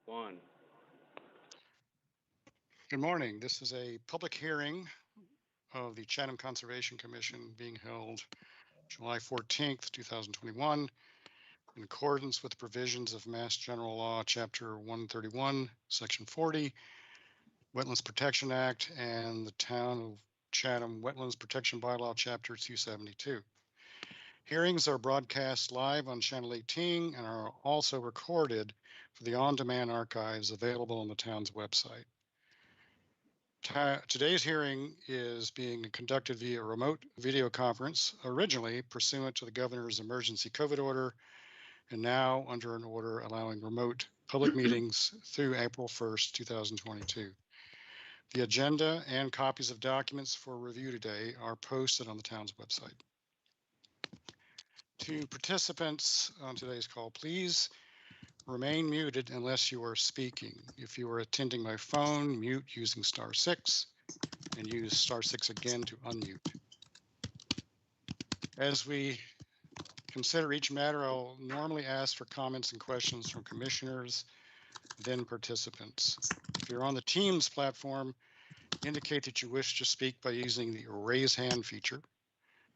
One. Good morning. This is a public hearing of the Chatham Conservation Commission being held July 14th, 2021, in accordance with the provisions of Mass General Law, Chapter 131, Section 40, Wetlands Protection Act, and the Town of Chatham Wetlands Protection Bylaw, Chapter 272. Hearings are broadcast live on Channel 18 and are also recorded for the on-demand archives available on the town's website. Today's hearing is being conducted via remote video conference, originally pursuant to the governor's emergency COVID order, and now under an order allowing remote public meetings through April 1st, 2022. The agenda and copies of documents for review today are posted on the town's website. To participants on today's call, please remain muted unless you are speaking. If you are attending by phone, mute using *6 and use *6 again to unmute. As we consider each matter, I'll normally ask for comments and questions from commissioners, then participants. If you're on the Teams platform, indicate that you wish to speak by using the raise hand feature.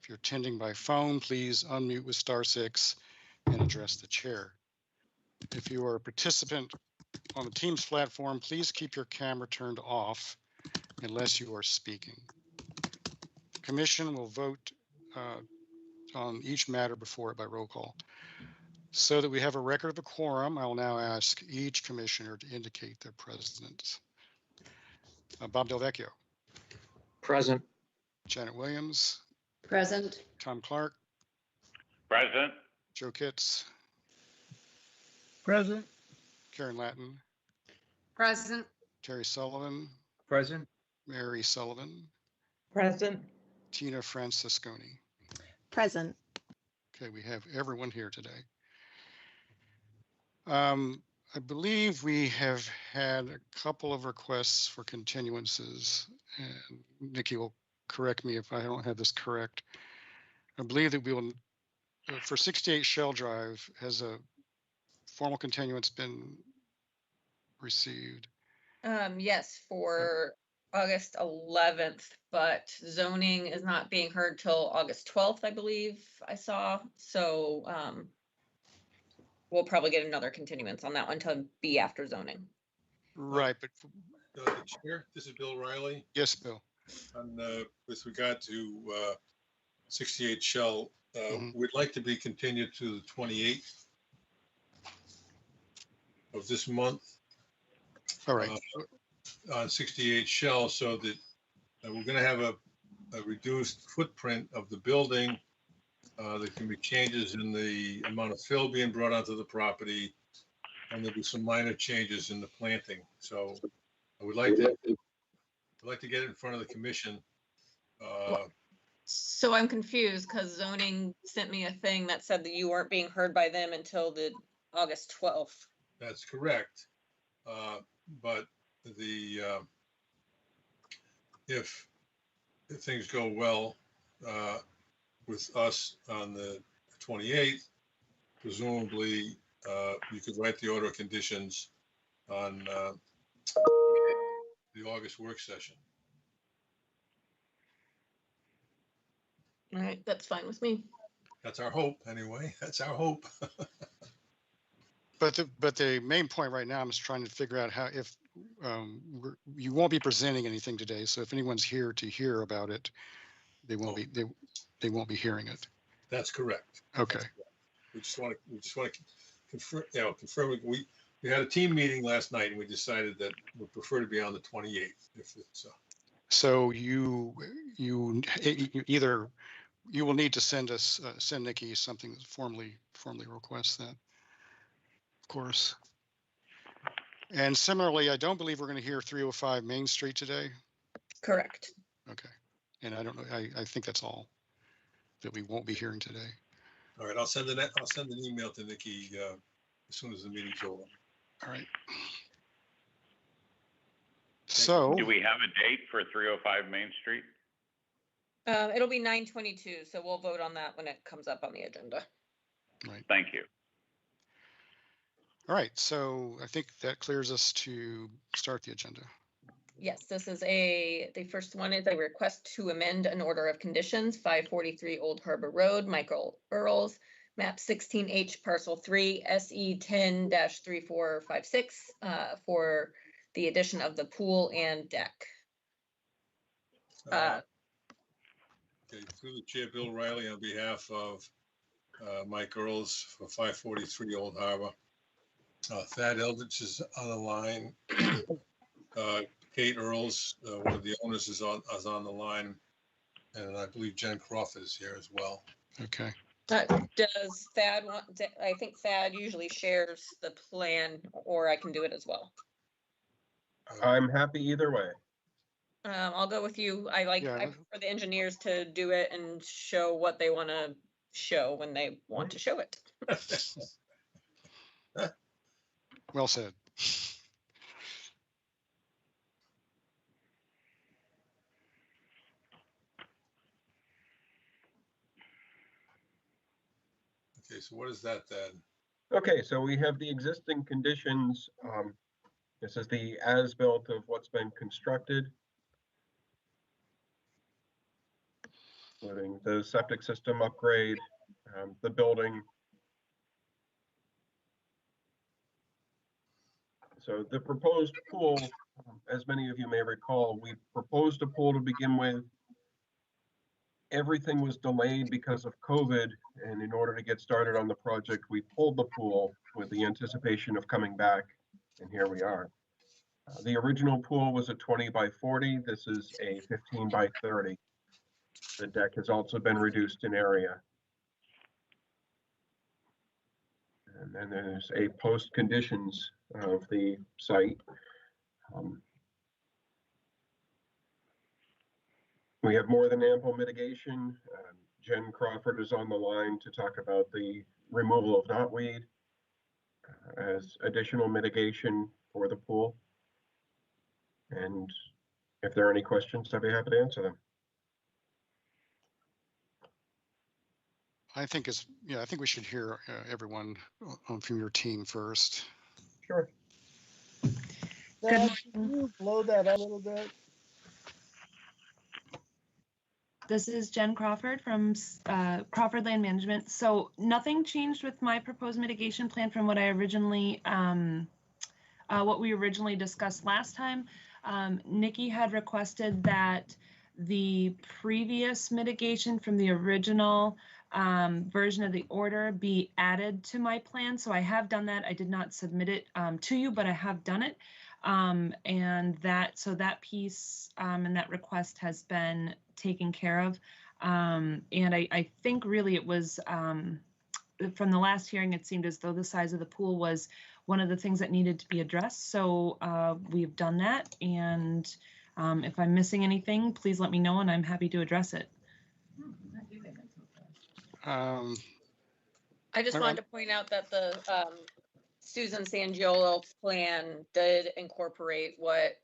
If you're attending by phone, please unmute with *6 and address the chair. If you are a participant on the Teams platform, please keep your camera turned off unless you are speaking. The Commission will vote on each matter before it by roll call. So that we have a record of a quorum, I will now ask each commissioner to indicate their presence. Bob Del Vecchio. Present. Janet Williams. Present. Tom Clark. Present. Joe Kitts. Present. Karen Latin. Present. Terry Sullivan. Present. Mary Sullivan. Present. Tina Francisconi. Present. Okay, we have everyone here today. I believe we have had a couple of requests for continuances, and Nikki will correct me if I don't have this correct. I believe that we will, for 68 Shell Drive, has a formal continuance been received? Yes, for August 11th, but zoning is not being heard till August 12th, I believe I saw. So we'll probably get another continuance on that one to be after zoning. Right, but Chair, this is Bill Riley. Yes, Bill. On with regard to 68 Shell, we'd like to be continued to the 28th of this month. All right. On 68 Shell, so that we're going to have a reduced footprint of the building. There can be changes in the amount of fill being brought onto the property, and there'll be some minor changes in the planting. So I would like to get it in front of the commission. So I'm confused because zoning sent me a thing that said that you weren't being heard by them until the August 12th. That's correct. But the if things go well with us on the 28th, presumably you could write the order of conditions on the August work session. All right, that's fine with me. That's our hope, anyway. That's our hope. But the main point right now, I'm just trying to figure out how, if you won't be presenting anything today, so if anyone's here to hear about it, they won't be they won't be hearing it. That's correct. Okay. That's correct. We just want to confirm. Confirm. We had a team meeting last night, and we decided that we prefer to be on the 28th. If it's so, you either you will need to send Nikki something that formally requests that, of course. And similarly, I don't believe we're going to hear 305 Main Street today. Correct. Okay. And I don't know. I think that's all that we won't be hearing today. All right. I'll send an email to Nikki as soon as the meeting's over. All right. So. Do we have a date for 305 Main Street? It'll be 9/22, so we'll vote on that when it comes up on the agenda. Right. Thank you. All right, so I think that clears us to start the agenda. Yes, this is the first one is a request to amend an order of conditions, 543 Old Harbor Road, Michael Earls, map 16H, parcel 3, SE 10-3456, for the addition of the pool and deck. Okay, through the chair, Bill Riley, on behalf of Mike Earls for 543 Old Harbor. Thad Eldridge is on the line. Kate Earls, one of the owners, is on the line. And I believe Jen Crawford is here as well. Okay. Does Thad want, I think Thad usually shares the plan, or I can do it as well. I'm happy either way. I'll go with you. I prefer the engineers to do it and show what they want to show when they want to show it. Well said. Okay, so what is that then? Okay, so we have the existing conditions. This is the as-built of what's been constructed, including the septic system upgrade, the building. So the proposed pool, as many of you may recall, we proposed a pool to begin with. Everything was delayed because of COVID, and in order to get started on the project, we pulled the pool with the anticipation of coming back, and here we are. The original pool was a 20 by 40. This is a 15 by 30. The deck has also been reduced in area. And then there's a post conditions of the site. We have more than ample mitigation. Jen Crawford is on the line to talk about the removal of knotweed as additional mitigation for the pool. And if there are any questions, I'd be happy to answer them. I think I think we should hear everyone from your team first. Sure. Can you blow that up a little bit? This is Jen Crawford from Crawford Land Management. So nothing changed with my proposed mitigation plan from what I originally, what we originally discussed last time. Nikki had requested that the previous mitigation from the original version of the order be added to my plan. So I have done that. I did not submit it to you, but I have done it. And that piece and that request has been taken care of. And I think really it was, from the last hearing, it seemed as though the size of the pool was one of the things that needed to be addressed. So we've done that. And if I'm missing anything, please let me know and I'm happy to address it. I just wanted to point out that the Susan Sangiolo plan did incorporate what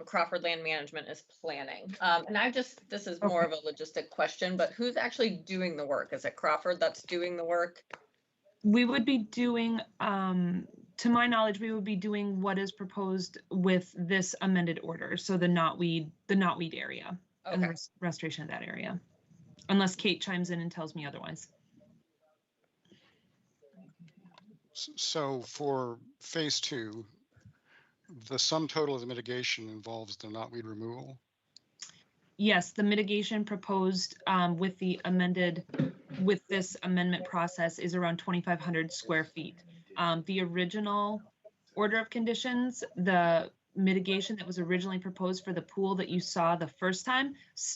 Crawford Land Management is planning. And this is more of a logistic question, but who's actually doing the work? Is it Crawford that's doing the work? We would be doing, to my knowledge, we would be doing what is proposed with this amended order. So the knotweed area and the restoration of that area, unless Kate chimes in and tells me otherwise. So for phase 2, the sum total of the mitigation involves the knotweed removal? Yes, the mitigation proposed with this amendment process is around 2,500 square feet. The original order of conditions, the mitigation that was originally proposed for the pool that you saw the first time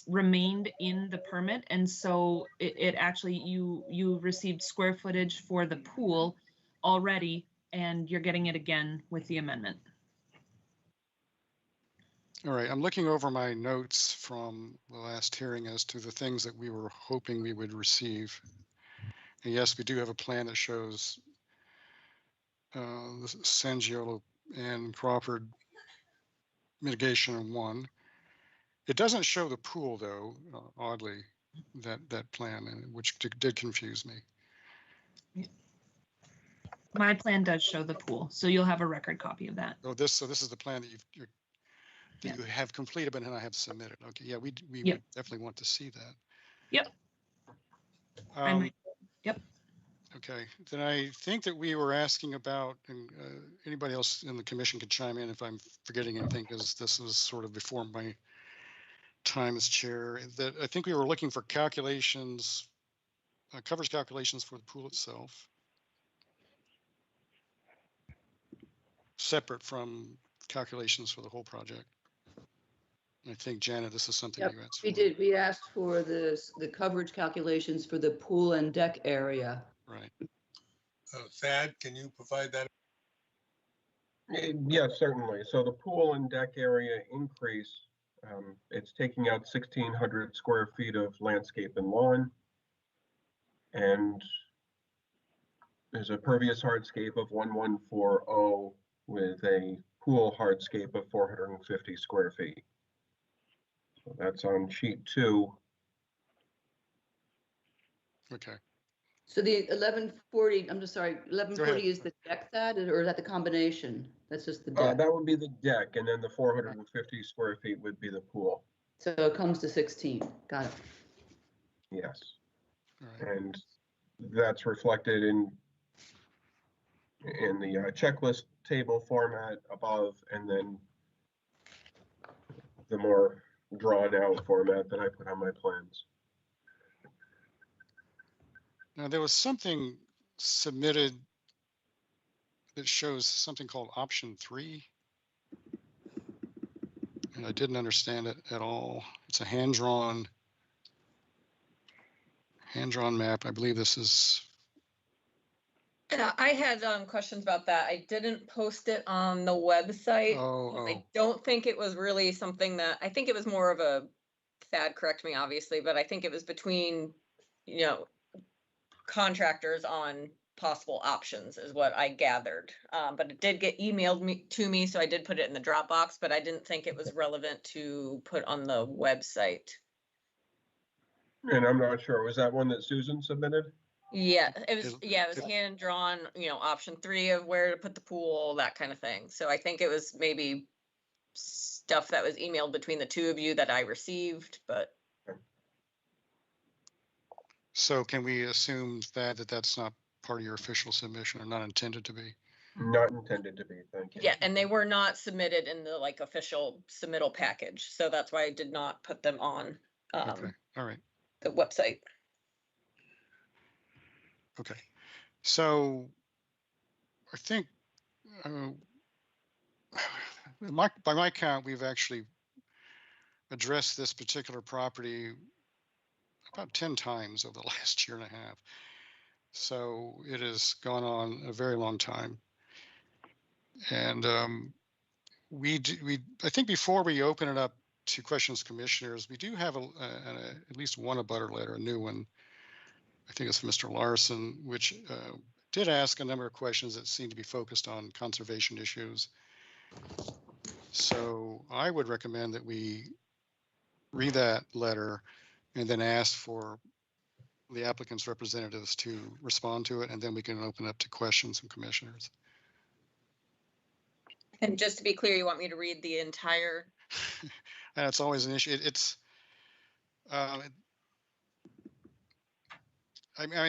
remained in the permit. And so it actually, you received square footage for the pool already, and you're getting it again with the amendment. All right, I'm looking over my notes from the last hearing as to the things that we were hoping we would receive. And yes, we do have a plan that shows the Sangiolo and Crawford mitigation in 1. It doesn't show the pool though, oddly, that plan, which did confuse me. My plan does show the pool, so you'll have a record copy of that. Oh, so this is the plan that that Yeah. you have completed, but then I have submitted. Okay, yeah, we Yep. would definitely want to see that. Yep. Um, Yep. Okay, then I think that we were asking about, and anybody else in the commission could chime in if I'm forgetting anything, because this was sort of before my time as chair, that I think we were looking for calculations, coverage calculations for the pool itself, separate from calculations for the whole project. I think, Janet, this is something Yep, you asked for. we did. We asked for the coverage calculations for the pool and deck area. Right. Thad, can you provide that? Yes, certainly. So the pool and deck area increase, it's taking out 1,600 square feet of landscape and lawn. And there's a pervious hardscape of 1140 with a pool hardscape of 450 square feet. So that's on sheet 2. Okay. So the 1140, I'm just sorry, 1140 is the deck that, or is that the combination? That's just the deck. That would be the deck, and then the 450 square feet would be the pool. So it comes to 16. Got it. Yes. All right. And that's reflected in the checklist table format above, and then the more drawn out format that I put on my plans. Now, there was something submitted that shows something called option 3. And I didn't understand it at all. It's a hand-drawn map. I believe this is. I had questions about that. I didn't post it on the website. I don't think it was really something that, I think it was more of a, Thad, correct me obviously, but I think it was between, contractors on possible options is what I gathered. But it did get emailed to me, so I did put it in the Dropbox, but I didn't think it was relevant to put on the website. And I'm not sure, was that one that Susan submitted? Yeah, it was hand drawn, option 3 of where to put the pool, that kind of thing. So I think it was maybe stuff that was emailed between the two of you that I received, but. So can we assume that that's not part of your official submission, or not intended to be? Not intended to be, thank you. Yeah, and they were not submitted in the official submittal package. So that's why I did not put them on Okay, all right. the website. Okay, so I think by my count, we've actually addressed this particular property about 10 times over the last year and a half. So it has gone on a very long time. And I think before we open it up to questions commissioners, we do have at least one abutter letter, a new one. I think it's from Mr. Larson, which did ask a number of questions that seem to be focused on conservation issues. So I would recommend that we read that letter and then ask for the applicant's representatives to respond to it, and then we can open up to questions from commissioners. And just to be clear, you want me to read the entire? And it's always an issue. I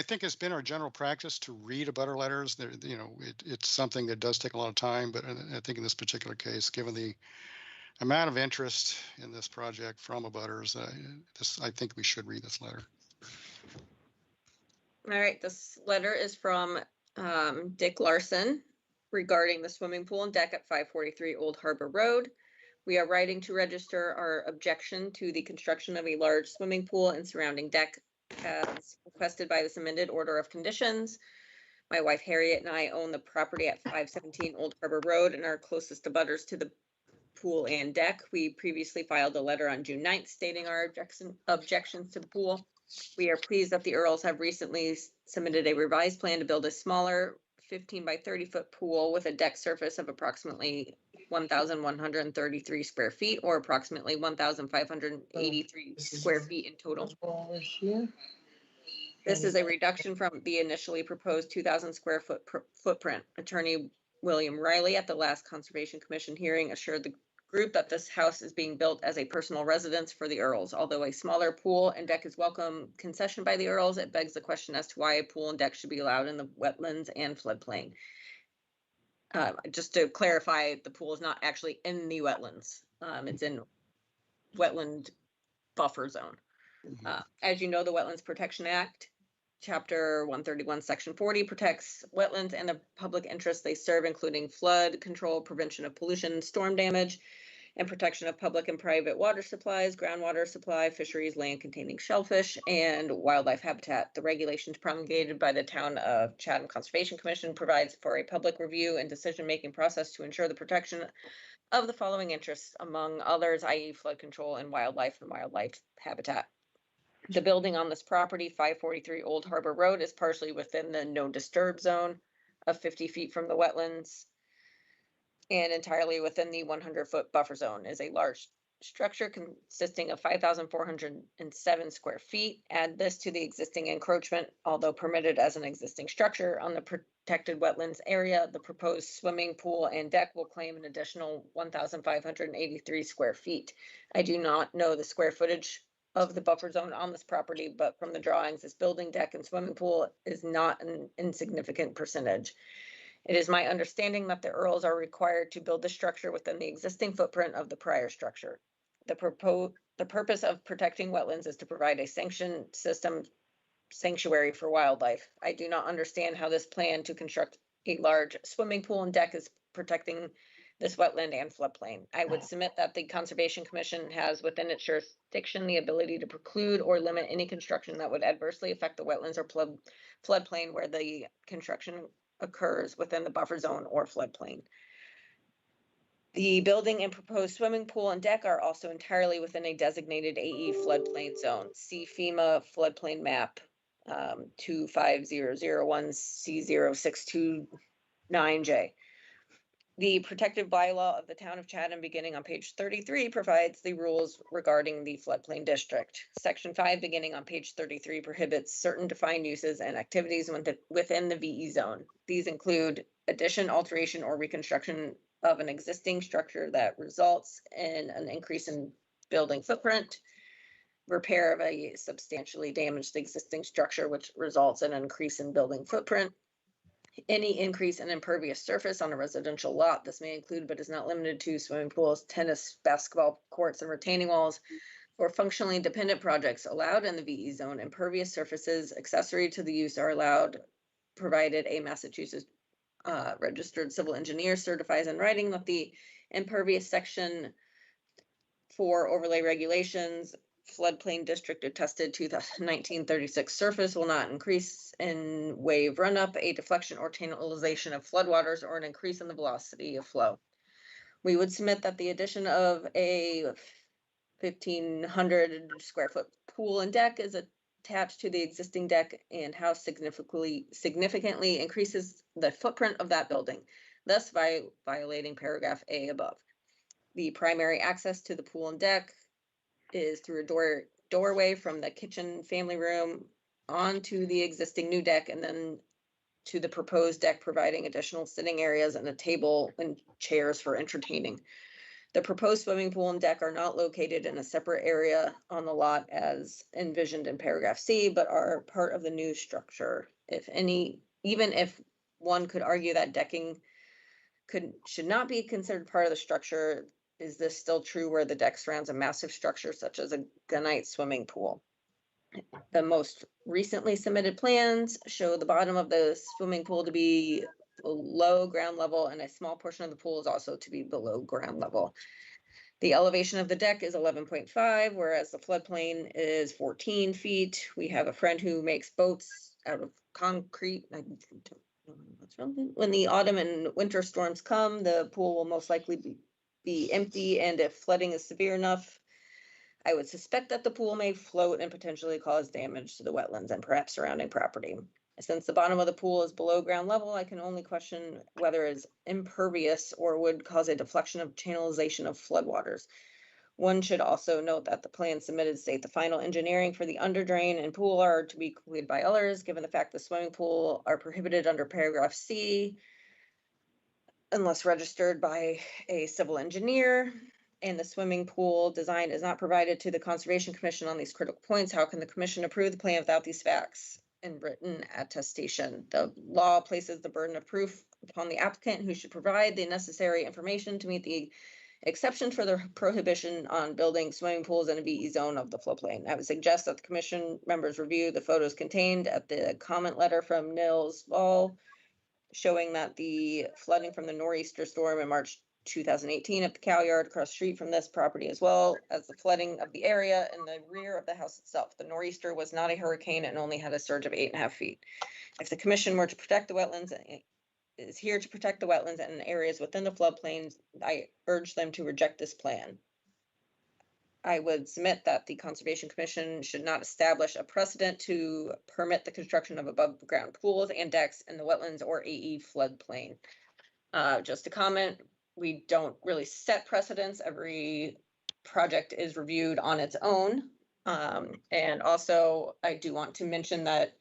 think it's been our general practice to read abutter letters. It's something that does take a lot of time, but I think in this particular case, given the amount of interest in this project from abutters, I think we should read this letter. All right, this letter is from Dick Larson regarding the swimming pool and deck at 543 Old Harbor Road. We are writing to register our objection to the construction of a large swimming pool and surrounding deck as requested by this amended order of conditions. My wife Harriet and I own the property at 517 Old Harbor Road and are closest abutters to the pool and deck. We previously filed a letter on June 9th stating our objections to the pool. We are pleased that the Earls have recently submitted a revised plan to build a smaller 15 by 30 foot pool with a deck surface of approximately 1,133 square feet, or approximately 1,583 square feet in total. This is a reduction from the initially proposed 2,000 square foot footprint. Attorney William Riley at the last Conservation Commission hearing assured the group that this house is being built as a personal residence for the Earls. Although a smaller pool and deck is welcome concession by the Earls, it begs the question as to why a pool and deck should be allowed in the wetlands and floodplain. Just to clarify, the pool is not actually in the wetlands. It's in wetland buffer zone. As you know, the Wetlands Protection Act, Chapter 131, Section 40 protects wetlands and the public interest they serve, including flood control, prevention of pollution, storm damage, and protection of public and private water supplies, groundwater supply, fisheries, land containing shellfish, and wildlife habitat. The regulations promulgated by the Town of Chatham Conservation Commission provides for a public review and decision-making process to ensure the protection of the following interests, among others, i.e. flood control and wildlife habitat. The building on this property, 543 Old Harbor Road, is partially within the no disturb zone of 50 feet from the wetlands and entirely within the 100-foot buffer zone. Is a large structure consisting of 5,407 square feet. Add this to the existing encroachment, although permitted as an existing structure on the protected wetlands area, the proposed swimming pool and deck will claim an additional 1,583 square feet. I do not know the square footage of the buffer zone on this property, but from the drawings, this building, deck, and swimming pool is not an insignificant percentage. It is my understanding that the Earls are required to build the structure within the existing footprint of the prior structure. The purpose of protecting wetlands is to provide a sanctioned system sanctuary for wildlife. I do not understand how this plan to construct a large swimming pool and deck is protecting this wetland and floodplain. I would submit that the Conservation Commission has within its jurisdiction the ability to preclude or limit any construction that would adversely affect the wetlands or floodplain where the construction occurs within the buffer zone or floodplain. The building and proposed swimming pool and deck are also entirely within a designated AE floodplain zone. See FEMA floodplain map 25001C0629J. The protective bylaw of the Town of Chatham, beginning on page 33, provides the rules regarding the floodplain district. Section 5, beginning on page 33, prohibits certain defined uses and activities within the VE zone. These include addition, alteration, or reconstruction of an existing structure that results in an increase in building footprint, repair of a substantially damaged existing structure, which results in an increase in building footprint, any increase in impervious surface on a residential lot. This may include, but is not limited to, swimming pools, tennis, basketball courts, and retaining walls. For functionally independent projects allowed in the VE zone, impervious surfaces accessory to the use are allowed, provided a Massachusetts registered civil engineer certifies in writing that the impervious section for overlay regulations floodplain district attested to the 1936 surface will not increase in wave run-up, a deflection or channelization of floodwaters, or an increase in the velocity of flow. We would submit that the addition of a 1,500 square foot pool and deck is attached to the existing deck and house significantly increases the footprint of that building, thus violating paragraph A above. The primary access to the pool and deck is through a doorway from the kitchen family room onto the existing new deck and then to the proposed deck, providing additional sitting areas and a table and chairs for entertaining. The proposed swimming pool and deck are not located in a separate area on the lot as envisioned in paragraph C, but are part of the new structure. Even if one could argue that decking should not be considered part of the structure, is this still true where the deck surrounds a massive structure such as a gunite swimming pool? The most recently submitted plans show the bottom of the swimming pool to be below ground level and a small portion of the pool is also to be below ground level. The elevation of the deck is 11.5, whereas the floodplain is 14 feet. We have a friend who makes boats out of concrete. I don't know what's relevant. When the autumn and winter storms come, the pool will most likely be empty, and if flooding is severe enough, I would suspect that the pool may float and potentially cause damage to the wetlands and perhaps surrounding property. Since the bottom of the pool is below ground level, I can only question whether it's impervious or would cause a deflection of channelization of floodwaters. One should also note that the plans submitted state the final engineering for the underdrain and pool are to be completed by others, given the fact the swimming pool are prohibited under paragraph C unless registered by a civil engineer, and the swimming pool design is not provided to the Conservation Commission on these critical points. How can the commission approve the plan without these facts and written attestation? The law places the burden of proof upon the applicant, who should provide the necessary information to meet the exception for the prohibition on building swimming pools in a VE zone of the floodplain. I would suggest that the commission members review the photos contained at the comment letter from Nils Ball showing that the flooding from the nor'easter storm in March 2018 at the cow yard across the street from this property, as well as the flooding of the area in the rear of the house itself. The nor'easter was not a hurricane and only had a surge of 8.5 feet. If the commission were to protect the wetlands, is here to protect the wetlands and areas within the floodplains, I urge them to reject this plan. I would submit that the Conservation Commission should not establish a precedent to permit the construction of above ground pools and decks in the wetlands or AE floodplain. Just a comment, we don't really set precedents. Every project is reviewed on its own. And also I do want to mention that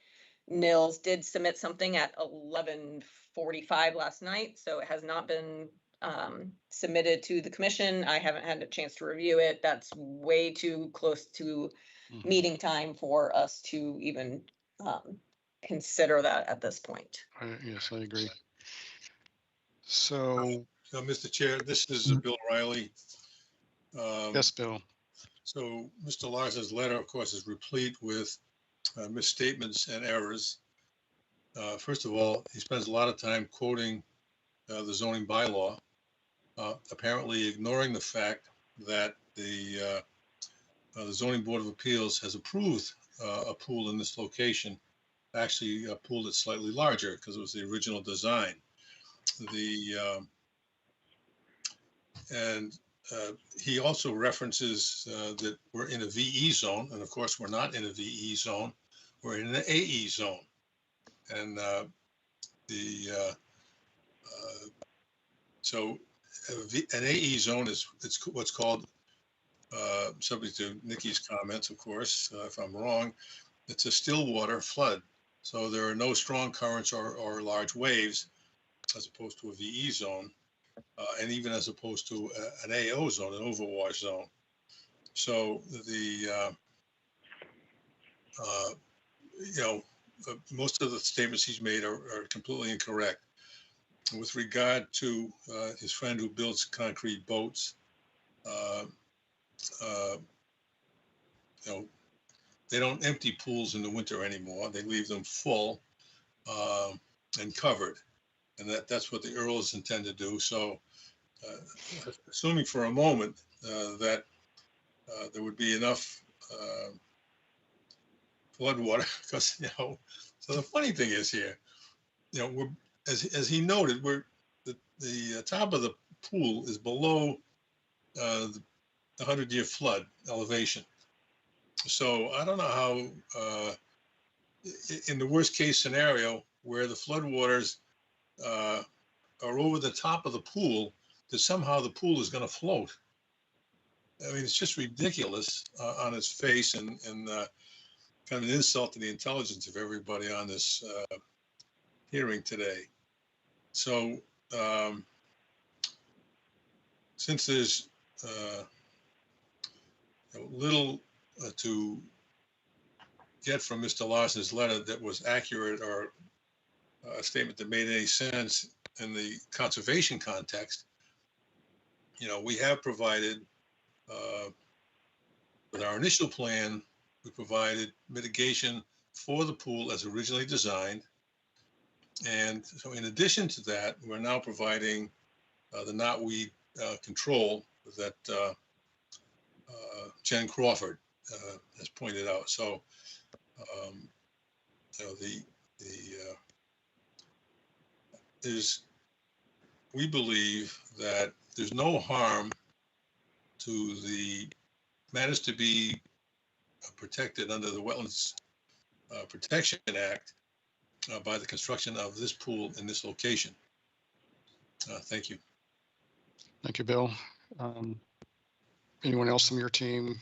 Nils did submit something at 11:45 last night, so it has not been submitted to the commission. I haven't had a chance to review it. That's way too close to meeting time for us to even consider that at this point. Yes, I agree. So, Mr. Chair, this is Bill Riley. yes, Bill. So Mr. Larson's letter, of course, is replete with misstatements and errors. First of all, he spends a lot of time quoting the zoning bylaw, apparently ignoring the fact that the zoning board of appeals has approved a pool in this location, actually a pool that's slightly larger because it was the original design. He also references that we're in a VE zone, and of course we're not in a VE zone, we're in an AE zone. And so an AE zone is what's called, subject to Nikki's comments, of course, if I'm wrong, it's a still water flood. So there are no strong currents or large waves as opposed to a VE zone, and even as opposed to an AO zone, an overwash zone. So most of the statements he's made are completely incorrect. With regard to his friend who builds concrete boats, they don't empty pools in the winter anymore. They leave them full and covered, and that's what the Earls intend to do. So, assuming for a moment that there would be enough flood water, because so the funny thing is here, we're as he noted, we're the top of the pool is below the 100-year flood elevation. So I don't know how, in the worst case scenario, where the floodwaters are over the top of the pool, that somehow the pool is going to float. I mean, it's just ridiculous on its face, and kind of an insult to the intelligence of everybody on this hearing today. So since there's little to get from Mr. Larson's letter that was accurate or a statement that made any sense in the conservation context, we have provided, with our initial plan, we provided mitigation for the pool as originally designed. And so in addition to that, we're now providing the knotweed control that Jen Crawford has pointed out. So, we believe that there's no harm to the matters to be protected under the Wetlands Protection Act by the construction of this pool in this location. Thank you. Thank you, Bill. Anyone else from your team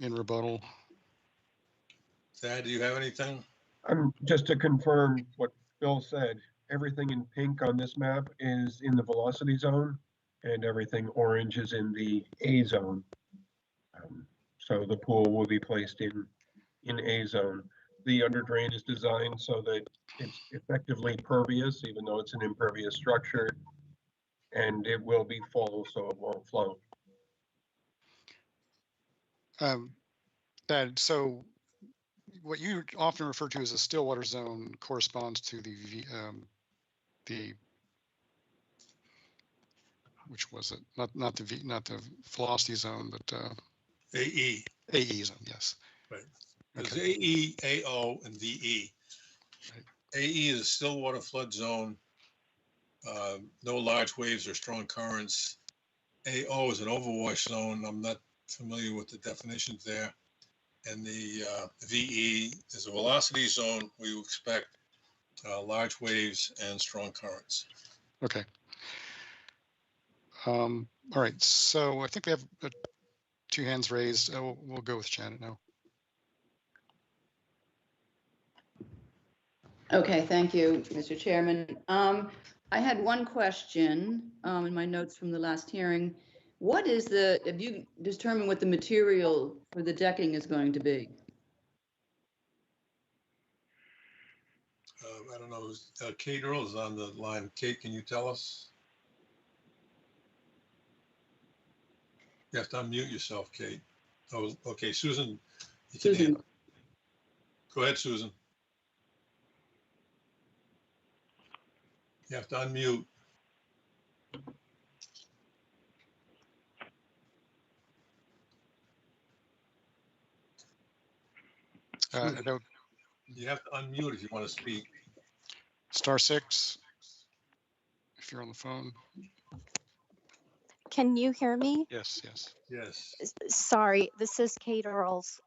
in rebuttal? Thad, do you have anything? Just to confirm what Bill said, everything in pink on this map is in the velocity zone and everything orange is in the A zone. So the pool will be placed in A zone. The under drain is designed so that it's effectively pervious, even though it's an impervious structure, and it will be full, so it won't flow. So what you often refer to as a still water zone corresponds to the which was it? Not the velocity zone, but AE. AE zone. Yes. Right. There's Okay. AE, AO, and VE. Right. AE is a still water flood zone. No large waves or strong currents. AO is an overwash zone. I'm not familiar with the definitions there. And the VE is a velocity zone where you expect large waves and strong currents. Okay. All right. So I think we have two hands raised. We'll go with Janet now. Okay, thank you, Mr. Chairman. I had one question in my notes from the last hearing. Have you determined what the material for the decking is going to be? I don't know. Kate Earl is on the line. Kate, can you tell us? You have to unmute yourself, Kate. Oh, okay. Susan, you can Susan. Go ahead, Susan. You have to unmute. Susan, you have to unmute if you want to speak. *6 if you're on the phone. Can you hear me? Yes, yes. Yes. Sorry, this is Kate Earls,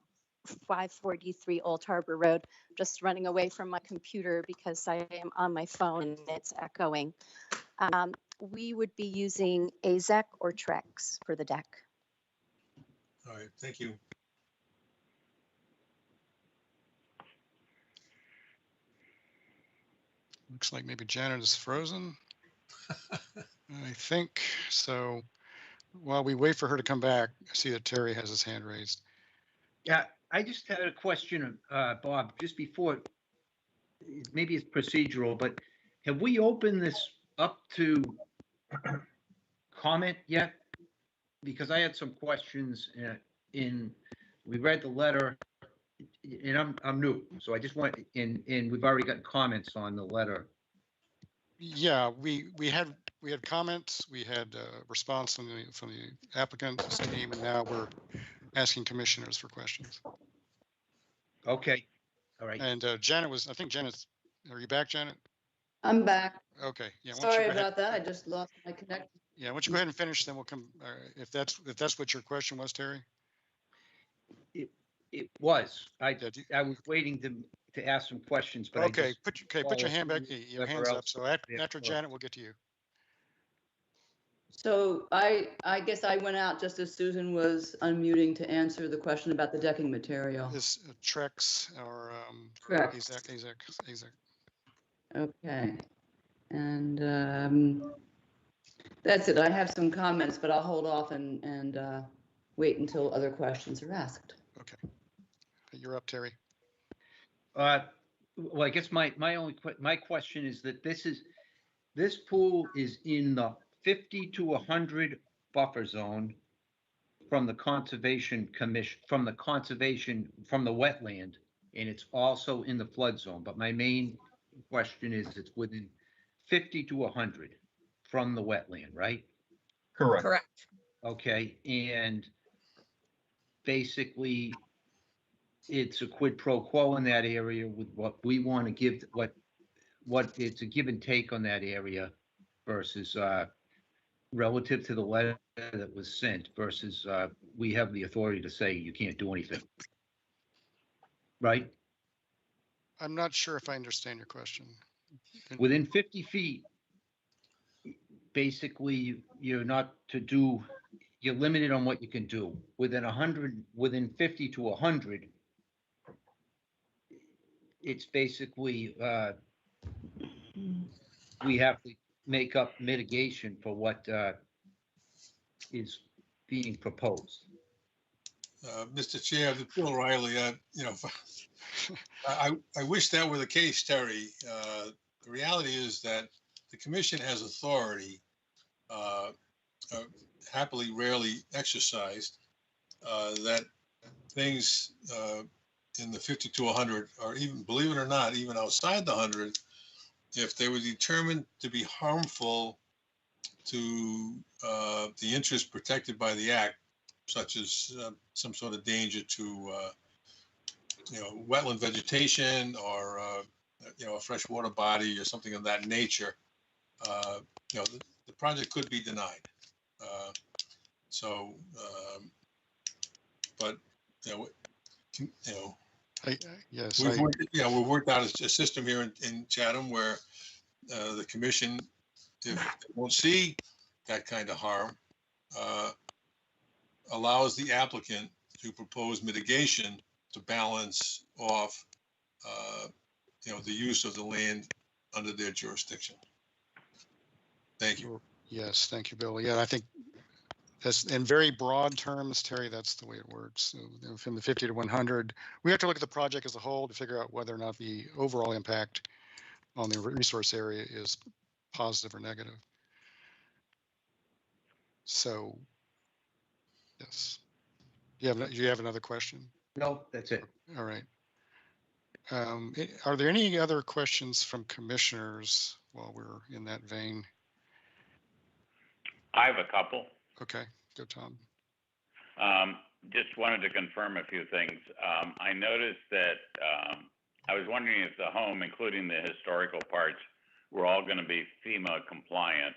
543 Old Harbor Road. Just running away from my computer because I am on my phone and it's echoing. We would be using AZEC or Trex for the deck. All right, thank you. Looks like maybe Janet is frozen. I think so. While we wait for her to come back, I see that Terry has his hand raised. Yeah, I just had a question, Bob, just before, maybe it's procedural, but have we opened this up to comment yet? Because I had some questions we read the letter, and I'm new, so I just want, and we've already got comments on the letter. Yeah, we had comments, we had a response from the applicant's team, and now we're asking commissioners for questions. Okay, all right. And Janet I think Janet's, are you back, Janet? I'm back. Okay. Yeah. Sorry about that. I just lost my connection. Yeah. Why don't you go ahead and finish, then we'll come. If that's what your question was, Terry. It was. I was waiting to ask some questions, but okay. Put your hand back. Your hands up. So after Janet, we'll get to you. So I guess I went out just as Susan was unmuting to answer the question about the decking material. This Trex or AZEC. AZEC. Okay. And that's it. I have some comments, but I'll hold off and wait until other questions are asked. Okay. You're up, Terry. Well, I guess my question is that this pool is in the 50 to 100 buffer zone from the conservation commission, from the wetland, and it's also in the flood zone. But my main question is it's within 50 to 100 from the wetland, right? Correct. Correct. Okay, and basically it's a quid pro quo in that area with what we want to give, what it's a give and take on that area versus relative to the letter that was sent versus we have the authority to say you can't do anything. Right? I'm not sure if I understand your question. Within 50 feet, basically you're not to do you're limited on what you can do. Within 50 to 100, it's basically, we have to make up mitigation for what is being proposed. Mr. Chair, Bill Riley, I wish that were the case, Terry. The reality is that the commission has authority, happily rarely exercised, that things in the 50 to 100, or even, believe it or not, even outside the 100, if they were determined to be harmful to the interests protected by the act, such as some sort of danger to wetland vegetation, or a freshwater body or something of that nature, the project could be denied. But Yes, we've worked out a system here in Chatham where the commission, if they won't see that kind of harm, allows the applicant to propose mitigation to balance off, the use of the land under their jurisdiction. Thank you. yes, thank you, Bill. Yeah, I think that's in very broad terms, Terry, that's the way it works. So from the 50 to 100, we have to look at the project as a whole to figure out whether or not the overall impact on the resource area is positive or negative. So, yes. You have another question? No, that's it. All right. Are there any other questions from commissioners while we're in that vein? I have a couple. Okay, go Tom. Just wanted to confirm a few things. I noticed that I was wondering if the home, including the historical parts, were all going to be FEMA compliant.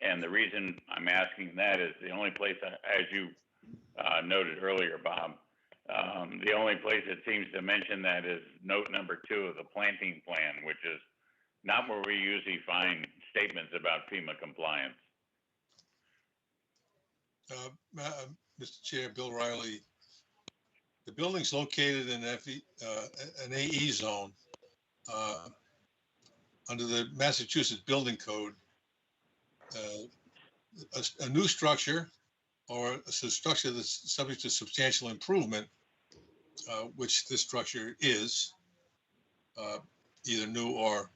And the reason I'm asking that is the only place, as you noted earlier, Bob, the only place it seems to mention that is note number 2 of the planting plan, which is not where we usually find statements about FEMA compliance. Mr. Chair, Bill Riley, the building's located in an AE zone under the Massachusetts Building Code. A new structure or a structure that's subject to substantial improvement, which this structure is, either new or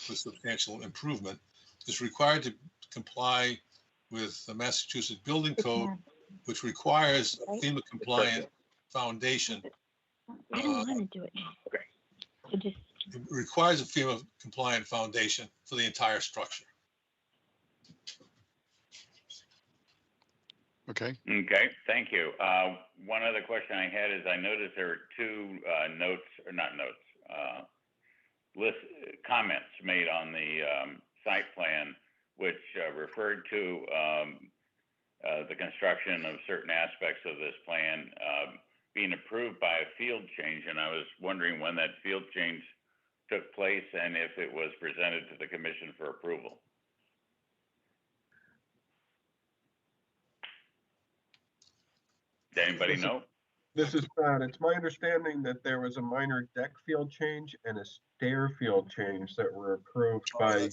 with substantial improvement, is required to comply with the Massachusetts Building Code, which requires a FEMA compliant foundation. I don't want to do it now. So just. It requires a FEMA compliant foundation for the entire structure. Okay. Okay, thank you. One other question I had is I noticed there were 2 comments made on the site plan, which referred to the construction of certain aspects of this plan being approved by a field change, and I was wondering when that field change took place and if it was presented to the commission for approval. Does anybody know? This is Pat. It's my understanding that there was a minor deck field change and a stair field change that were approved by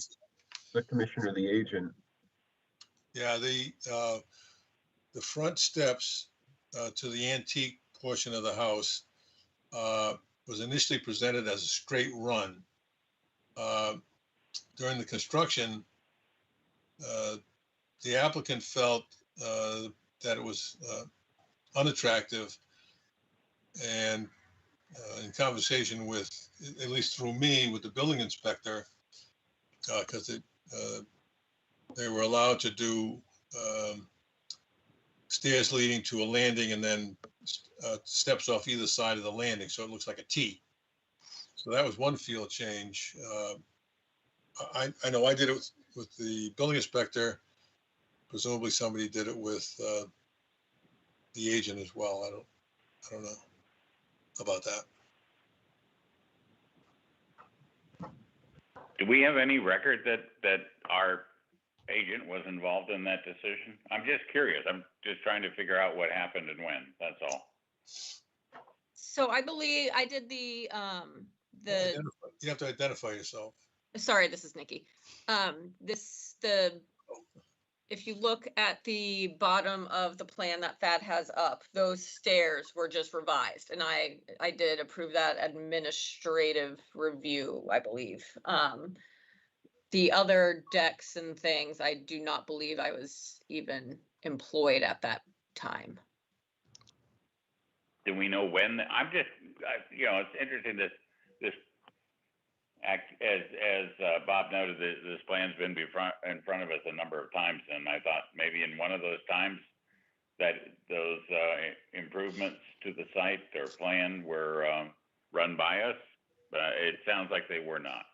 the commission or the agent. Yeah, the front steps to the antique portion of the house was initially presented as a straight run. During the construction, the applicant felt that it was unattractive, and in conversation with, at least through me, with the building inspector, because they were allowed to do stairs leading to a landing and then steps off either side of the landing, so it looks like a T. So that was one field change. I know I did it with the building inspector. Presumably somebody did it with the agent as well. I don't know about that. Do we have any record that our agent was involved in that decision? I'm just curious. I'm just trying to figure out what happened and when, that's all. So I believe I did the, You have to identify yourself. sorry, this is Nikki. If you look at the bottom of the plan that Thad has up, those stairs were just revised, and I did approve that administrative review, I believe. The other decks and things, I do not believe I was even employed at that time. Do we know when? You know, it's interesting that this act, as Bob noted, this plan's been in front of us a number of times, and I thought maybe in one of those times that those improvements to the site or plan were run by us, but it sounds like they were not.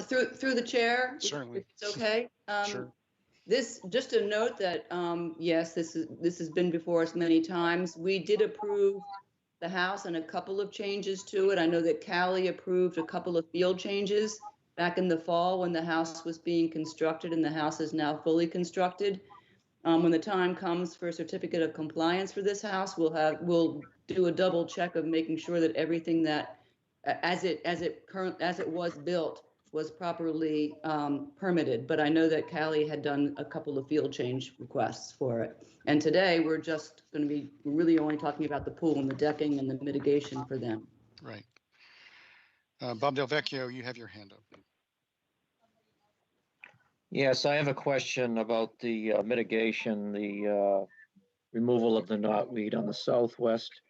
Through the chair, Certainly. if it's okay. Sure. This, just to note that, yes, this has been before us many times. We did approve the house and a couple of changes to it. I know that Callie approved a couple of field changes back in the fall when the house was being constructed, and the house is now fully constructed. When the time comes for a certificate of compliance for this house, we'll do a double check of making sure that everything that as it was built was properly permitted. But I know that Callie had done a couple of field change requests for it. And today we're just going to be really only talking about the pool and the decking and the mitigation for them. Right. Bob Del Vecchio, you have your hand up. Yes, I have a question about the mitigation, the removal of the knotweed on the southwest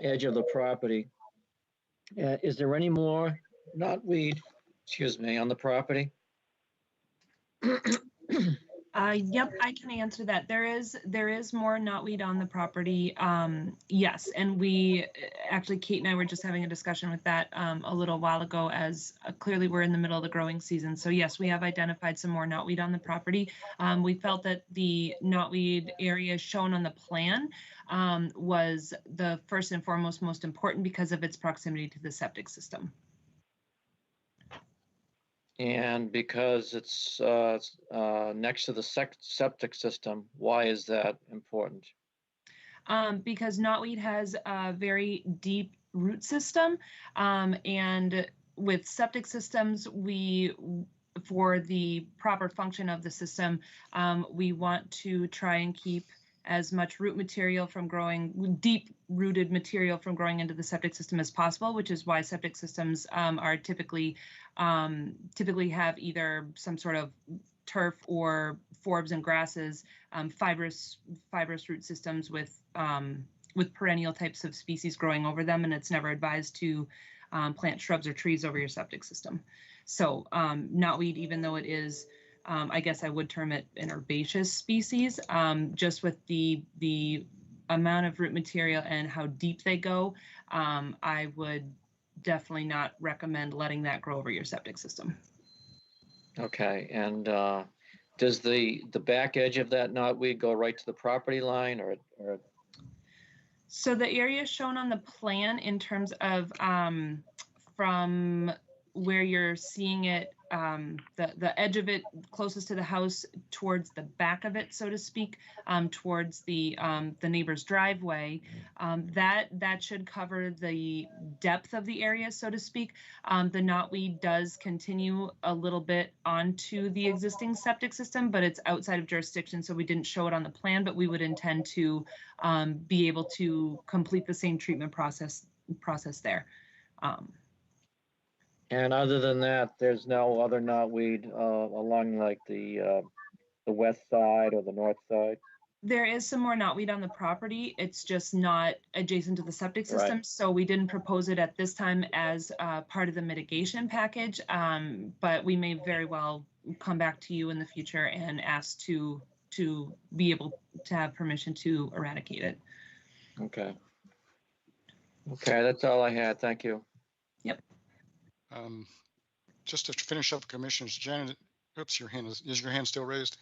edge of the property. Is there any more knotweed, on the property? Yep, I can answer that. There is more knotweed on the property. Yes, and we actually, Kate and I were just having a discussion with that a little while ago, as clearly we're in the middle of the growing season. So yes, we have identified some more knotweed on the property. We felt that the knotweed area shown on the plan was the first and foremost most important because of its proximity to the septic system. And because it's next to the septic system, why is that important? Because knotweed has a very deep root system, and with septic systems, for the proper function of the system, we want to try and keep as much root material from growing, deep rooted material from growing into the septic system as possible, which is why septic systems are typically have either some sort of turf or forbs and grasses, fibrous root systems with perennial types of species growing over them, and it's never advised to plant shrubs or trees over your septic system. So knotweed, even though it is, I guess I would term it an herbaceous species, just with the amount of root material and how deep they go, I would definitely not recommend letting that grow over your septic system. Okay, and does the back edge of that knotweed go right to the property line, or? So the area shown on the plan in terms of from where you're seeing it, the edge of it closest to the house towards the back of it, so to speak, towards the neighbor's driveway, that should cover the depth of the area, so to speak. The knotweed does continue a little bit onto the existing septic system, but it's outside of jurisdiction, so we didn't show it on the plan, but we would intend to be able to complete the same treatment process there. And other than that, there's no other knotweed along like the west side or the north side? There is some more knotweed on the property. It's just not adjacent to the septic system. Right. So we didn't propose it at this time as part of the mitigation package, but we may very well come back to you in the future and ask to be able to have permission to eradicate it. Okay. Okay, that's all I had. Thank you. Yep. Just to finish up, Commissioners, Janet, oops, is your hand still raised?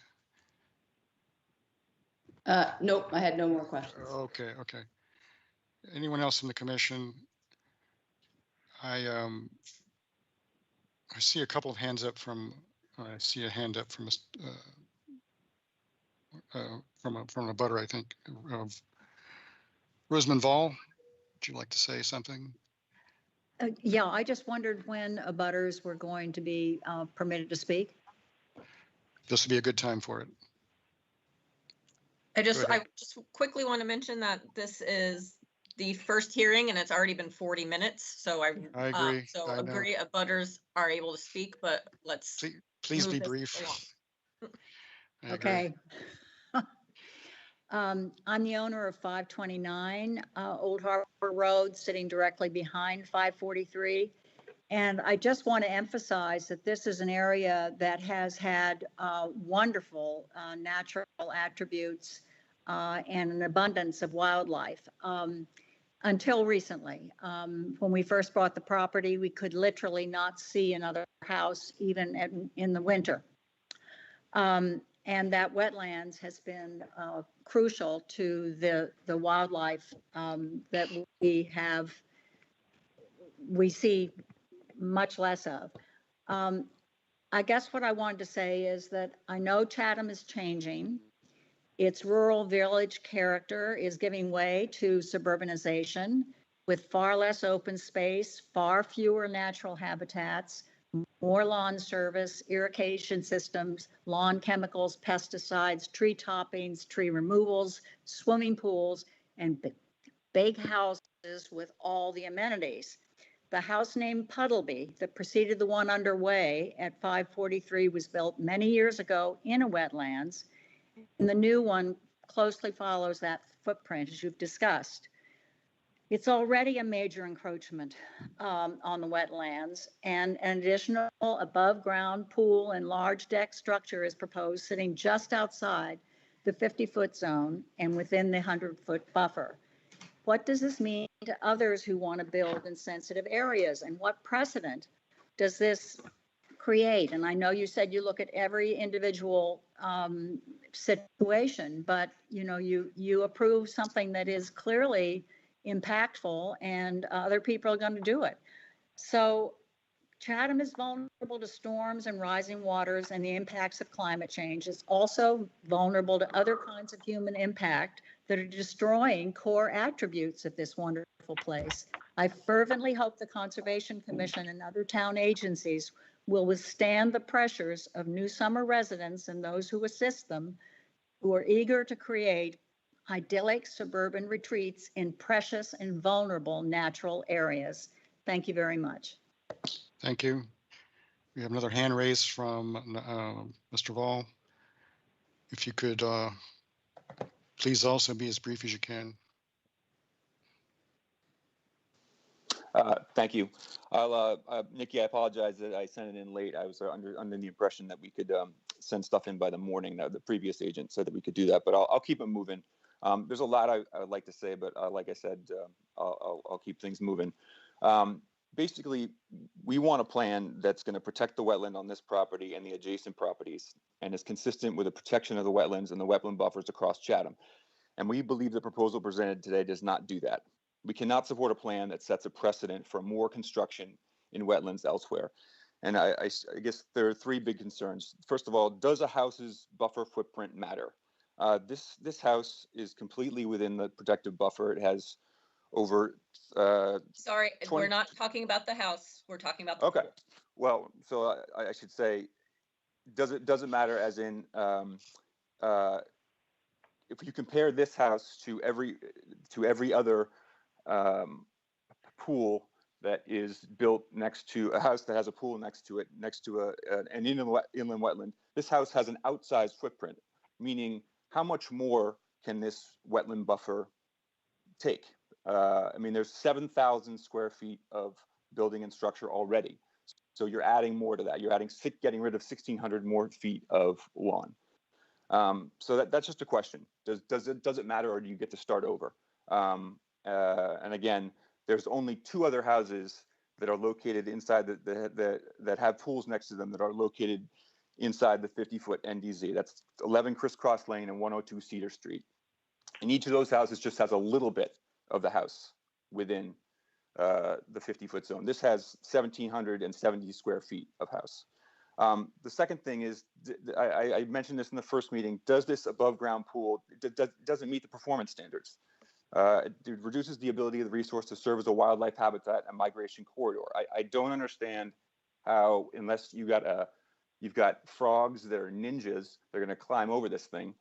Nope, I had no more questions. Okay. Anyone else in the commission? I see a couple of hands up from I see a hand up from from a butter, I think. Rosamund Vol, would you like to say something? Yeah, I just wondered when abutters were going to be permitted to speak. This would be a good time for it. I Go just ahead. quickly want to mention that this is the first hearing and it's already been 40 minutes. So I agree. So I know. agree, abutters are able to speak, but let's Please move be this brief. along. I agree. Okay. I'm the owner of 529 Old Harbor Road, sitting directly behind 543. And I just want to emphasize that this is an area that has had wonderful natural attributes and an abundance of wildlife until recently. When we first bought the property, we could literally not see another house even in the winter. And that wetlands has been crucial to the wildlife that we see much less of. I guess what I wanted to say is that I know Chatham is changing. Its rural village character is giving way to suburbanization with far less open space, far fewer natural habitats, more lawn service, irrigation systems, lawn chemicals, pesticides, tree toppings, tree removals, swimming pools, and big houses with all the amenities. The house named Puddleby that preceded the one underway at 543 was built many years ago in a wetlands, and the new one closely follows that footprint, as you've discussed. It's already a major encroachment on the wetlands, and an additional above-ground pool and large deck structure is proposed sitting just outside the 50-foot zone and within the 100-foot buffer. What does this mean to others who want to build in sensitive areas, and what precedent does this create? And I know you said you look at every individual situation, but you approve something that is clearly impactful, and other people are going to do it. So Chatham is vulnerable to storms and rising waters and the impacts of climate change. It's also vulnerable to other kinds of human impact that are destroying core attributes of this wonderful place. I fervently hope the Conservation Commission and other town agencies will withstand the pressures of new summer residents and those who assist them, who are eager to create idyllic suburban retreats in precious and vulnerable natural areas. Thank you very much. Thank you. We have another hand raised from Mr. Vol. If you could please also be as brief as you can. Thank you. Nikki, I apologize that I sent it in late. I was under the impression that we could send stuff in by the morning. The previous agent said that we could do that, but I'll keep it moving. There's a lot I would like to say, but like I said, I'll keep things moving. Basically, we want a plan that's going to protect the wetland on this property and the adjacent properties, and is consistent with the protection of the wetlands and the wetland buffers across Chatham. And we believe the proposal presented today does not do that. We cannot support a plan that sets a precedent for more construction in wetlands elsewhere. And I guess there are three big concerns. First of all, does a house's buffer footprint matter? This house is completely within the protective buffer. It has over Sorry, 20 we're not talking about the house. We're talking about the okay. pool. Well, so I should say, does it matter as in if you compare this house to every other pool that is built next to a house that has a pool next to it, next to an inland wetland, this house has an outsized footprint, meaning how much more can this wetland buffer take? I mean, there's 7,000 square feet of building and structure already. So you're adding more to that. You're getting rid of 1,600 more feet of lawn. So that's just a question. Does it matter, or do you get to start over? And again, there's only two other houses that are located inside that have pools next to them that are located inside the 50-foot NDZ. That's 11 Crisscross Lane and 102 Cedar Street. And each of those houses just has a little bit of the house within the 50-foot zone. This has 1,770 square feet of house. The second thing is, I mentioned this in the first meeting, does this above ground pool, doesn't meet the performance standards. It reduces the ability of the resource to serve as a wildlife habitat and migration corridor. I don't understand how, unless you've got frogs that are ninjas, they're going to climb over this thing.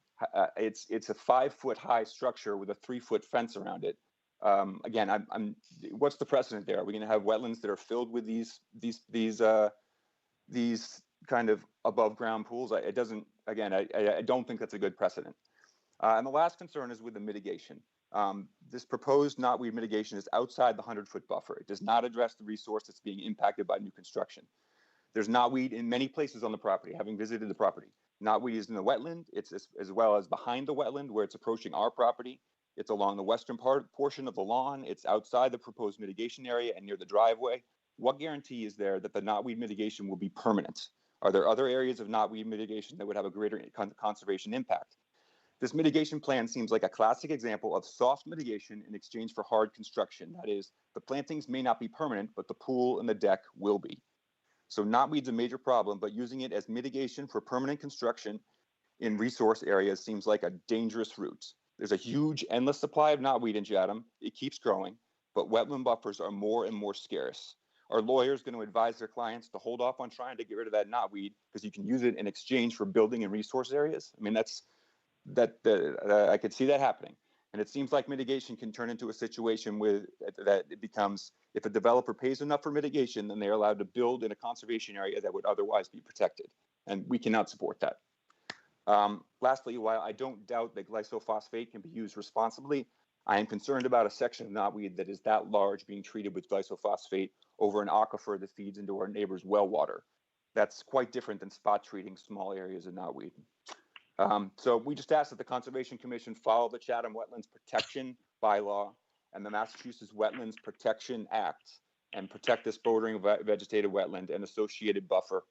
It's a 5-foot high structure with a 3-foot fence around it. Again, what's the precedent there? Are we going to have wetlands that are filled with these kind of above ground pools? I don't think that's a good precedent. And the last concern is with the mitigation. This proposed knotweed mitigation is outside the 100-foot buffer. It does not address the resource that's being impacted by new construction. There's knotweed in many places on the property, having visited the property. Knotweed is in the wetland. It's as well as behind the wetland where it's approaching our property. It's along the western portion of the lawn. It's outside the proposed mitigation area and near the driveway. What guarantee is there that the knotweed mitigation will be permanent? Are there other areas of knotweed mitigation that would have a greater conservation impact? This mitigation plan seems like a classic example of soft mitigation in exchange for hard construction. That is, the plantings may not be permanent, but the pool and the deck will be. So knotweed's a major problem, but using it as mitigation for permanent construction in resource areas seems like a dangerous route. There's a huge, endless supply of knotweed in Chatham. It keeps growing, but wetland buffers are more and more scarce. Are lawyers going to advise their clients to hold off on trying to get rid of that knotweed because you can use it in exchange for building in resource areas? I mean, I could see that happening. And it seems like mitigation can turn into a situation that it becomes, if a developer pays enough for mitigation, then they're allowed to build in a conservation area that would otherwise be protected. And we cannot support that. Lastly, while I don't doubt that glyphosate can be used responsibly, I am concerned about a section of knotweed that is that large being treated with glyphosate over an aquifer that feeds into our neighbor's well water. That's quite different than spot treating small areas of knotweed. So we just ask that the Conservation Commission follow the Chatham Wetlands Protection Bylaw and the Massachusetts Wetlands Protection Act and protect this bordering vegetated wetland and associated buffer.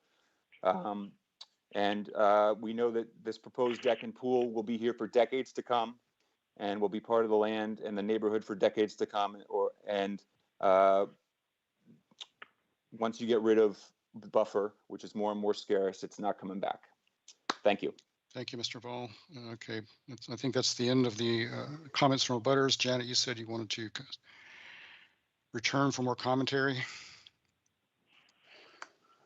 We know that this proposed deck and pool will be here for decades to come and will be part of the land and the neighborhood for decades to come. Once you get rid of the buffer, which is more and more scarce, it's not coming back. Thank you. Thank you, Mr. Vol. Okay, I think that's the end of the comments from abutters. Janet, you said you wanted to return for more commentary.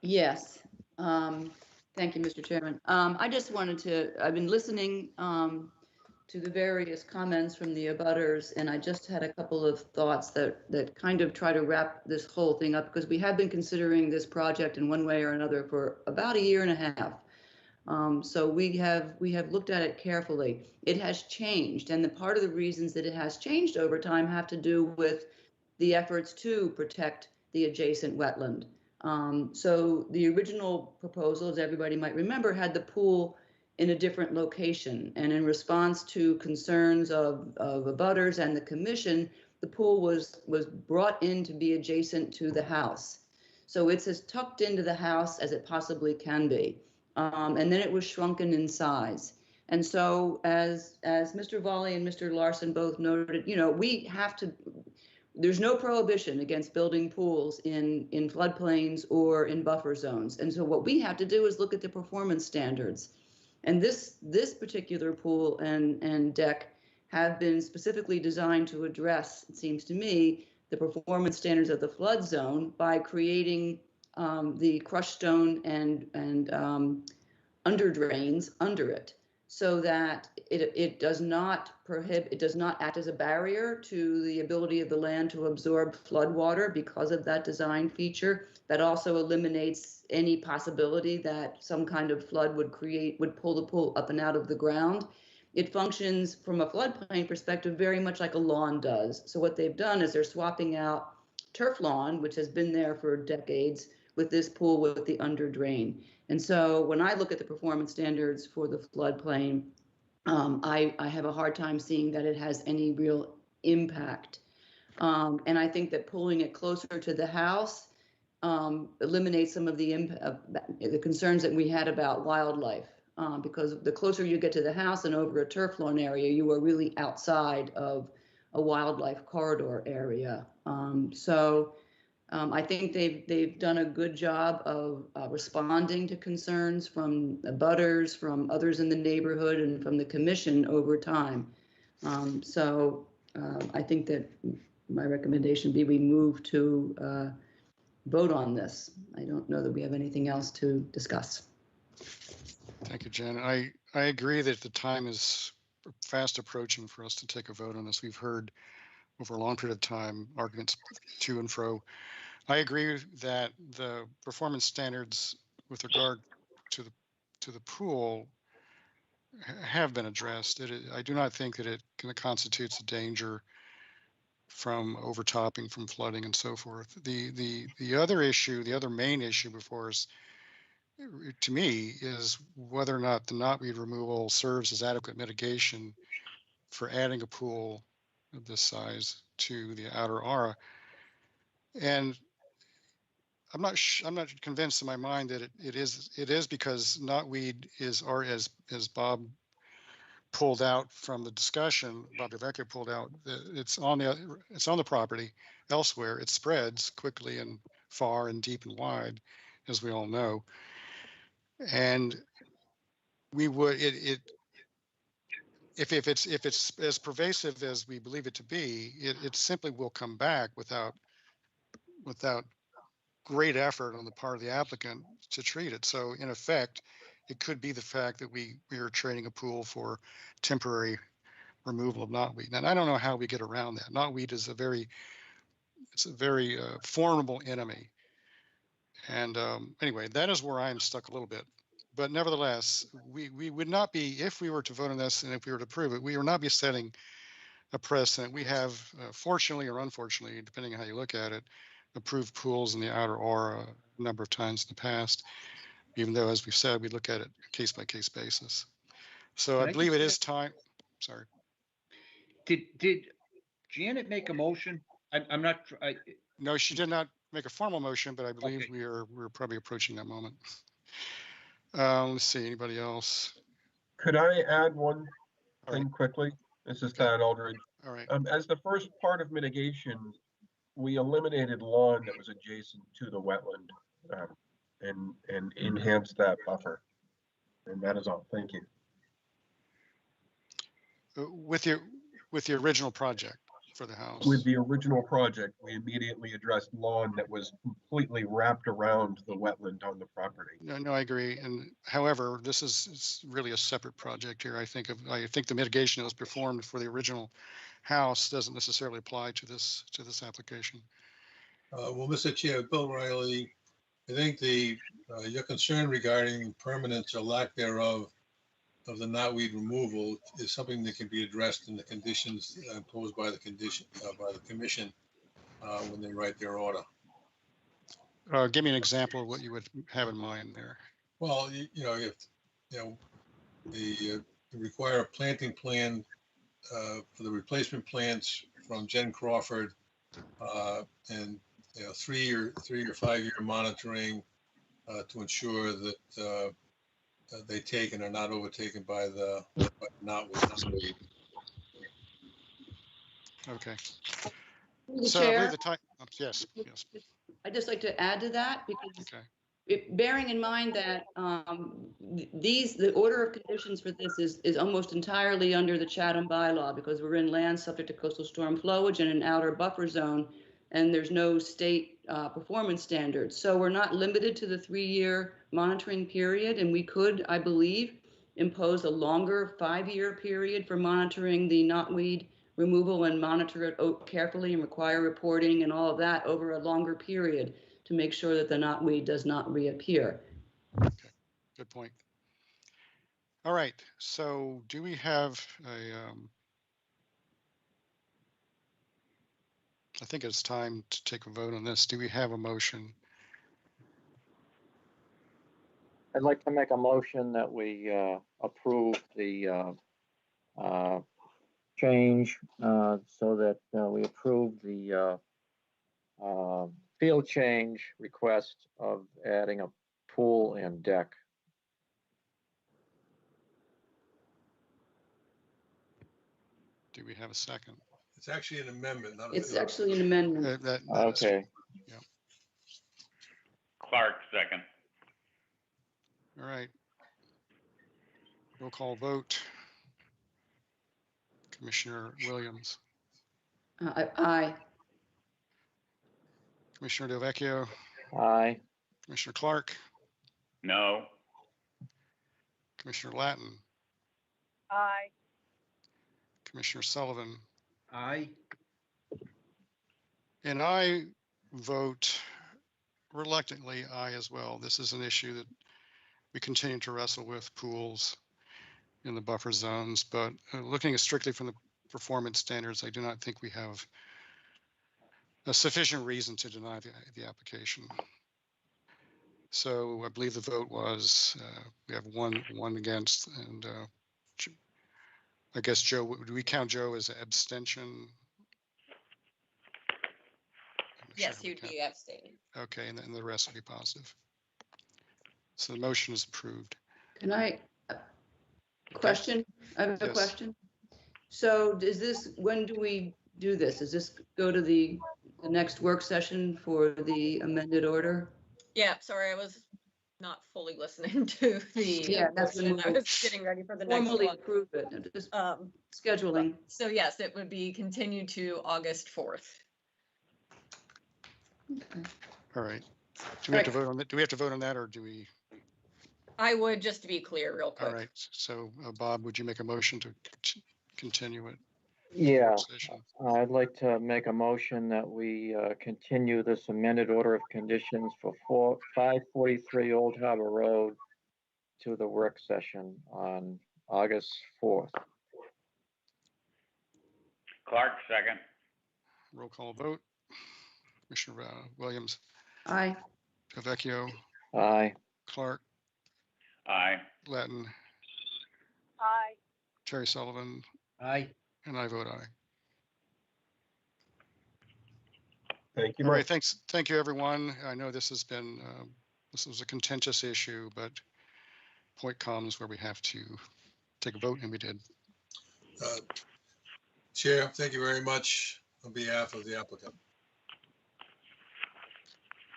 Yes. Thank you, Mr. Chairman. I just wanted to, I've been listening to the various comments from the abutters, and I just had a couple of thoughts that kind of try to wrap this whole thing up, because we have been considering this project in one way or another for about a year and a half. So we have looked at it carefully. It has changed, and the part of the reasons that it has changed over time have to do with the efforts to protect the adjacent wetland. So the original proposal, as everybody might remember, had the pool in a different location, and in response to concerns of abutters and the commission, the pool was brought in to be adjacent to the house. So it's as tucked into the house as it possibly can be. And then it was shrunken in size. And so as Mr. Volley and Mr. Larson both noted, we have to, there's no prohibition against building pools in floodplains or in buffer zones. And so what we have to do is look at the performance standards. And this particular pool and deck have been specifically designed to address, it seems to me, the performance standards of the flood zone by creating the crushed stone and under drains under it, so that it does not act as a barrier to the ability of the land to absorb flood water because of that design feature. That also eliminates any possibility that some kind of flood would pull the pool up and out of the ground. It functions from a floodplain perspective very much like a lawn does. So what they've done is they're swapping out turf lawn, which has been there for decades, with this pool with the under drain. And so when I look at the performance standards for the floodplain, I have a hard time seeing that it has any real impact. And I think that pulling it closer to the house eliminates some of the concerns that we had about wildlife, because the closer you get to the house and over a turf lawn area, you are really outside of a wildlife corridor area. So I think they've done a good job of responding to concerns from the butters, from others in the neighborhood, and from the commission over time. So I think that my recommendation be we move to vote on this. I don't know that we have anything else to discuss. Thank you, Jen. I agree that the time is fast approaching for us to take a vote on this. We've heard over a long period of time arguments to and fro. I agree that the performance standards with regard to the pool have been addressed. I do not think that it constitutes a danger from overtopping, from flooding, and so forth. The other issue, the other main issue before us, to me, is whether or not the knotweed removal serves as adequate mitigation for adding a pool of this size to the outer aura. And I'm not convinced in my mind that it is because knotweed is, or as Bob pulled out from the discussion, Bob DeVecchio pulled out, it's on the property elsewhere. It spreads quickly and far and deep and wide, as we all know. And we would if it's as pervasive as we believe it to be, it simply will come back without great effort on the part of the applicant to treat it. So in effect, it could be the fact that we are trading a pool for temporary removal of knotweed. And I don't know how we get around that. Knotweed is a very formidable enemy. And anyway, that is where I'm stuck a little bit. But nevertheless, we would not be, if we were to vote on this and if we were to approve it, we would not be setting a precedent. We have, fortunately or unfortunately, depending on how you look at it, approved pools in the outer aura a number of times in the past, even though, as we've said, we look at it case by case basis. So I believe it is time. Sorry. Did Janet make a motion? I'm not. No, she did not make a formal motion, but I believe okay. We're probably approaching that moment. Let's see. Anybody else? Could I add one thing quickly? This is Thad Aldridge. All right. As the first part of mitigation, we eliminated lawn that was adjacent to the wetland and enhanced that buffer. And that is all. Thank you. With the original project for the house. With the original project, we immediately addressed lawn that was completely wrapped around the wetland on the property. No, I agree. And however, this is really a separate project here. I think the mitigation that was performed for the original house doesn't necessarily apply to this application. Well, Mr. Chair, Bill Riley, I think your concern regarding permanence or lack thereof of the knotweed removal is something that can be addressed in the conditions imposed by the commission when they write their order. Give me an example of what you would have in mind there. Well, if you require a planting plan for the replacement plants from Jen Crawford, and 3 or 5 year monitoring to ensure that they take and are not overtaken by the knotweed. Okay. The so chair, I believe the time. Yes. I'd just like to add to that because bearing in mind that the order of conditions for this is almost entirely under the Chatham bylaw because we're in land subject to coastal storm flowage and an outer buffer zone, and there's no state performance standards. So we're not limited to the 3-year monitoring period, and we could, I believe, impose a longer 5-year period for monitoring the knotweed removal and monitor it carefully and require reporting and all of that over a longer period to make sure that the knotweed does not reappear. Okay, good point. All right, so do we have a, I think it's time to take a vote on this. Do we have a motion? I'd like to make a motion that we approve the change so that we approve the field change request of adding a pool and deck. Do we have a second? It's actually an amendment, not a It's field. Actually an amendment. That okay. Yeah. Clark, second. All right. Roll call vote. Commissioner Williams, Aye. Commissioner Del Vecchio, Aye. Commissioner Clark, No. Commissioner Latin, Aye. Commissioner Sullivan, Aye. and I vote reluctantly aye as well. This is an issue that we continue to wrestle with, pools in the buffer zones, but looking strictly from the performance standards, I do not think we have a sufficient reason to deny the application. So I believe the vote was, we have one against, and I guess Joe, do we count Joe as an abstention? Yes, you'd be abstaining. Okay, and then the rest will be positive. So the motion is approved. Can I, question? I have a Yes. question. So does this, when do we do this? Does this go to the next work session for the amended order? Yeah, sorry, I was not fully listening to the Yeah, that's when motion. I we'll was getting ready for the next formally one. approve it. I'm just Um, scheduling. so yes, it would be continued to August 4th. All right. Do we have to vote on that? Do we have to vote on that, or do we? I would, just to be clear, real quick. All right. So Bob, would you make a motion to continue it? Yeah, Session? I'd like to make a motion that we continue this amended order of conditions for 543 Old Harbor Road to the work session on August 4th. Clark, second. Roll call vote. Commissioner Williams, Aye. Vecchio, Aye. Clark, Aye. Latin, Aye. Terry Sullivan, Aye. and I vote aye. Thank you. All right, much. thanks. Thank you, everyone. I know this has been, this was a contentious issue, but point comes where we have to take a vote, and we did. Chair, thank you very much on behalf of the applicant.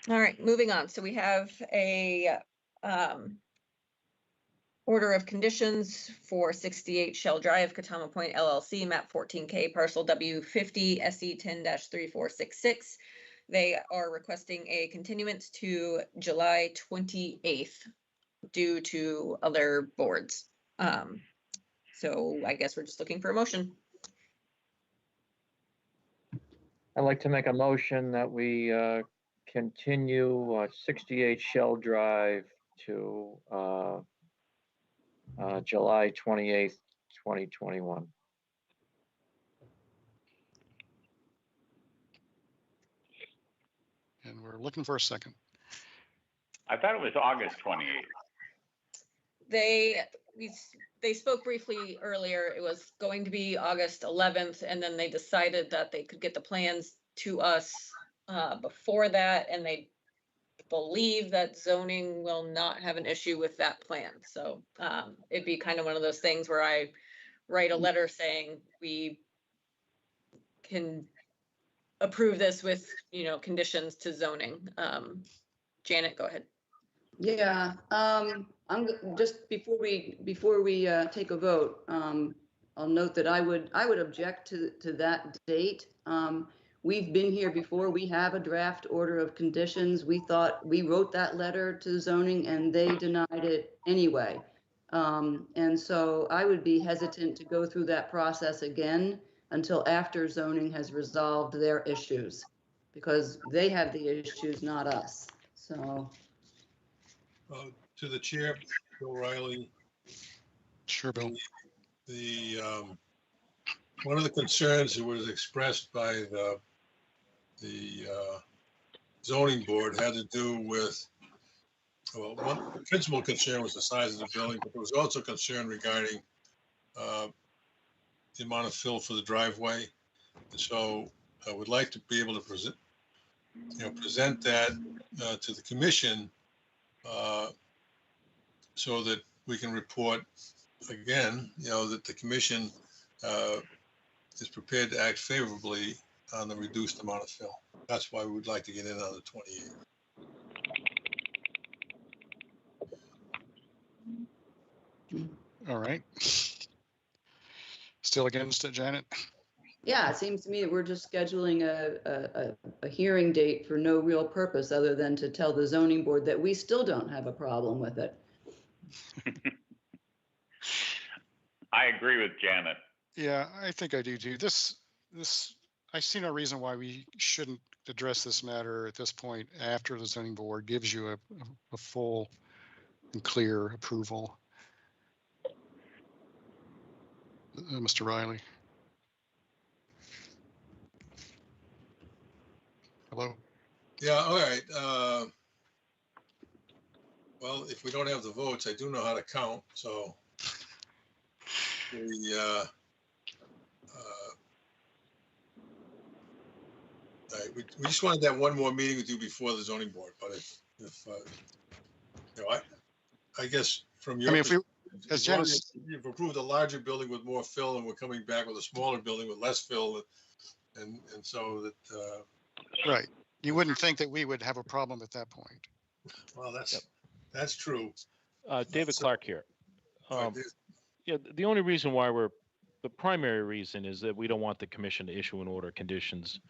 All right, moving on. So we have a order of conditions for 68 Shell Drive, Catawba Point LLC, map 14K, parcel W50, SE 10-3466. They are requesting a continuance to July 28th due to other boards. So I guess we're just looking for a motion. I'd like to make a motion that we continue 68 Shell Drive to July 28th, 2021. And we're looking for a second. I thought it was August 28th. They spoke briefly earlier. It was going to be August 11th, and then they decided that they could get the plans to us before that, and they believe that zoning will not have an issue with that plan. So it'd be kind of one of those things where I write a letter saying we can approve this with, conditions to zoning. Janet, go ahead. Yeah, I'm just before we take a vote, I'll note that I would object to that date. We've been here before. We have a draft order of conditions. We wrote that letter to zoning and they denied it anyway. And so I would be hesitant to go through that process again until after zoning has resolved their issues, because they have the issues, not us. So. To the chair, Bill Riley. Sure, Bill. The one of the concerns that was expressed by the zoning board had to do with, well, one principal concern was the size of the building, but there was also concern regarding the amount of fill for the driveway. So I would like to be able to present that to the commission so that we can report again, that the commission is prepared to act favorably on the reduced amount of fill. That's why we would like to get in on the 28th. All right. Still against it, Janet? Yeah, it seems to me that we're just scheduling a hearing date for no real purpose other than to tell the zoning board that we still don't have a problem with it. I agree with Janet. Yeah, I think I do too. I see no reason why we shouldn't address this matter at this point after the zoning board gives you a full and clear approval. Mr. Riley. Hello. Yeah, all right. Well, if we don't have the votes, I do know how to count, so the all right, we just wanted that one more meeting with you before the zoning board, but if you know, I guess from your I mean, if we, perspective, as as long Janice, as you've approved a larger building with more fill and we're coming back with a smaller building with less fill, and so that right, you wouldn't think that we would have a problem at that point. well, that's true. David So- Clark here. all right, Yeah, the only reason why the primary reason is that we don't want the commission to issue an order of conditions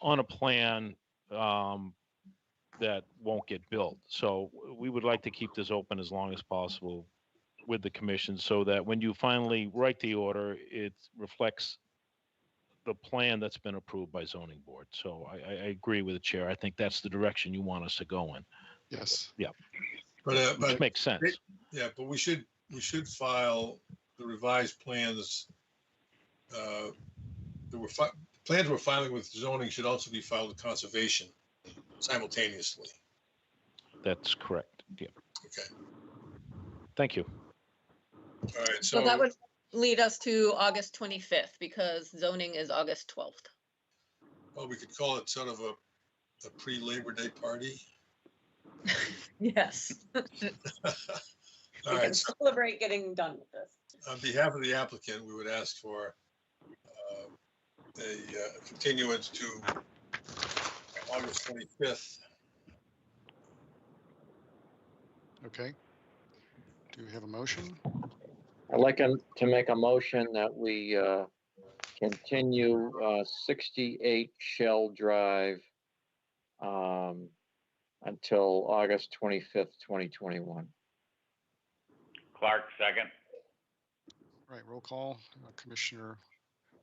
on a plan that won't get built. So we would like to keep this open as long as possible with the commission so that when you finally write the order, it reflects the plan that's been approved by zoning board. So I agree with the chair. I think that's the direction you want us to go in. Yes. Yeah. but Which makes sense. Yeah, but we should file the revised plans. Plans we're filing with zoning should also be filed with conservation simultaneously. That's correct. Yeah. Okay. Thank you. All right. So that would lead us to August 25th because zoning is August 12th. Well, we could call it sort of a pre-Labor Day party. Yes. All We can right. celebrate getting done with this. On behalf of the applicant, we would ask for a continuance to August 25th. Okay. Do we have a motion? I'd like to make a motion that we continue 68 Shell Drive until August 25th, 2021. Clark, second. Right, roll call. Commissioner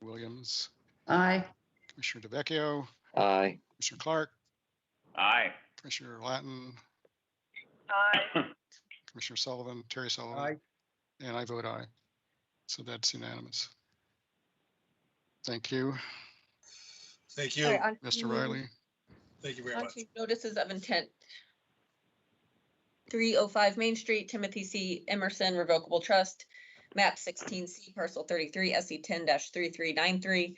Williams. Aye. Commissioner DeVecchio. Aye. Commissioner Clark. Aye. Commissioner Latin. Aye. Commissioner Sullivan, Terry Sullivan. Aye. And I vote aye. So that's unanimous. Thank you, Thank you. All right, on Mr. to- Riley. Thank you very on much. to Notices of intent. 305 Main Street, Timothy C. Emerson Revocable Trust, map 16C, parcel 33, SE 10-3393.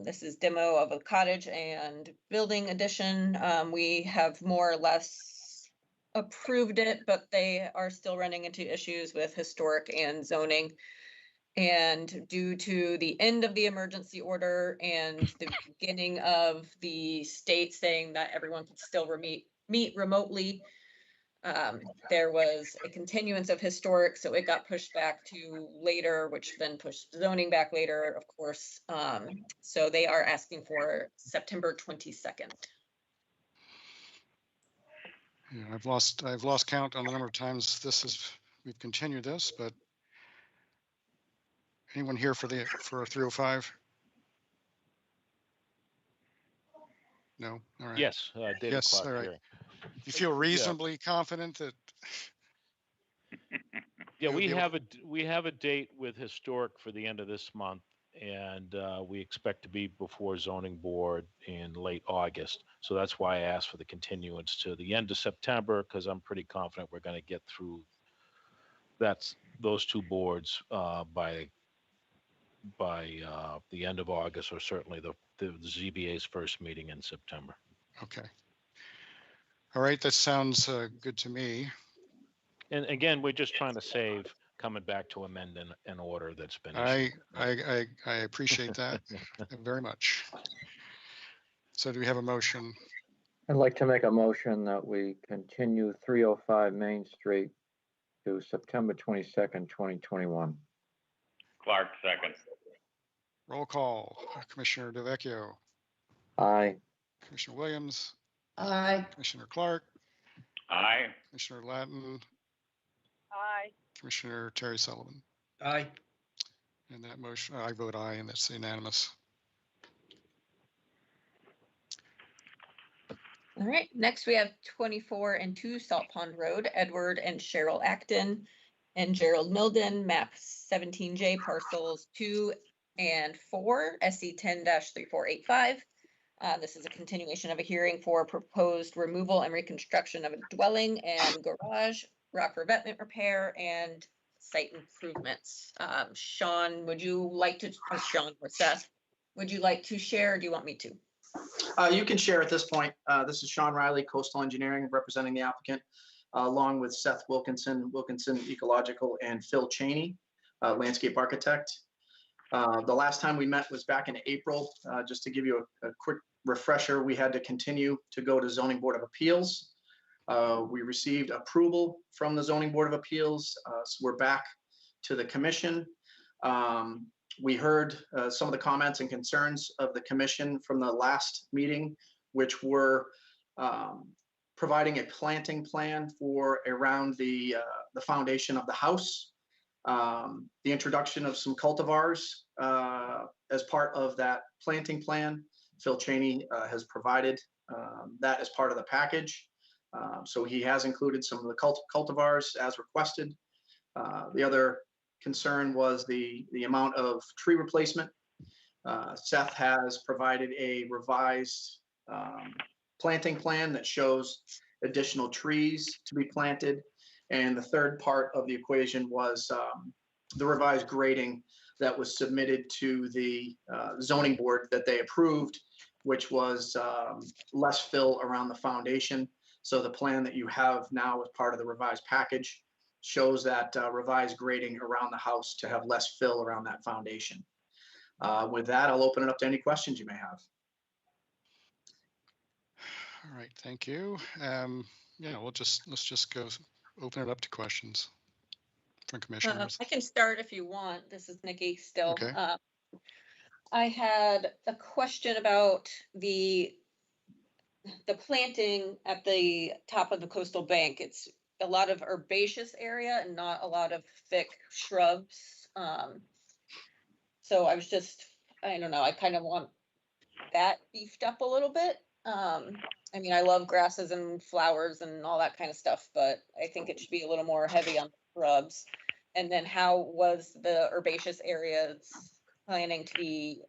This is demo of a cottage and building addition. We have more or less approved it, but they are still running into issues with historic and zoning. And due to the end of the emergency order and the beginning of the state saying that everyone could still meet remotely, there was a continuance of historic, so it got pushed back to later, which then pushed zoning back later, of course. So they are asking for September 22nd. Yeah, I've lost count on the number of times we've continued this, but anyone here for 305? No. All right. Yes, David Yes, Clark all right. here. You feel reasonably confident that? Yeah, You'll we be able have a date with historic for the end of this month, and we expect to be before zoning board in late August. So that's why I asked for the continuance to the end of September, because I'm pretty confident we're going to get through those two boards by the end of August, or certainly the ZBA's first meeting in September. Okay. All right, that sounds good to me. And again, we're just trying to save coming back to amend an order that's been issued. I appreciate that very much. So do we have a motion? I'd like to make a motion that we continue 305 Main Street to September 22nd, 2021. Clark, second. Roll call. Commissioner DeVecchio, Aye. Commissioner Williams, Aye. Commissioner Clark, Aye. Commissioner Latin, Aye. Commissioner Terry Sullivan. Aye. And that motion, I vote aye, and that's unanimous. All right, next we have 24 and 2 Salt Pond Road, Edward and Cheryl Acton and Gerald Milden, map 17J, parcels 2 and 4, SC 10-3485. This is a continuation of a hearing for proposed removal and reconstruction of a dwelling and garage, rock revetment repair, and site improvements. Sean, would you like to, Sean or Seth, would you like to share, or do you want me to? You can share at this point. This is Sean Riley, Coastal Engineering, representing the applicant, along with Seth Wilkinson, Ecological, and Phil Cheney, Landscape Architect. The last time we met was back in April. Just to give you a quick refresher, we had to continue to go to Zoning Board of Appeals. We received approval from the Zoning Board of Appeals, so we're back to the commission. We heard some of the comments and concerns of the commission from the last meeting, which were providing a planting plan for around the foundation of the house, the introduction of some cultivars as part of that planting plan. Phil Cheney has provided that as part of the package. So he has included some of the cultivars as requested. The other concern was the amount of tree replacement. Seth has provided a revised planting plan that shows additional trees to be planted. And the third part of the equation was the revised grading that was submitted to the zoning board that they approved, which was less fill around the foundation. So the plan that you have now as part of the revised package shows that revised grading around the house to have less fill around that foundation. With that, I'll open it up to any questions you may have. All right, thank you. Yeah, let's just go open it up to questions from commissioners. I can start if you want. This is Nikki still. Okay. I had a question about the planting at the top of the coastal bank. It's a lot of herbaceous area and not a lot of thick shrubs. So I was just, I don't know, I kind of want that beefed up a little bit. I mean, I love grasses and flowers and all that kind of stuff, but I think it should be a little more heavy on the shrubs. And then how was the herbaceous areas planning to be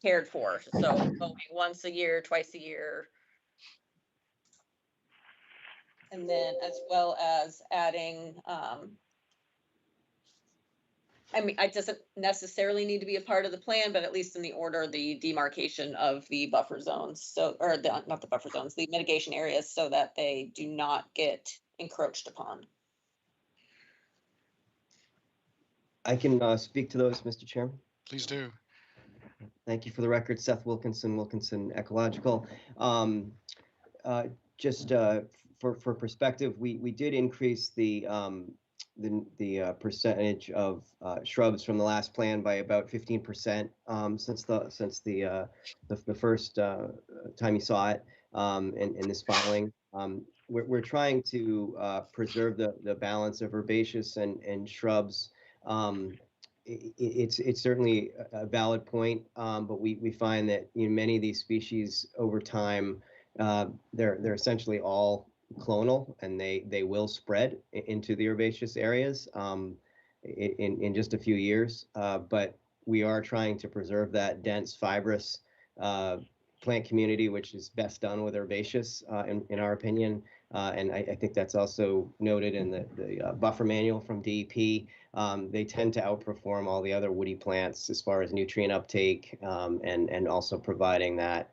cared for? So mowing once a year, twice a year. And then as well as adding, I mean, it doesn't necessarily need to be a part of the plan, but at least in the order, the demarcation of the buffer zones. So, or not the buffer zones, the mitigation areas, so that they do not get encroached upon. I can speak to those, Mr. Chairman. Please do. Thank you. For the record, Seth Wilkinson Ecological. Just for perspective, we did increase the percentage of shrubs from the last plan by about 15% since the first time you saw it in this filing. We're trying to preserve the balance of herbaceous and shrubs. It's certainly a valid point, but we find that many of these species over time they're essentially all clonal, and they will spread into the herbaceous areas in just a few years. But we are trying to preserve that dense fibrous plant community, which is best done with herbaceous, in our opinion. And I think that's also noted in the buffer manual from DEP. They tend to outperform all the other woody plants as far as nutrient uptake, and also providing that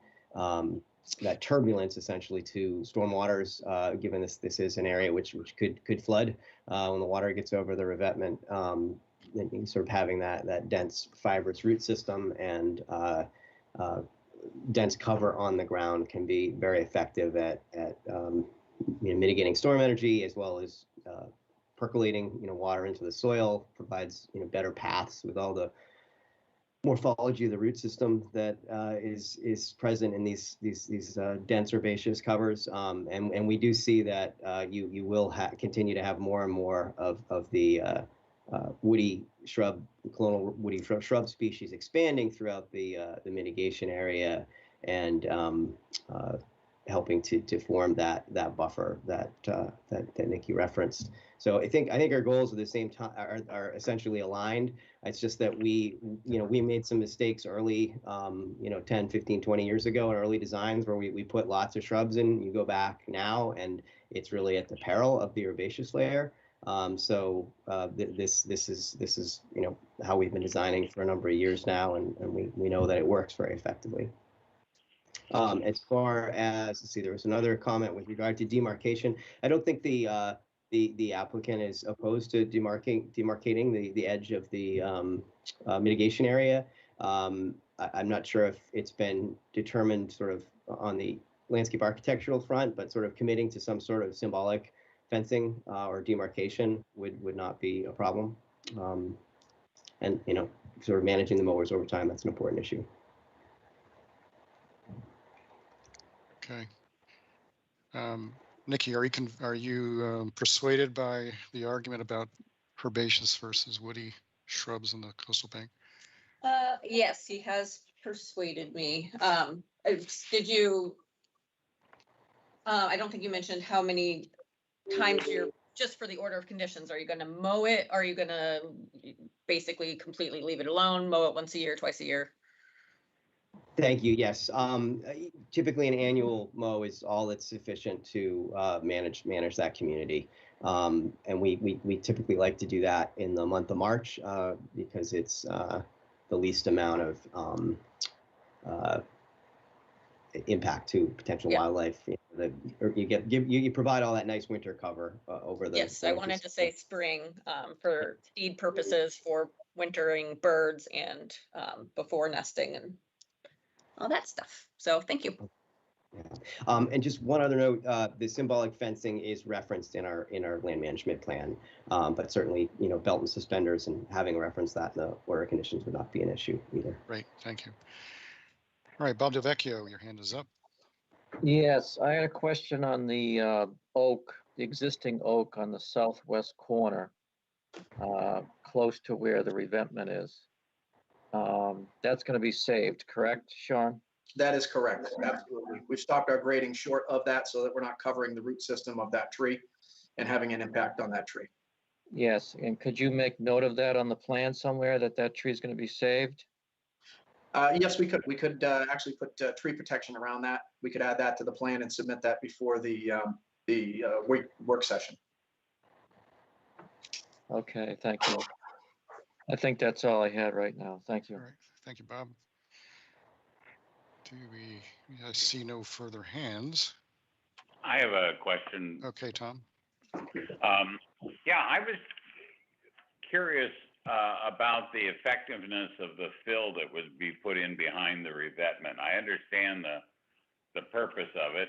turbulence essentially to stormwaters, given this is an area which could flood when the water gets over the revetment. And sort of having that dense fibrous root system and dense cover on the ground can be very effective at mitigating storm energy, as well as percolating, water into the soil, provides, better paths with all the morphology of the root system that is present in these dense herbaceous covers, and we do see that you will continue to have more and more of the woody shrub, clonal woody shrub species expanding throughout the mitigation area, and helping to form that buffer that Nikki referenced. So I think our goals at the same time are essentially aligned. It's just that we made some mistakes early, 10, 15, 20 years ago in early designs where we put lots of shrubs in. You go back now and it's really at the peril of the herbaceous layer. So this is how we've been designing for a number of years now, and we know that it works very effectively. As far as, let's see, there was another comment with regard to demarcation. I don't think the applicant is opposed to demarcating the edge of the mitigation area. I'm not sure if it's been determined sort of on the landscape architectural front, but sort of committing to some sort of symbolic fencing or demarcation would not be a problem. And sort of managing the mowers over time, that's an important issue. Okay. Nikki, are you persuaded by the argument about herbaceous versus woody shrubs in the coastal bank? Yes, he has persuaded me. Did you, I don't think you mentioned how many times you're, just for the order of conditions, are you going to mow it? Are you going to basically completely leave it alone, mow it once a year, twice a year? Thank you. Yes. Typically, an annual mow is all that's sufficient to manage that community, and we typically like to do that in the month of March because it's the least amount of impact to potential wildlife. You provide all that nice winter cover over the. Yes, I wanted to say spring for feed purposes, for wintering birds, and before nesting and all that stuff. So thank you. Yeah. And just one other note: the symbolic fencing is referenced in our land management plan, but certainly belt and suspenders and having referenced that in the order conditions would not be an issue either. Great, thank you. All right, Bob DeVecchio, your hand is up. Yes, I had a question on the oak, the existing oak on the southwest corner, close to where the revetment is. That's going to be saved, correct, Sean? That is correct. Absolutely. We've stopped our grading short of that so that we're not covering the root system of that tree and having an impact on that tree. Yes, and could you make note of that on the plan somewhere, that tree is going to be saved? Yes, we could. We could actually put tree protection around that. We could add that to the plan and submit that before the work session. Okay, thank you. I think that's all I had right now. Thank you. All right, thank you, Bob. I see no further hands. I have a question. Okay, Tom. Yeah, I was curious about the effectiveness of the fill that would be put in behind the revetment. I understand the purpose of it,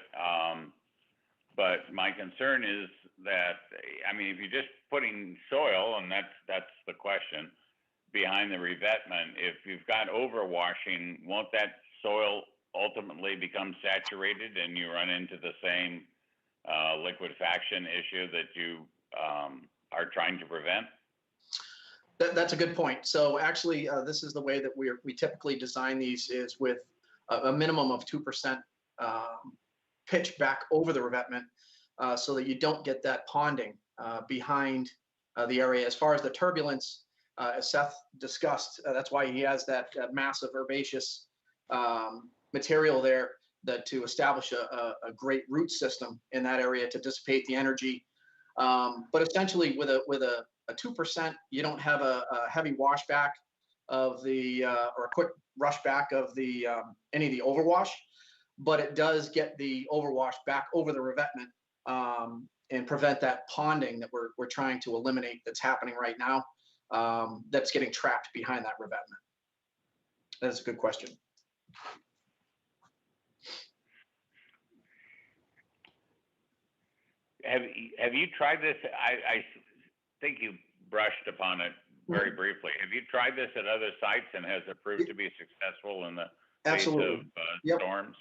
but my concern is that, I mean, if you're just putting soil, and that's the question, behind the revetment, if you've got overwashing, won't that soil ultimately become saturated and you run into the same liquefaction issue that you are trying to prevent? That's a good point. So actually, this is the way that we typically design these, is with a minimum of 2% pitch back over the revetment, so that you don't get that ponding behind the area. As far as the turbulence, as Seth discussed, that's why he has that massive herbaceous material there, that to establish a great root system in that area to dissipate the energy. But essentially, with a 2%, you don't have a heavy washback of the or a quick rush back of the any of the overwash, but it does get the overwash back over the revetment and prevent that ponding that we're trying to eliminate, that's happening right now, that's getting trapped behind that revetment. That's a good question. Have you tried this? think you brushed upon it very briefly. Have you tried this at other sites, and has it proved to be successful in the face Absolutely. of Yep. storms?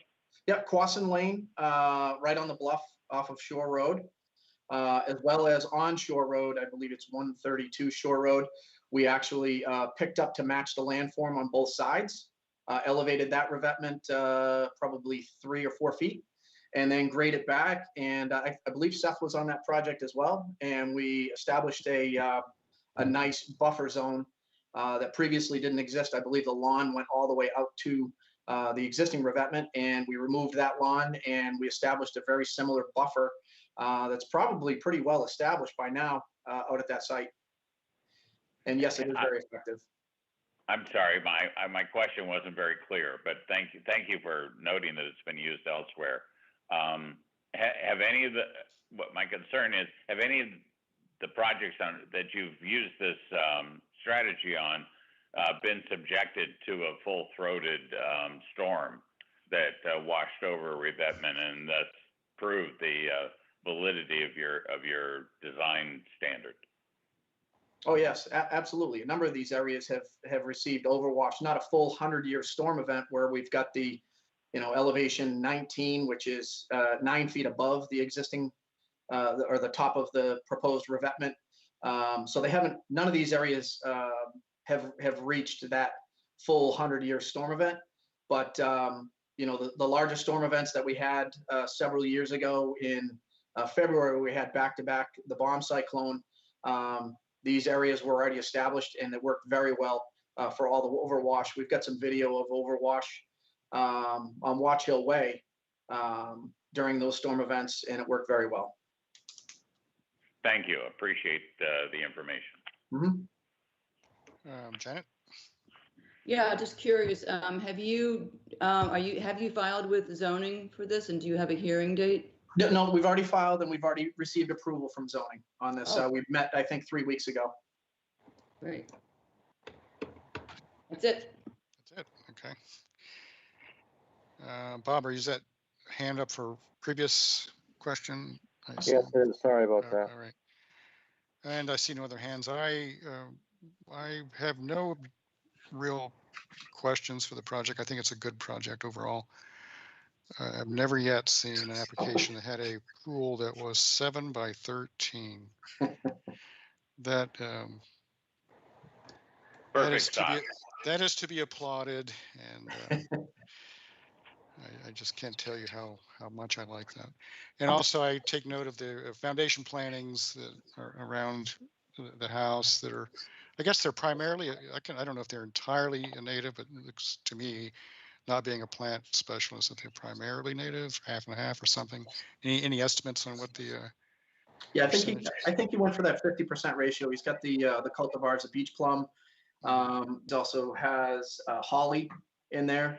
Yep, Quasin Lane, right on the bluff off of Shore Road, as well as on Shore Road. I believe it's 132 Shore Road. We actually picked up to match the landform on both sides, elevated that revetment probably 3 or 4 feet, and then graded back. And I believe Seth was on that project as well. And we established a nice buffer zone that previously didn't exist. I believe the lawn went all the way out to the existing revetment, and we removed that lawn and we established a very similar buffer that's probably pretty well established by now out at that site. And yes, it is very effective. I'm sorry, my question wasn't very clear, but thank you for noting that it's been used elsewhere. Have any of what my concern is, have any of the projects that you've used this strategy on been subjected to a full-throated storm that washed over a revetment and thus proved the validity of your design standard? Oh yes, absolutely. A number of these areas have received overwash, not a full 100-year storm event where we've got the, elevation 19, which is 9 feet above the existing or the top of the proposed revetment. So none of these areas have reached that full 100-year storm event. But the largest storm events that we had several years ago in February, we had back-to-back the bomb cyclone. These areas were already established, and it worked very well for all the overwash. We've got some video of overwash on Watch Hill Way during those storm events, and it worked very well. Thank you. Appreciate the information. Mm-hmm. Janet? Yeah, just curious. Have you filed with zoning for this, and do you have a hearing date? No, we've already filed and we've already received approval from zoning on this. Oh. We've met, I think, 3 weeks ago. Great. That's it. That's it. Okay. Bob, are you that hand up for previous question? Yes, sir. Sorry about that. All right. And I see no other hands. I have no real questions for the project. I think it's a good project overall. I've never yet seen an application that had a pool that was 7 by 13. That that is to be applauded, and I just can't tell you how much I like that. And also, I take note of the foundation plantings that are around the house that are, I guess they're primarily, I don't know if they're entirely a native, but it looks to me, not being a plant specialist, that they're primarily native, half and half or something. Any estimates on what the Yeah, I think he went for that 50% ratio. He's got the cultivars of beach plum. He also has holly in there.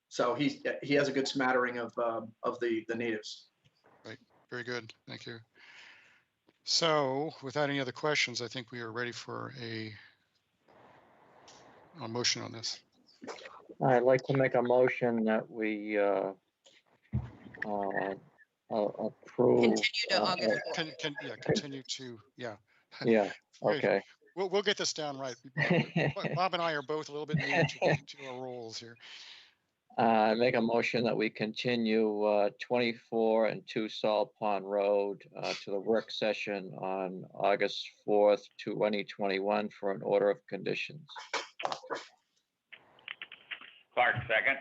So he has a good smattering of the natives. Right. Very good. Thank you. So, without any other questions, I think we are ready for a motion on this. I'd like to make a motion that we approve. Continue to August 4th. Continue to, yeah. Yeah, okay. We'll get this down right. Bob and I are both a little bit new to our roles here. Make a motion that we continue 24 and 2 Salt Pond Road to the work session on August 4th, 2021 for an order of conditions. Clark, second.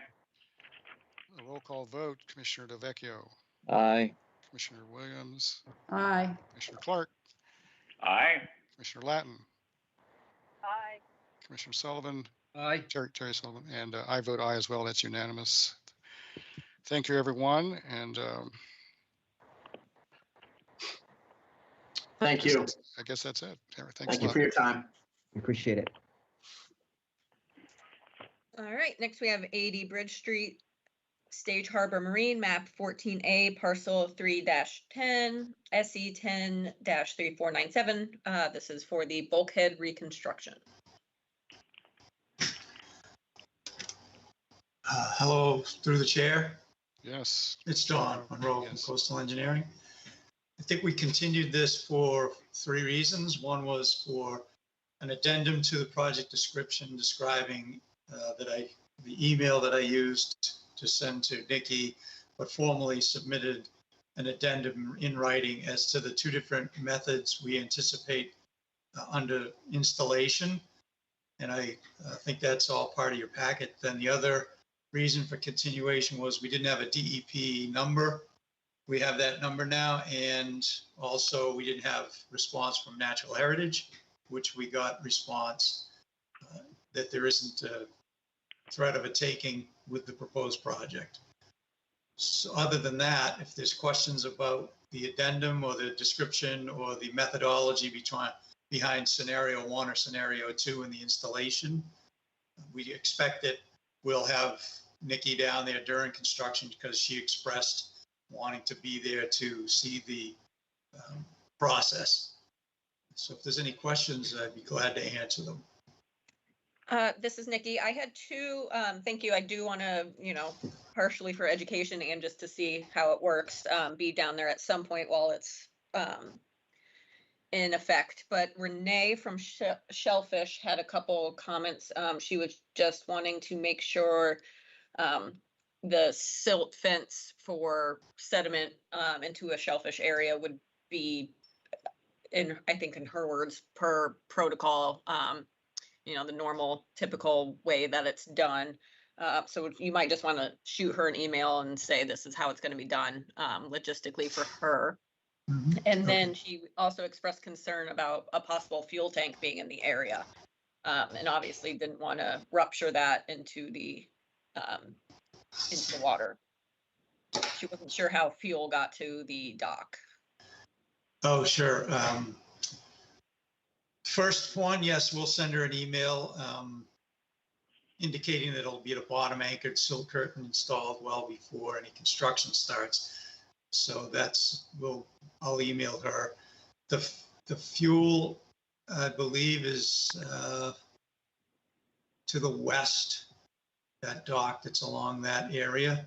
A roll call vote. Commissioner DeVecchio. Aye. Commissioner Williams. Aye. Commissioner Clark. Aye. Commissioner Latin. Aye. Commissioner Sullivan. Aye. Terry Sullivan. And I vote aye as well. That's unanimous. Thank you, everyone. And Thank you. I guess that's it. Thanks Thank a you lot. for your time. Appreciate it. All right, next we have 80 Bridge Street, Stage Harbor Marine, map 14A, parcel 3-10, SE 10-3497. This is for the bulkhead reconstruction. Hello, through the chair. Yes. It's Don Monroe from Coastal Engineering. I think we continued this for 3 reasons. One was for an addendum to the project description describing the email that I used to send to Nikki, but formally submitted an addendum in writing as to the 2 different methods we anticipate under installation. And I think that's all part of your packet. Then the other reason for continuation was we didn't have a DEP number. We have that number now. And also we didn't have response from Natural Heritage, which we got response that there isn't a threat of a taking with the proposed project. So other than that, if there's questions about the addendum or the description or the methodology behind scenario 1 or scenario 2 in the installation, we expect that we'll have Nikki down there during construction because she expressed wanting to be there to see the process. So if there's any questions, I'd be glad to answer them. This is Nikki. I had 2, thank you. I do want to, partially for education and just to see how it works, be down there at some point while it's in effect. But Renee from Shellfish had a couple comments. She was just wanting to make sure the silt fence for sediment into a shellfish area would be, I think in her words, per protocol, the normal, typical way that it's done. So you might just want to shoot her an email and say this is how it's going to be done logistically for her. And then she also expressed concern about a possible fuel tank being in the area, and obviously didn't want to rupture that into the water. She wasn't sure how fuel got to the dock. Oh, sure. First one, yes, we'll send her an email indicating that it'll be a bottom anchored silt curtain installed well before any construction starts. So I'll email her. The fuel, I believe, is to the west, that dock that's along that area.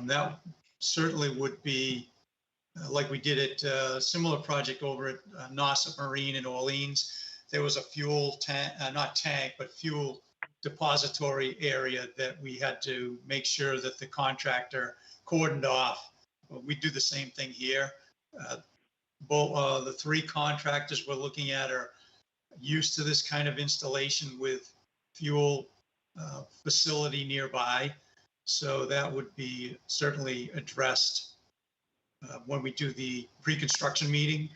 That certainly would be like we did at a similar project over at Nauset Marine in Orleans. There was a fuel tank, not tank, but fuel depository area that we had to make sure that the contractor cordoned off. We do the same thing here. The 3 contractors we're looking at are used to this kind of installation with fuel facility nearby. So that would be certainly addressed when we do the pre-construction meeting,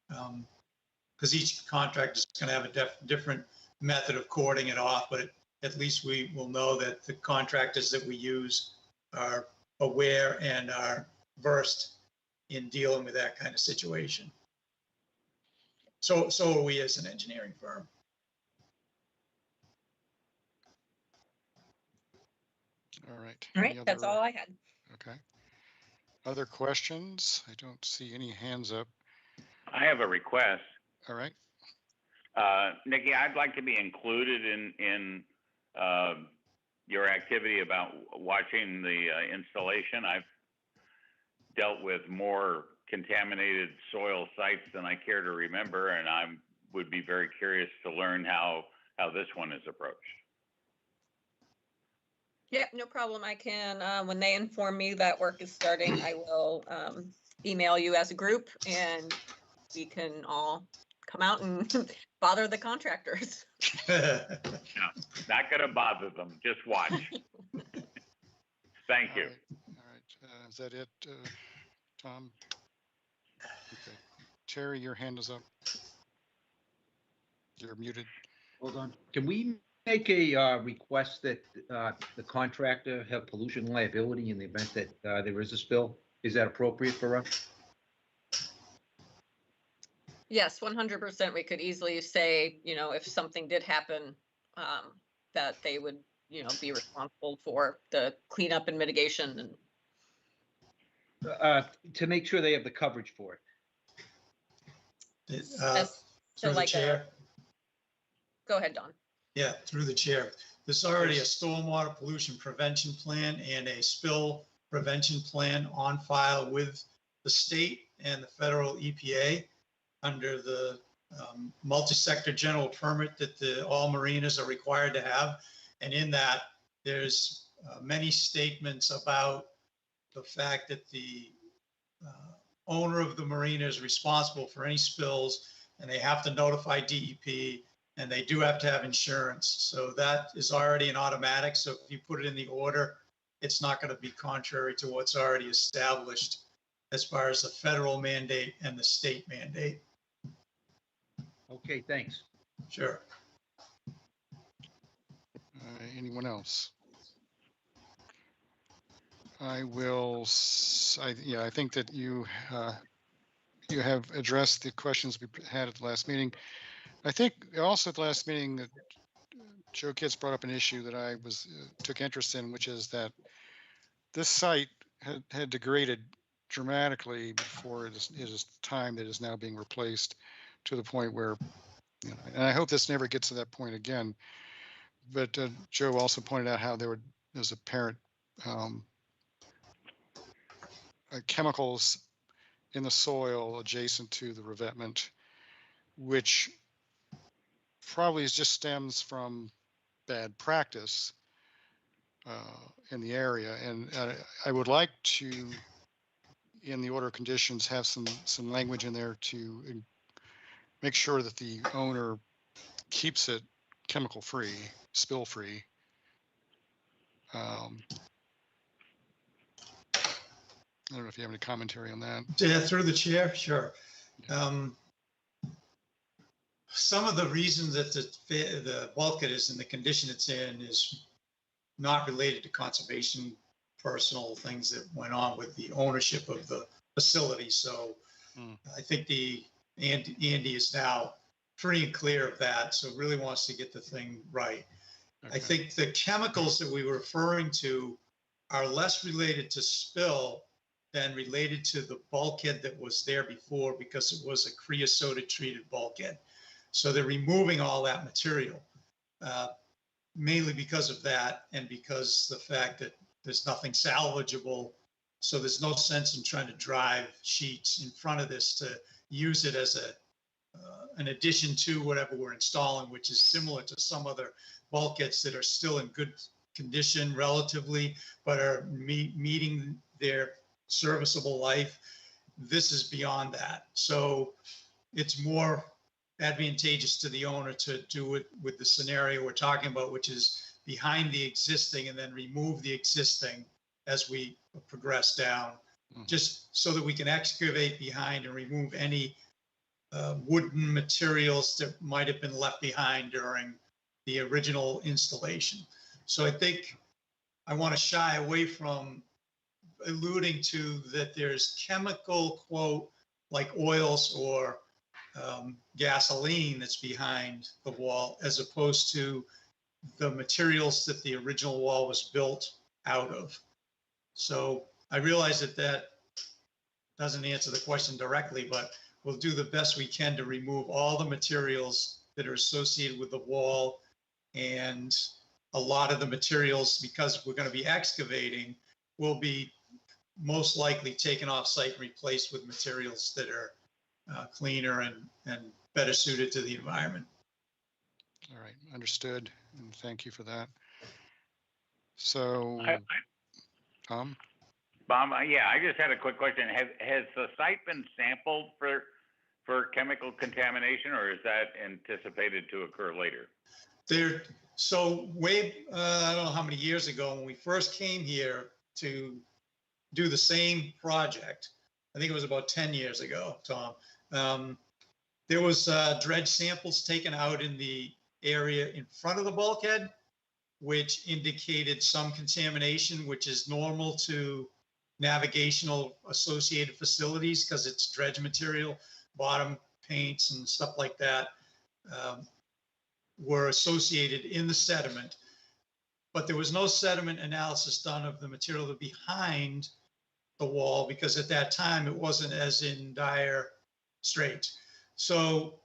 because each contractor is going to have a different method of cording it off, but at least we will know that the contractors that we use are aware and are versed in dealing with that kind of situation. So are we as an engineering firm. All right. All right, that's all I had. Okay. Other questions? I don't see any hands up. I have a request. All right. Nikki, I'd like to be included in your activity about watching the installation. I've dealt with more contaminated soil sites than I care to remember, and I would be very curious to learn how this one is approached. Yeah, no problem. I can, when they inform me that work is starting, I will email you as a group and we can all come out and bother the contractors. No, not going to bother them. Just watch. Thank you. All right. Is that it, Tom? Okay. Terry, your hand is up. You're muted. Hold on. Can we make a request that the contractor have pollution liability in the event that there is a spill? Is that appropriate for us? Yes, 100%. We could easily say, if something did happen, that they would, be responsible for the cleanup and mitigation. And to make sure they have the coverage for it. Through the chair. Go ahead, Don. Yeah, through the chair. There's already a stormwater pollution prevention plan and a spill prevention plan on file with the state. and the federal EPA under the multi-sector general permit that all marinas are required to have. And in that, there's many statements about the fact that the owner of the marina is responsible for any spills, and they have to notify DEP, and they do have to have insurance. So that is already an automatic. So if you put it in the order, it's not going to be contrary to what's already established as far as the federal mandate and the state mandate. Okay, thanks. Sure. Anyone else? I will, yeah, I think that you have addressed the questions we had at the last meeting. I think also at the last meeting that Joe Kitts brought up an issue that I took interest in, which is that this site had degraded dramatically before it is time that is now being replaced to the point where, you know, and I hope this never gets to that point again. But Joe also pointed out how there's apparent chemicals in the soil adjacent to the revetment, which probably just stems from bad practice in the area. And I would like to, in the order of conditions, have some language in there to make sure that the owner keeps it chemical free, spill free. I don't know if you have any commentary on that. Yeah, through the chair, sure. Some of the reasons that the bulkhead is in the condition it's in is not related to conservation, personal things that went on with the ownership of the facility. So I think Andy is now free and clear of that. So really wants to get the thing right. Okay. I think the chemicals that we were referring to are less related to spill than related to the bulkhead that was there before, because it was a creosote treated bulkhead. So they're removing all that material, mainly because of that, and because the fact that there's nothing salvageable. So there's no sense in trying to drive sheets in front of this to use it as an addition to whatever we're installing, which is similar to some other bulkheads that are still in good condition relatively, but are meeting their serviceable life. This is beyond that. So it's more advantageous to the owner to do it with the scenario we're talking about, which is behind the existing and then remove the existing as we progress down, just so that we can excavate behind and remove any wooden materials that might have been left behind during the original installation. So I think I want to shy away from alluding to that there's chemical, quote, like oils or gasoline that's behind the wall, as opposed to the materials that the original wall was built out of. So I realize that doesn't answer the question directly, but we'll do the best we can to remove all the materials that are associated with the wall, and a lot of the materials, because we're going to be excavating, will be most likely taken off site and replaced with materials that are cleaner and better suited to the environment. All right, understood, and thank you for that. So, Tom? Bob, yeah, I just had a quick question. Has the site been sampled for chemical contamination, or is that anticipated to occur later? So I don't know how many years ago, when we first came here to do the same project, I think it was about 10 years ago, Tom, there was dredge samples taken out in the area in front of the bulkhead, which indicated some contamination, which is normal to navigational associated facilities because it's dredge material, bottom paints and stuff like that were associated in the sediment. But there was no sediment analysis done of the material behind the wall, because at that time it wasn't as in dire straits. So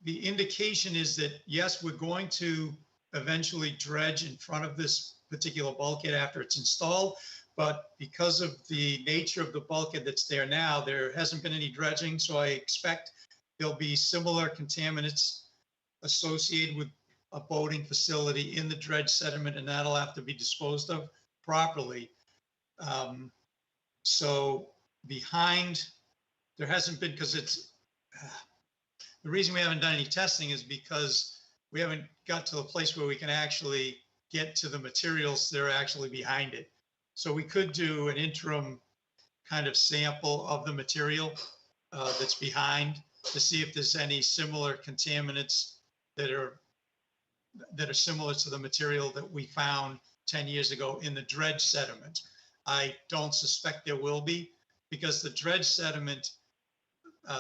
the indication is that, yes, we're going to eventually dredge in front of this particular bulkhead after it's installed, but because of the nature of the bulkhead that's there now, there hasn't been any dredging, so I expect there'll be similar contaminants associated with a boating facility in the dredge sediment, and that'll have to be disposed of properly. So behind, there hasn't been, because it's, the reason we haven't done any testing is because we haven't got to a place where we can actually get to the materials that are actually behind it. So we could do an interim kind of sample of the material that's behind to see if there's any similar contaminants that are similar to the material that we found 10 years ago in the dredge sediment. I don't suspect there will be, because the dredge sediment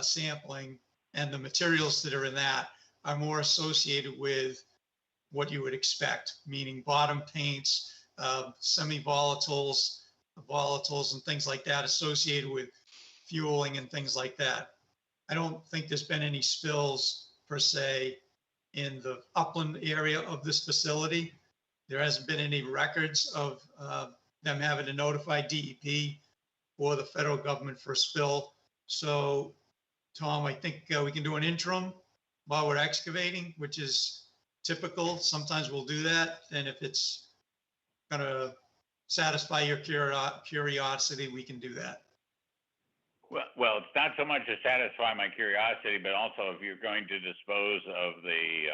sampling and the materials that are in that are more associated with what you would expect, meaning bottom paints, semi-volatiles, volatiles and things like that associated with fueling and things like that. I don't think there's been any spills per se in the upland area of this facility. There hasn't been any records of them having to notify DEP or the federal government for a spill. So, Tom, I think we can do an interim while we're excavating, which is typical. Sometimes we'll do that. And if it's going to satisfy your curiosity, we can do that. Well, it's not so much to satisfy my curiosity, but also if you're going to dispose of the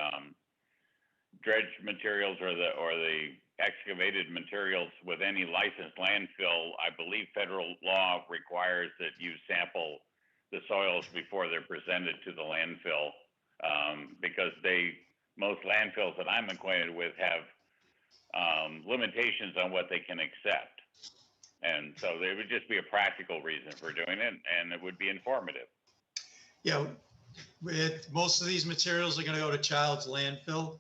dredge materials or the excavated materials with any licensed landfill, I believe federal law requires that you sample the soils before they're presented to the landfill, because most landfills that I'm acquainted with have limitations on what they can accept. And so there would just be a practical reason for doing it, and it would be informative. Yeah, with most of these materials are going to go to Child's landfill,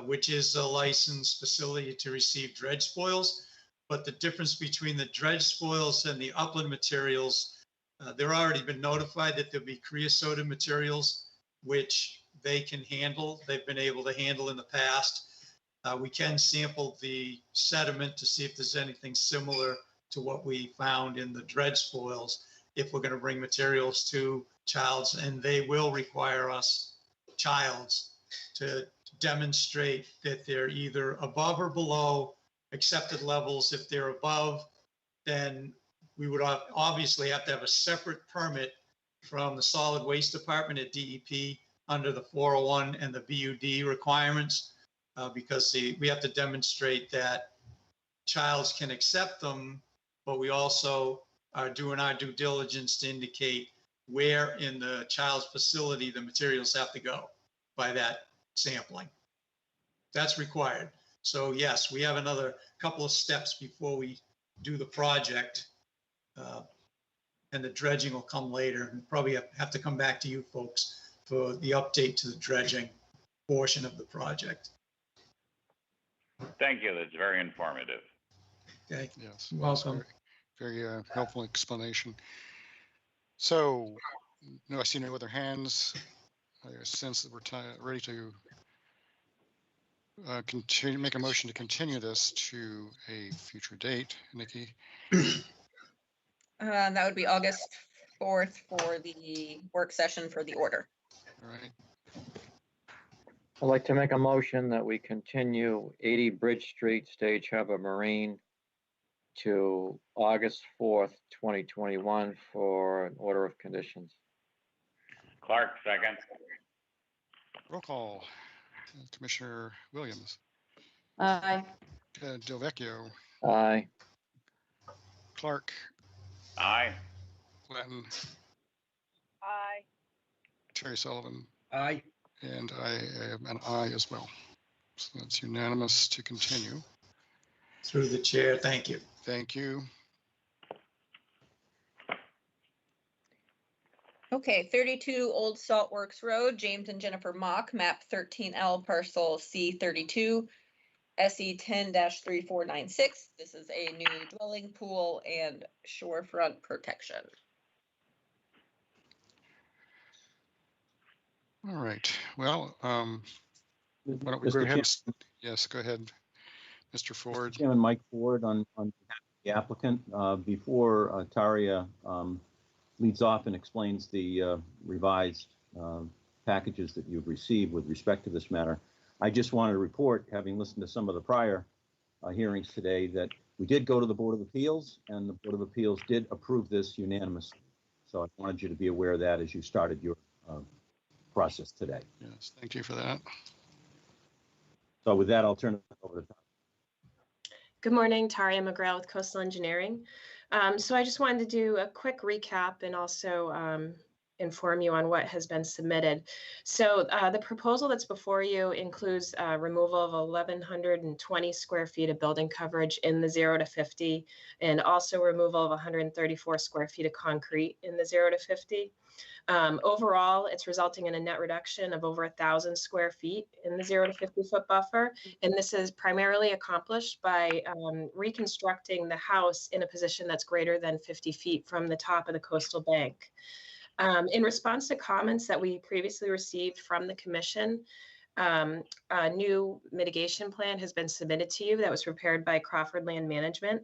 which is a licensed facility to receive dredge spoils. But the difference between the dredge spoils and the upland materials, they're already been notified that there'll be creosoted materials, which they can handle. They've been able to handle in the past. We can sample the sediment to see if there's anything similar to what we found in the dredge spoils if we're going to bring materials to Child's, and they will require us, Child's, to demonstrate that they're either above or below accepted levels. If they're above, then we would obviously have to have a separate permit from the solid waste department at DEP under the 401 and the BUD requirements, because we have to demonstrate that Child's can accept them, but we also are doing our due diligence to indicate where in the Child's facility the materials have to go by that sampling. That's required. So yes, we have another couple of steps before we do the project, and the dredging will come later, and probably have to come back to you folks for the update to the dredging portion of the project. Thank you. That's very informative. Okay. Yes. Welcome. Very helpful explanation. So, no, I see no other hands. I sense that we're ready to make a motion to continue this to a future date. Nikki? That would be August 4th for the work session for the order. All right. I'd like to make a motion that we continue 80 Bridge Street, Stage Harbor Marine to August 4th, 2021 for an order of conditions. Clark, second. Roll call. Commissioner Williams. Aye. Delvecchio. Aye. Clark. Aye. Glenn. Aye. Terry Sullivan. Aye. And I am an aye as well. So that's unanimous to continue. Through the chair, thank you. Thank you. Okay, 32 Old Salt Works Road, James and Jennifer Mock, map 13L, parcel C32, SE 10-3496. This is a new dwelling, pool, and shorefront protection. All right. Well, why don't we Mr. go ahead? Chairman, Yes, go ahead, Mr. Ford. Chairman Mike Ford on behalf of the applicant. Before Taria leads off and explains the revised packages that you've received with respect to this matter, I just wanted to report, having listened to some of the prior hearings today, that we did go to the Board of Appeals, and the Board of Appeals did approve this unanimously. So I wanted you to be aware of that as you started your process today. Yes, thank you for that. So with that, I'll turn it over to Taria. Good morning, Taria McGrail with Coastal Engineering. So I just wanted to do a quick recap and also inform you on what has been submitted. So the proposal that's before you includes removal of 1,120 square feet of building coverage in the 0 to 50, and also removal of 134 square feet of concrete in the 0 to 50. Overall, it's resulting in a net reduction of over 1,000 square feet in the 0 to 50 foot buffer. And this is primarily accomplished by reconstructing the house in a position that's greater than 50 feet from the top of the coastal bank. In response to comments that we previously received from the commission, a new mitigation plan has been submitted to you that was prepared by Crawford Land Management.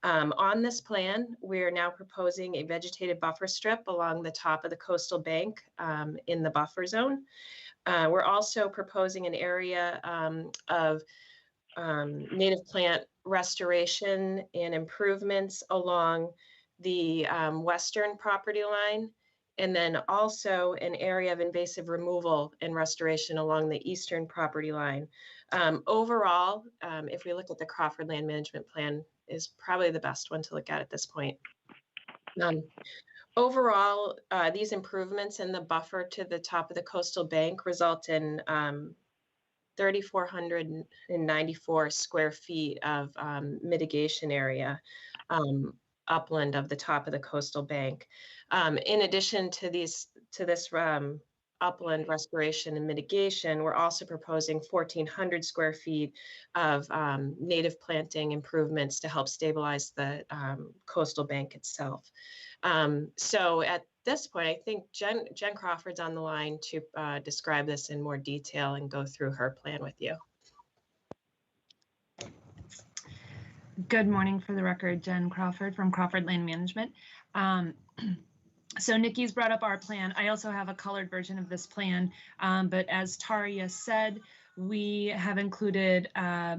On this plan, we're now proposing a vegetated buffer strip along the top of the coastal bank in the buffer zone. We're also proposing an area of native plant restoration and improvements along the western property line, and then also an area of invasive removal and restoration along the eastern property line. Overall, if we look at the Crawford Land Management Plan, is probably the best one to look at this point. Overall, these improvements in the buffer to the top of the coastal bank result in 3,494 square feet of mitigation area upland of the top of the coastal bank. In addition to this upland restoration and mitigation, we're also proposing 1,400 square feet of native planting improvements to help stabilize the coastal bank itself. So at this point, I think Jen Crawford's on the line to describe this in more detail and go through her plan with you. Good morning, for the record, Jen Crawford from Crawford Land Management. So Nikki's brought up our plan. I also have a colored version of this plan, but as Taria said, we have included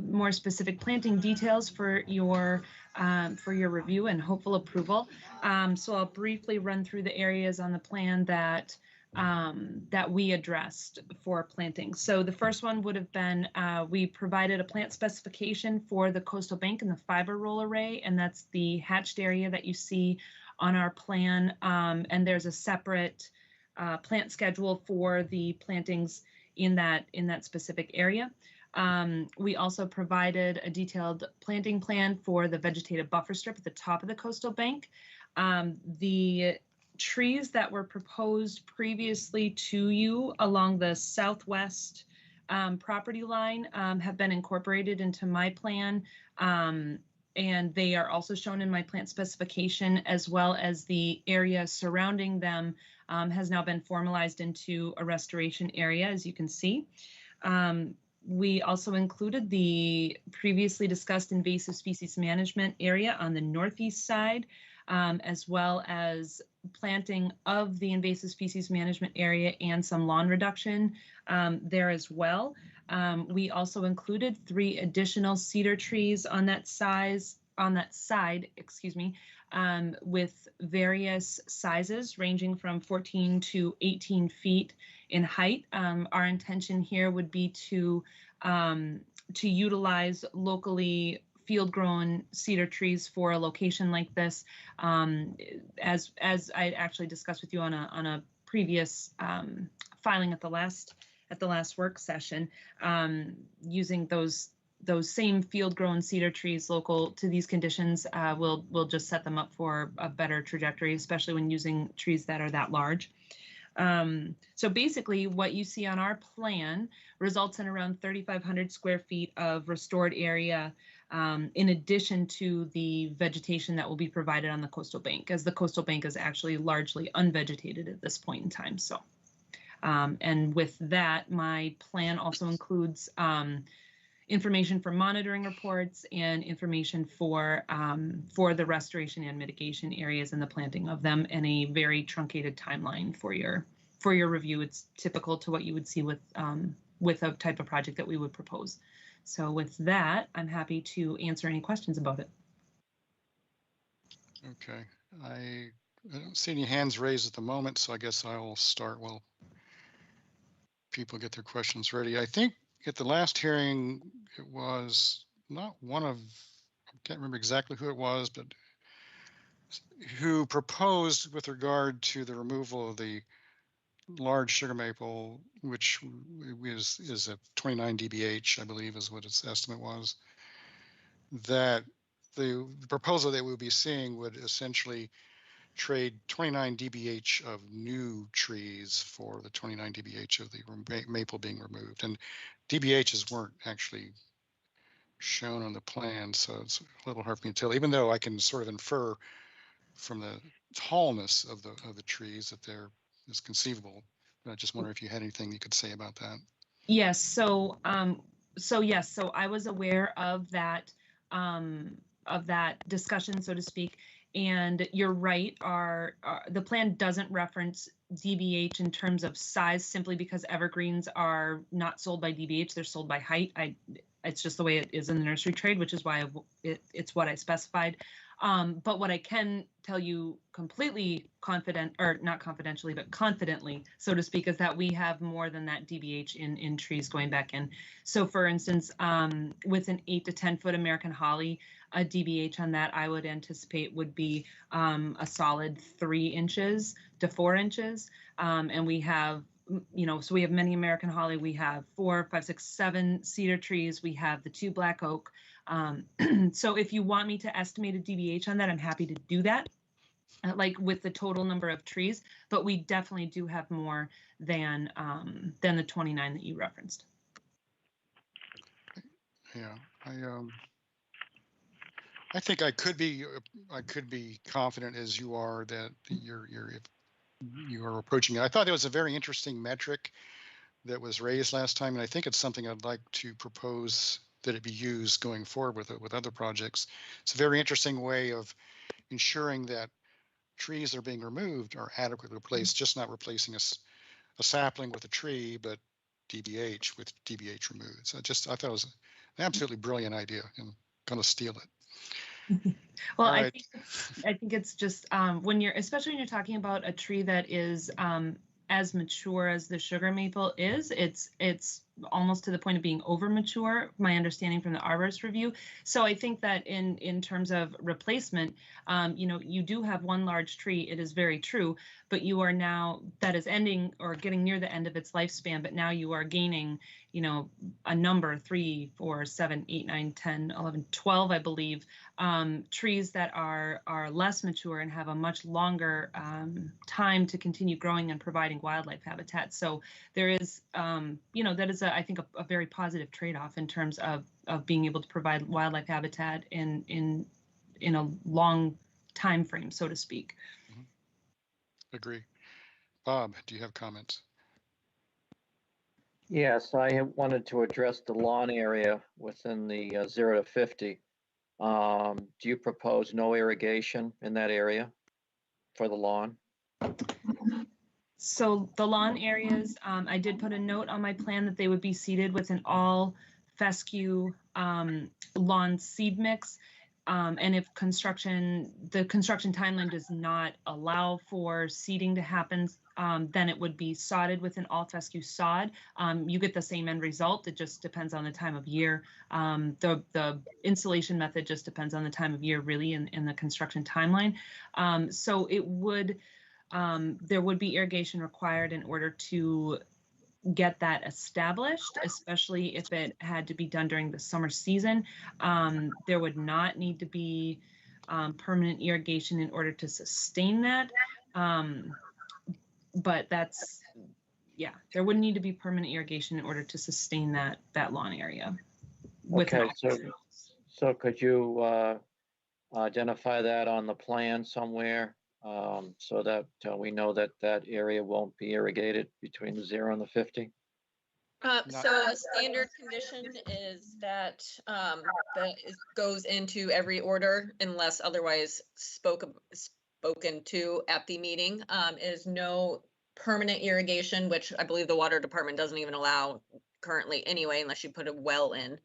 more specific planting details for your review and hopeful approval. So I'll briefly run through the areas on the plan that we addressed for planting. So the first one would have been, we provided a plant specification for the coastal bank and the fiber roll array, and that's the hatched area that you see on our plan. And there's a separate plant schedule for the plantings in that specific area. We also provided a detailed planting plan for the vegetative buffer strip at the top of the coastal bank. The trees that were proposed previously to you along the southwest property line have been incorporated into my plan, and they are also shown in my plant specification, as well as the area surrounding them has now been formalized into a restoration area, as you can see. We also included the previously discussed invasive species management area on the northeast side, as well as planting of the invasive species management area and some lawn reduction there as well. We also included 3 additional cedar trees on that side, with various sizes ranging from 14 to 18 feet in height. Our intention here would be to utilize locally field-grown cedar trees for a location like this, as I actually discussed with you on a previous filing at the last work session, using those same field-grown cedar trees local to these conditions will just set them up for a better trajectory, especially when using trees that are that large. So basically what you see on our plan results in around 3,500 square feet of restored area, in addition to the vegetation that will be provided on the coastal bank, as the coastal bank is actually largely unvegetated at this point in time. So, and with that, my plan also includes information for monitoring reports and information for the restoration and mitigation areas and the planting of them, and a very truncated timeline for your review. It's typical to what you would see with a type of project that we would propose. So with that, I'm happy to answer any questions about it. Okay, I don't see any hands raised at the moment, so I guess I'll start while people get their questions ready. I think at the last hearing, it was not one of, I can't remember exactly who it was, but who proposed with regard to the removal of the large sugar maple, which is a 29 dBH, I believe is what its estimate was, that the proposal that we'll be seeing would essentially trade 29 dBH of new trees for the 29 dBH of the maple being removed. And dBHs weren't actually shown on the plan, so it's a little hard for me to tell, even though I can sort of infer from the tallness of the trees that there is conceivable. But I just wonder if you had anything you could say about that. Yes. So yes. So I was aware of that discussion, so to speak. And you're right. The plan doesn't reference DBH in terms of size, simply because evergreens are not sold by DBH; they're sold by height. It's just the way it is in the nursery trade, which is why it's what I specified. But what I can tell you completely not confidentially, but confidently, so to speak, is that we have more than that DBH in trees going back in. So for instance, with an 8 to 10 foot American holly, a DBH on that I would anticipate would be a solid 3 inches to 4 inches. And we have, so we have many American holly, we have 4, 5, 6, 7 cedar trees, we have the 2 black oak. So if you want me to estimate a DBH on that, I'm happy to do that, like with the total number of trees, but we definitely do have more than the 29 that you referenced. Yeah, I think I could be confident as you are that you are approaching it. I thought it was a very interesting metric that was raised last time, and I think it's something I'd like to propose that it be used going forward with other projects. It's a very interesting way of ensuring that trees that are being removed are adequately replaced, just not replacing a sapling with a tree, but DBH with DBH removed. So I thought it was an absolutely brilliant idea, and going to steal it. Well, All I right. think it's just especially when you're talking about a tree that is as mature as the sugar maple is, it's almost to the point of being over mature, my understanding from the arborist review. So I think that in terms of replacement, you do have one large tree, it is very true, but you are now, that is ending or getting near the end of its lifespan, but now you are gaining, a number, 3, 4, 7, 8, 9, 10, 11, 12, I believe, trees that are less mature and have a much longer time to continue growing and providing wildlife habitat. So there is, that is, I think, a very positive trade-off in terms of being able to provide wildlife habitat in a long time frame, so to speak. Agree. Bob, do you have comments? Yes, I wanted to address the lawn area within the 0 to 50. Do you propose no irrigation in that area for the lawn? So the lawn areas, I did put a note on my plan that they would be seeded with an all fescue lawn seed mix. And if the construction timeline does not allow for seeding to happen, then it would be sodded with an all fescue sod. You get the same end result. It just depends on the time of year. The installation method just depends on the time of year, really, in the construction timeline. So it would, there would be irrigation required in order to get that established, especially if it had to be done during the summer season. There would not need to be permanent irrigation in order to sustain that. But that's, yeah, there wouldn't need to be permanent irrigation in order to sustain that lawn area. Okay, so could you identify that on the plan somewhere so that we know that that area won't be irrigated between the 0 and the 50? Not- So a standard condition is that, goes into every order unless otherwise spoken to at the meeting, is no permanent irrigation, which I believe the water department doesn't even allow currently anyway, unless you put a well in,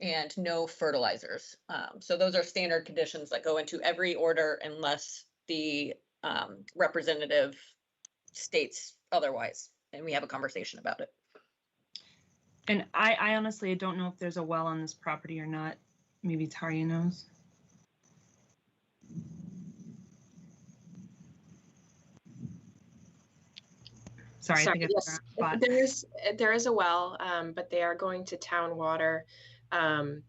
and no fertilizers. So those are standard conditions that go into every order unless the, representative states otherwise, and we have a conversation about it. And I honestly don't know if there's a well on this property or not. Maybe Taria knows. Sorry, I think Yes, there is a well, but they are going to town water. I'm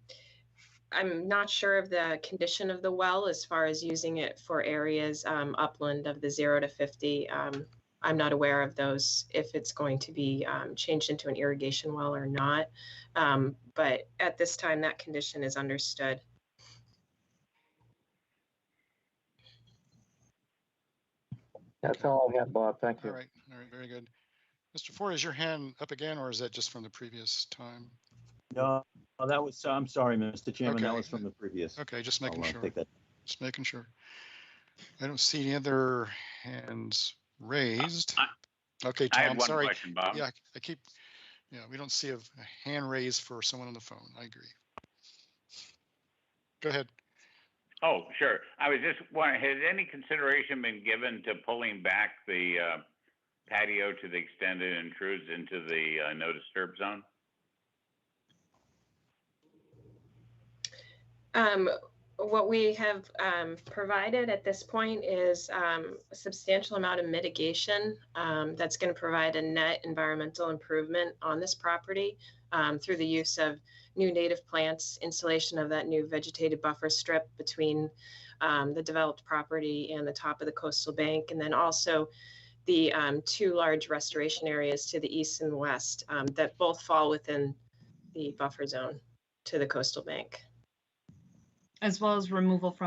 not sure of the condition of the well as far as using it for areas upland of the 0 to 50. I'm not aware of those, if it's going to be changed into an irrigation well or not. But at this time, that condition is understood. That's all I have, Bob. Thank you. All right, very good. Mr. Ford, is your hand up again, or is that just from the previous time? No, that was, I'm sorry, Mr. Chairman, that Okay. was from the previous. Okay, just making I'll, sure. take that. Just making sure. I don't see any other hands raised. Okay, I had Tom, one sorry. question, Bob. Yeah, we don't see a hand raised for someone on the phone. I agree. Go ahead. Oh, sure. I was just wondering, has any consideration been given to pulling back the patio to the extent it intrudes into the no disturb zone? What we have provided at this point is a substantial amount of mitigation that's going to provide a net environmental improvement on this property through the use of new native plants, installation of that new vegetated buffer strip between the developed property and the top of the coastal bank, and then also the two large restoration areas to the east and west that both fall within the buffer zone to the coastal bank. As well as removal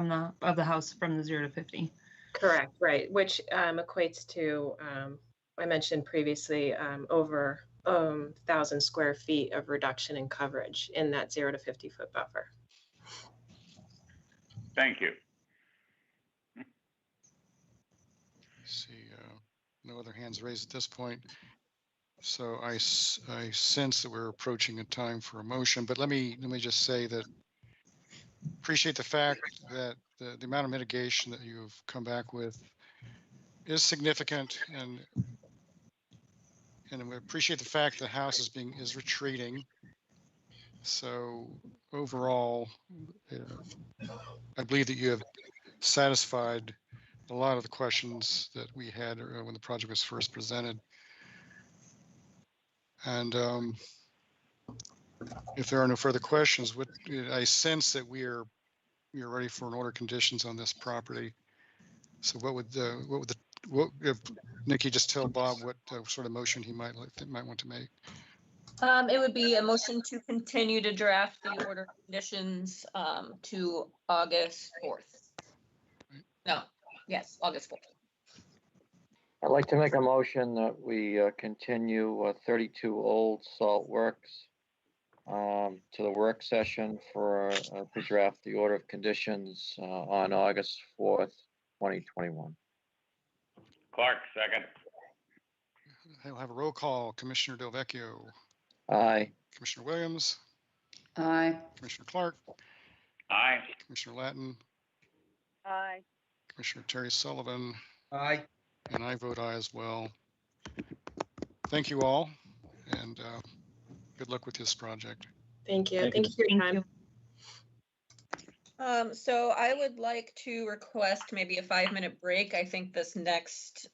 of the house from the 0 to 50. Correct, right, which equates to, I mentioned previously, over 1,000 square feet of reduction in coverage in that 0 to 50 foot buffer. Thank you. See, no other hands raised at this point. So I sense that we're approaching a time for a motion, but let me just say that appreciate the fact that the amount of mitigation that you've come back with is significant, and we appreciate the fact the house is retreating. So overall, I believe that you have satisfied a lot of the questions that we had when the project was first presented. And if there are no further questions, I sense that we are ready for an order of conditions on this property. So what if Nikki just tell Bob what sort of motion he might want to make? It would be a motion to continue to draft the order of conditions to August 4th. No, yes, August 4th. I'd like to make a motion that we continue 32 Old Salt Works to the work session to draft the order of conditions on August 4th, 2021. Clark, second. I'll have a roll call. Commissioner Del Vecchio. Aye. Commissioner Williams. Aye. Commissioner Clark. Aye. Commissioner Latin. Aye. Commissioner Terry Sullivan. Aye. And I vote aye as well. Thank you all, and good luck with this project. Thank you. Thank you for your time. So I would like to request maybe a 5-minute break. I think this next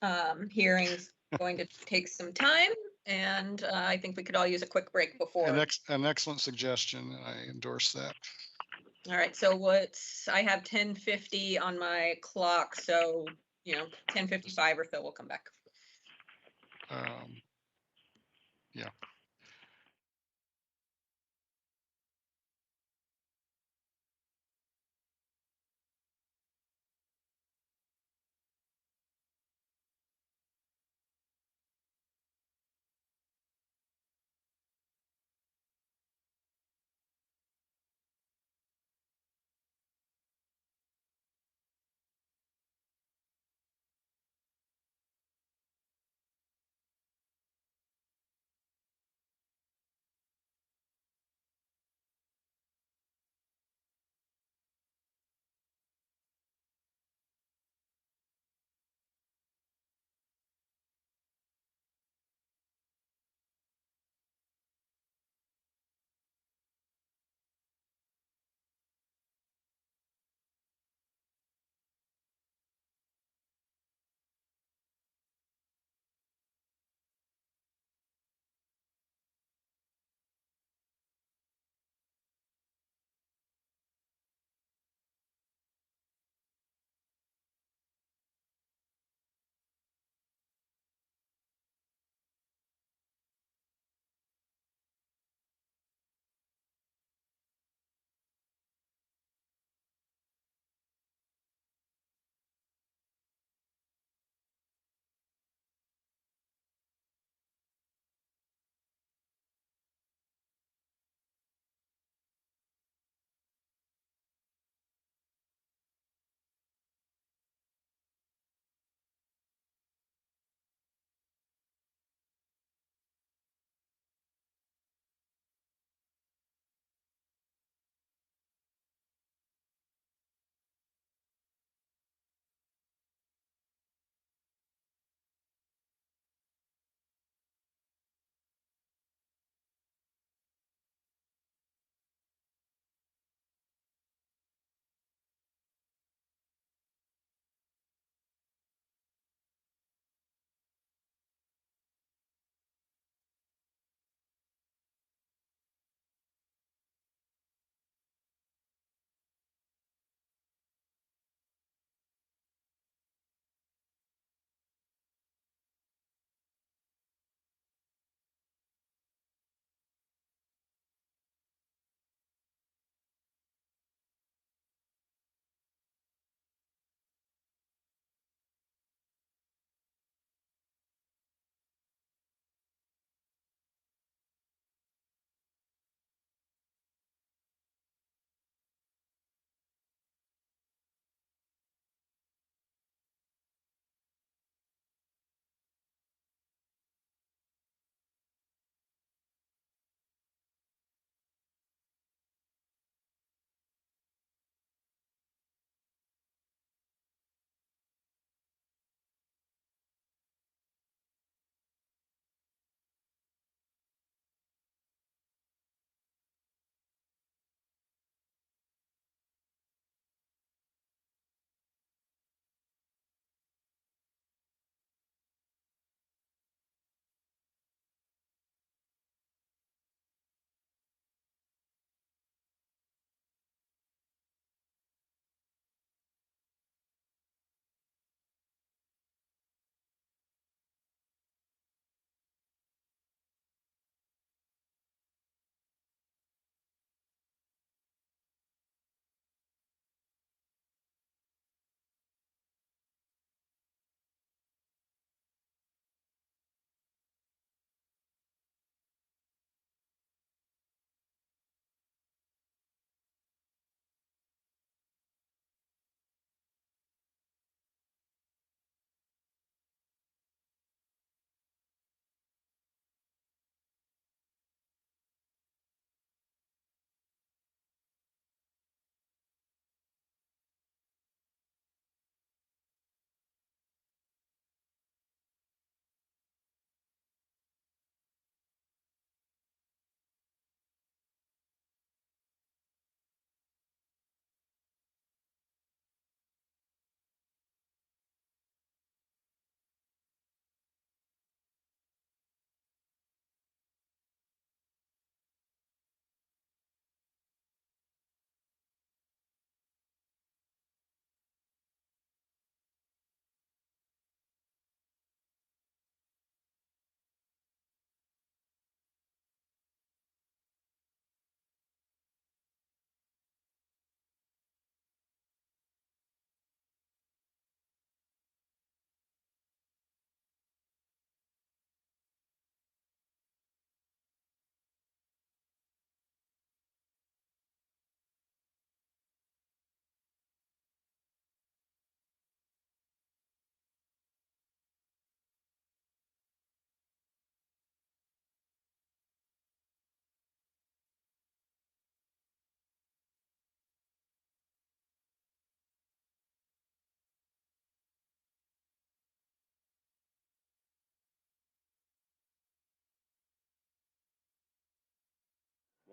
hearing's going to take some time, and I think we could all use a quick break before. An excellent suggestion. I endorse that. All right, so I have 10:50 on my clock, so 10:55 or so we'll come back. Yeah.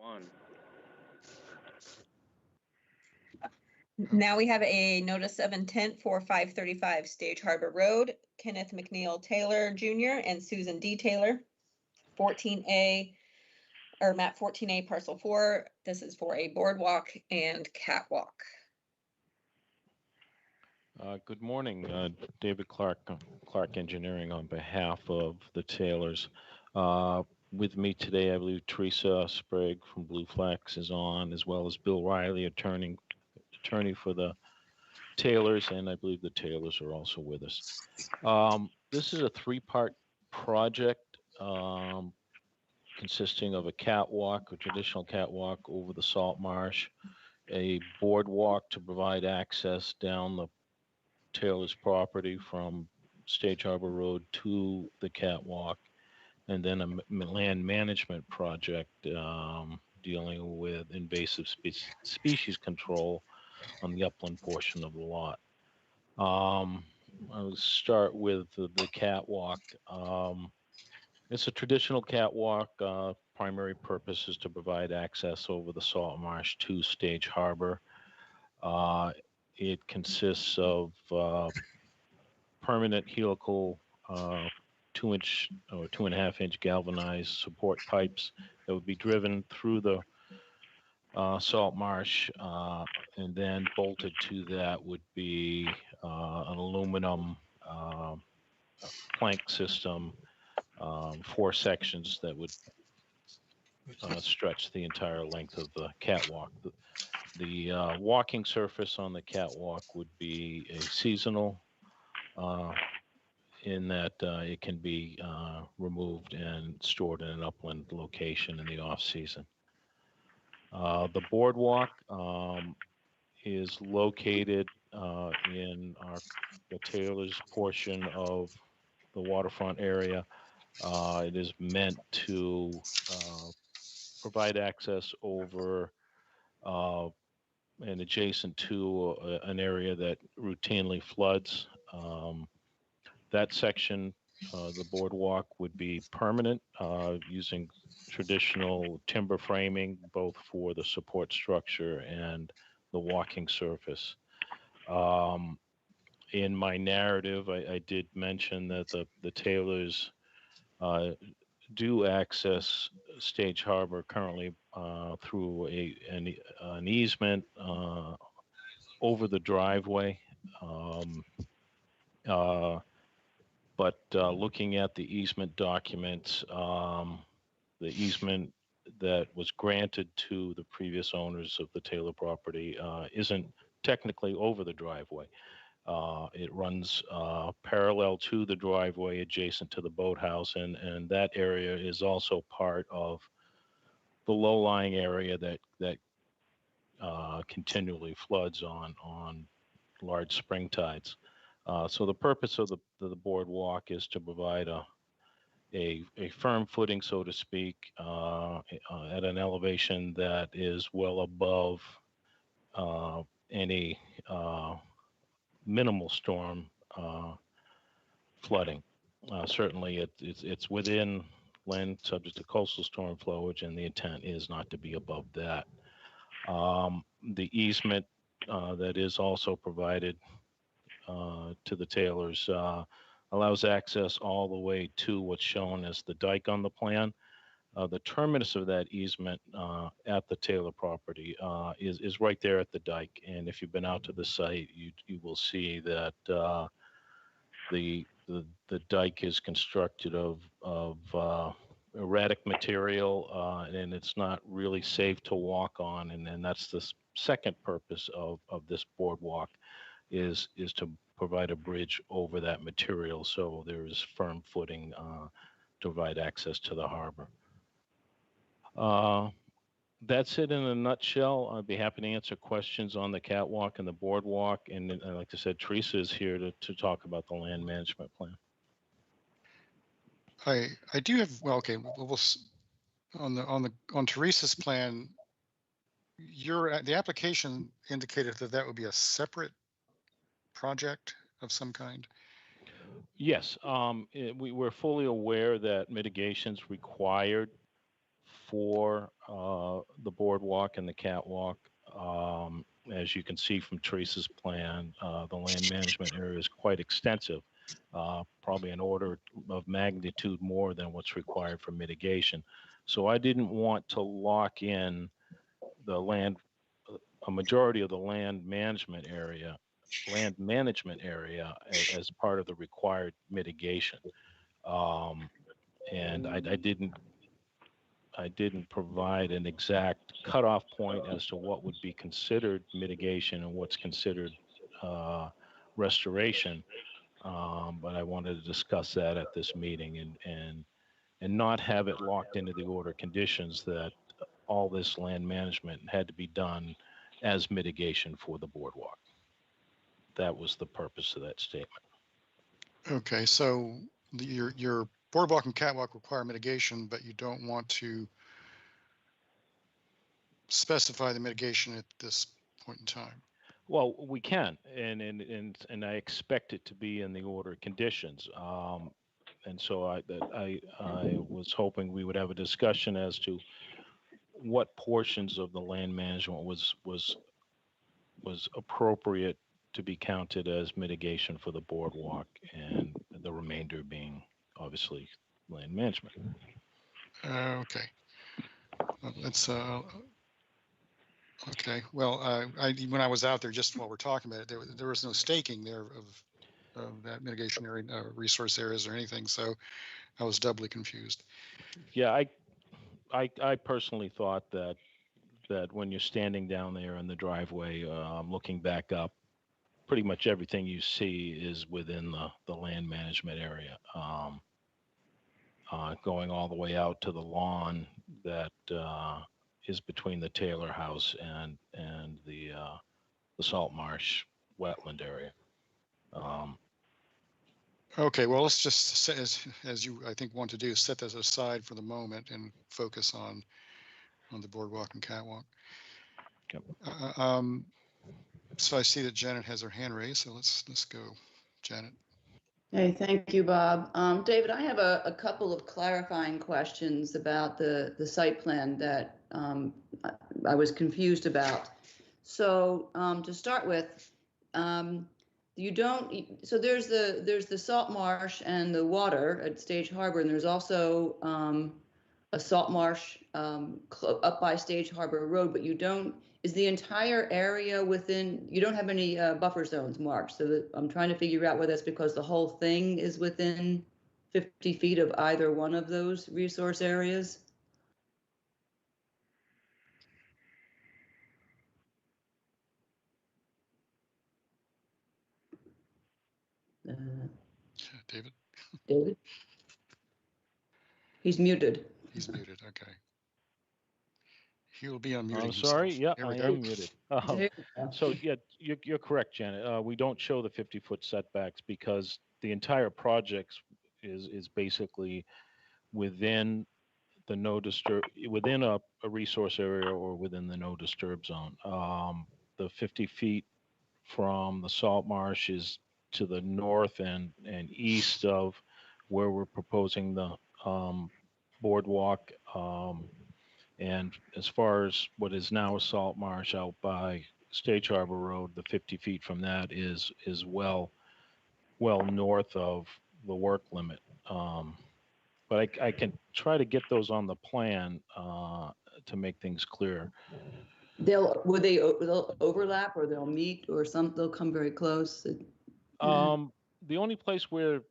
on. Now we have a notice of intent for 535 Stage Harbor Road, Kenneth McNeil Taylor Jr. and Susan D. Taylor, 14A, or map 14A parcel 4. This is for a boardwalk and catwalk. Good morning, David Clark, Clark Engineering on behalf of the Taylors. With me today, I believe Teresa Sprague from Blue Flax is on, as well as Bill Riley, attorney for the Taylors, and I believe the Taylors are also with us. This is a three-part project consisting of a catwalk, a traditional catwalk over the salt marsh, a boardwalk to provide access down the Taylor's property from Stage Harbor Road to the catwalk, and then a land management project dealing with invasive species control on the upland portion of the lot. I'll start with the catwalk. It's a traditional catwalk. Primary purpose is to provide access over the salt marsh to Stage Harbor. It consists of permanent helical 2-inch or 2.5-inch galvanized support pipes that would be driven through the salt marsh, and then bolted to that would be an aluminum plank system, 4 sections that would stretch the entire length of the catwalk. The walking surface on the catwalk would be a seasonal, in that it can be removed and stored in an upland location in the off season. The boardwalk is located in the Taylor's portion of the waterfront area. It is meant to provide access over and adjacent to an area that routinely floods. That section, the boardwalk, would be permanent using traditional timber framing, both for the support structure and the walking surface. In my narrative, I did mention that the Taylors do access Stage Harbor currently through an easement over the driveway. But looking at the easement documents, the easement that was granted to the previous owners of the Taylor property isn't technically over the driveway. It runs parallel to the driveway adjacent to the boathouse, and that area is also part of the low-lying area that continually floods on large spring tides. So the purpose of the boardwalk is to provide a firm footing, so to speak, at an elevation that is well above any minimal storm flooding. Certainly, it's within land subject to coastal storm flowage, and the intent is not to be above that. The easement that is also provided to the Taylors allows access all the way to what's shown as the dike on the plan. The terminus of that easement at the Taylor property is right there at the dike. And if you've been out to the site, you will see that the dike is constructed of erratic material, and it's not really safe to walk on. And that's the second purpose of this boardwalk is to provide a bridge over that material so there is firm footing to provide access to the harbor. That's it in a nutshell. I'd be happy to answer questions on the catwalk and the boardwalk. And like I said, Teresa is here to talk about the land management plan. I do have, well, okay, on Teresa's plan, the application indicated that would be a separate project of some kind. Yes, we're fully aware that mitigation's required for the boardwalk and the catwalk. As you can see from Teresa's plan, the land management area is quite extensive, probably an order of magnitude more than what's required for mitigation. So I didn't want to lock in the land, a majority of the land management area as part of the required mitigation. And I didn't provide an exact cutoff point as to what would be considered mitigation and what's considered restoration. But I wanted to discuss that at this meeting and not have it locked into the order conditions that all this land management had to be done as mitigation for the boardwalk. That was the purpose of that statement. Okay, so your boardwalk and catwalk require mitigation, but you don't want to specify the mitigation at this point in time. Well, we can, and I expect it to be in the order of conditions. And so I was hoping we would have a discussion as to what portions of the land management was appropriate to be counted as mitigation for the boardwalk, and the remainder being obviously land management. Okay. Let's okay. Well, when I was out there, just while we're talking about it, there was no staking there of that mitigation area, resource areas or anything. So I was doubly confused. Yeah, I personally thought that when you're standing down there in the driveway, looking back up, pretty much everything you see is within the land management area. Going all the way out to the lawn that is between the Taylor house and the salt marsh wetland area. Okay, well, let's just set, as you I think want to do, set this aside for the moment and focus on the boardwalk and catwalk. Yep. So I see that Janet has her hand raised, so let's go, Janet. Hey, thank you, Bob. David, I have a couple of clarifying questions about the site plan that I was confused about. So to start with, you don't. So there's the salt marsh and the water at Stage Harbor, and there's also a salt marsh up by Stage Harbor Road, but you don't. Is the entire area within, you don't have any buffer zones marked. So that I'm trying to figure out whether that's because the whole thing is within 50 feet of either one of those resource areas. David? David? He's muted. He's muted, okay. He will be unmuting I'm sorry. himself. Yeah, I am muted. So yeah, you're correct, Janet. We don't show the 50-foot setbacks because the entire project is basically within the no disturb, within a resource area or within the no disturb zone. The 50 feet from the salt marsh is to the north and east of where we're proposing the boardwalk. And as far as what is now a salt marsh out by Stage Harbor Road, the 50 feet from that is well north of the work limit. But I can try to get those on the plan to make things clear. They'll overlap or they'll meet or they'll come very close. The only place where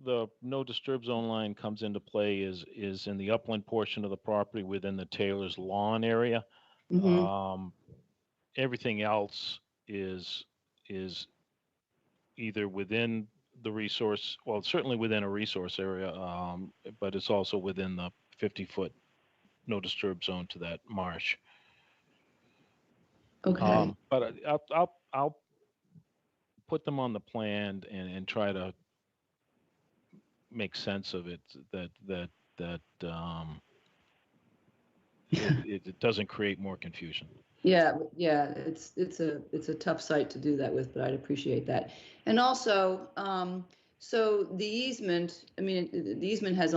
the no disturb zone line comes into play is in the upland portion of the property within the Taylor's lawn area. Mm-hmm. Everything else is either within the resource, well, certainly within a resource area, but it's also within the 50-foot no disturb zone to that marsh. Okay. But I'll put them on the plan and try to make sense of it, that it doesn't create more confusion. Yeah, it's a tough site to do that with, but I'd appreciate that. And also, so the easement, I mean, the easement has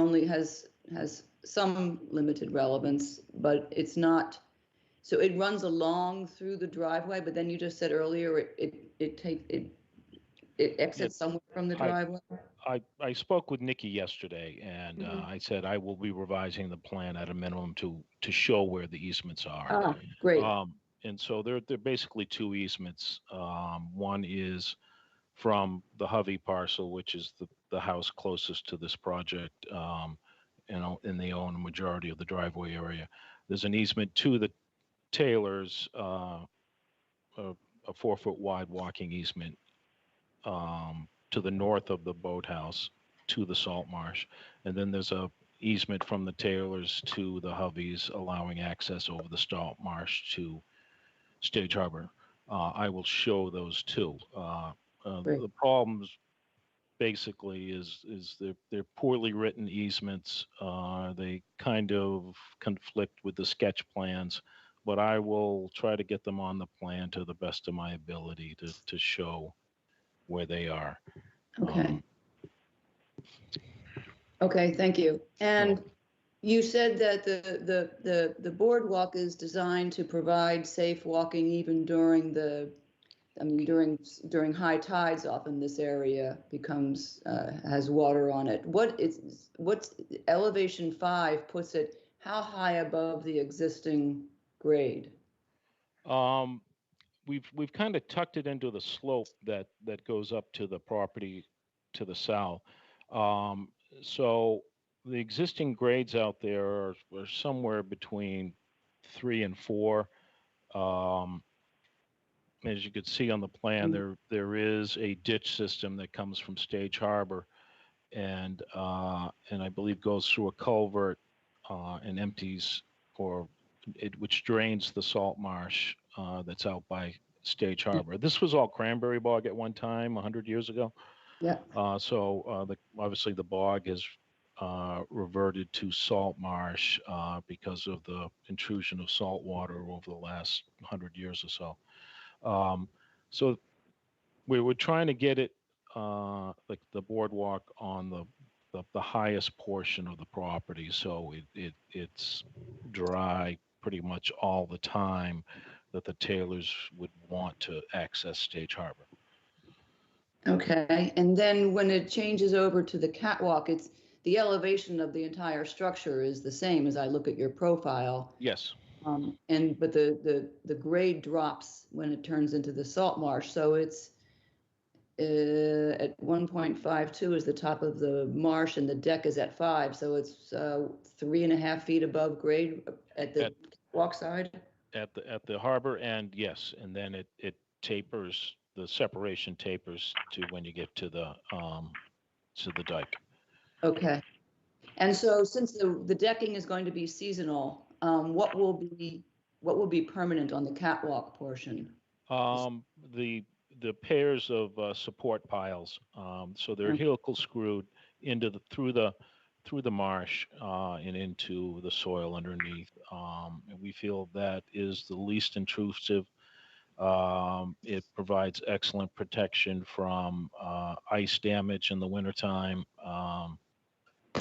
some limited relevance, but it's not, so it runs along through the driveway, but then you just said earlier, it exits somewhere from the driveway? I spoke with Nikki yesterday, and I said I will be revising the plan at a minimum to show where the easements are. Ah, great. And so they're basically two easements. One is from the Hovey parcel, which is the house closest to this project, and they own a majority of the driveway area. There's an easement to the Taylors, a 4-foot wide walking easement to the north of the boathouse to the salt marsh. And then there's a easement from the Taylors to the Hoveys, allowing access over the salt marsh to Stage Harbor. I will show those two. The problems basically is they're poorly written easements. They kind of conflict with the sketch plans, but I will try to get them on the plan to the best of my ability to show where they are. Okay. Okay, thank you. And you said that the boardwalk is designed to provide safe walking even during during high tides. Often this area becomes, has water on it. What's elevation 5 puts it, how high above the existing grade? We've kind of tucked it into the slope that goes up to the property to the south. So the existing grades out there are somewhere between 3 and 4. As you could see on the plan, there is a ditch system that comes from Stage Harbor, and I believe goes through a culvert and empties, which drains the salt marsh that's out by Stage Harbor. This was all cranberry bog at one time, 100 years ago. Yeah. Obviously the bog has reverted to salt marsh because of the intrusion of salt water over the last 100 years or so. So we were trying to get it like the boardwalk on the highest portion of the property, so it's dry pretty much all the time that the Taylors would want to access Stage Harbor. Okay, and then when it changes over to the catwalk, it's the elevation of the entire structure is the same as I look at your profile. Yes. But the grade drops when it turns into the salt marsh, so it's at 1.52 is the top of the marsh, and the deck is at 5, so it's 3.5 feet above grade at the walk side. At the harbor end, yes, and then it tapers. The separation tapers to when you get to the dike. Okay, and so since the decking is going to be seasonal, what will be permanent on the catwalk portion? The pairs of support piles. So they're helical screwed through the marsh and into the soil underneath. And we feel that is the least intrusive. It provides excellent protection from ice damage in the wintertime,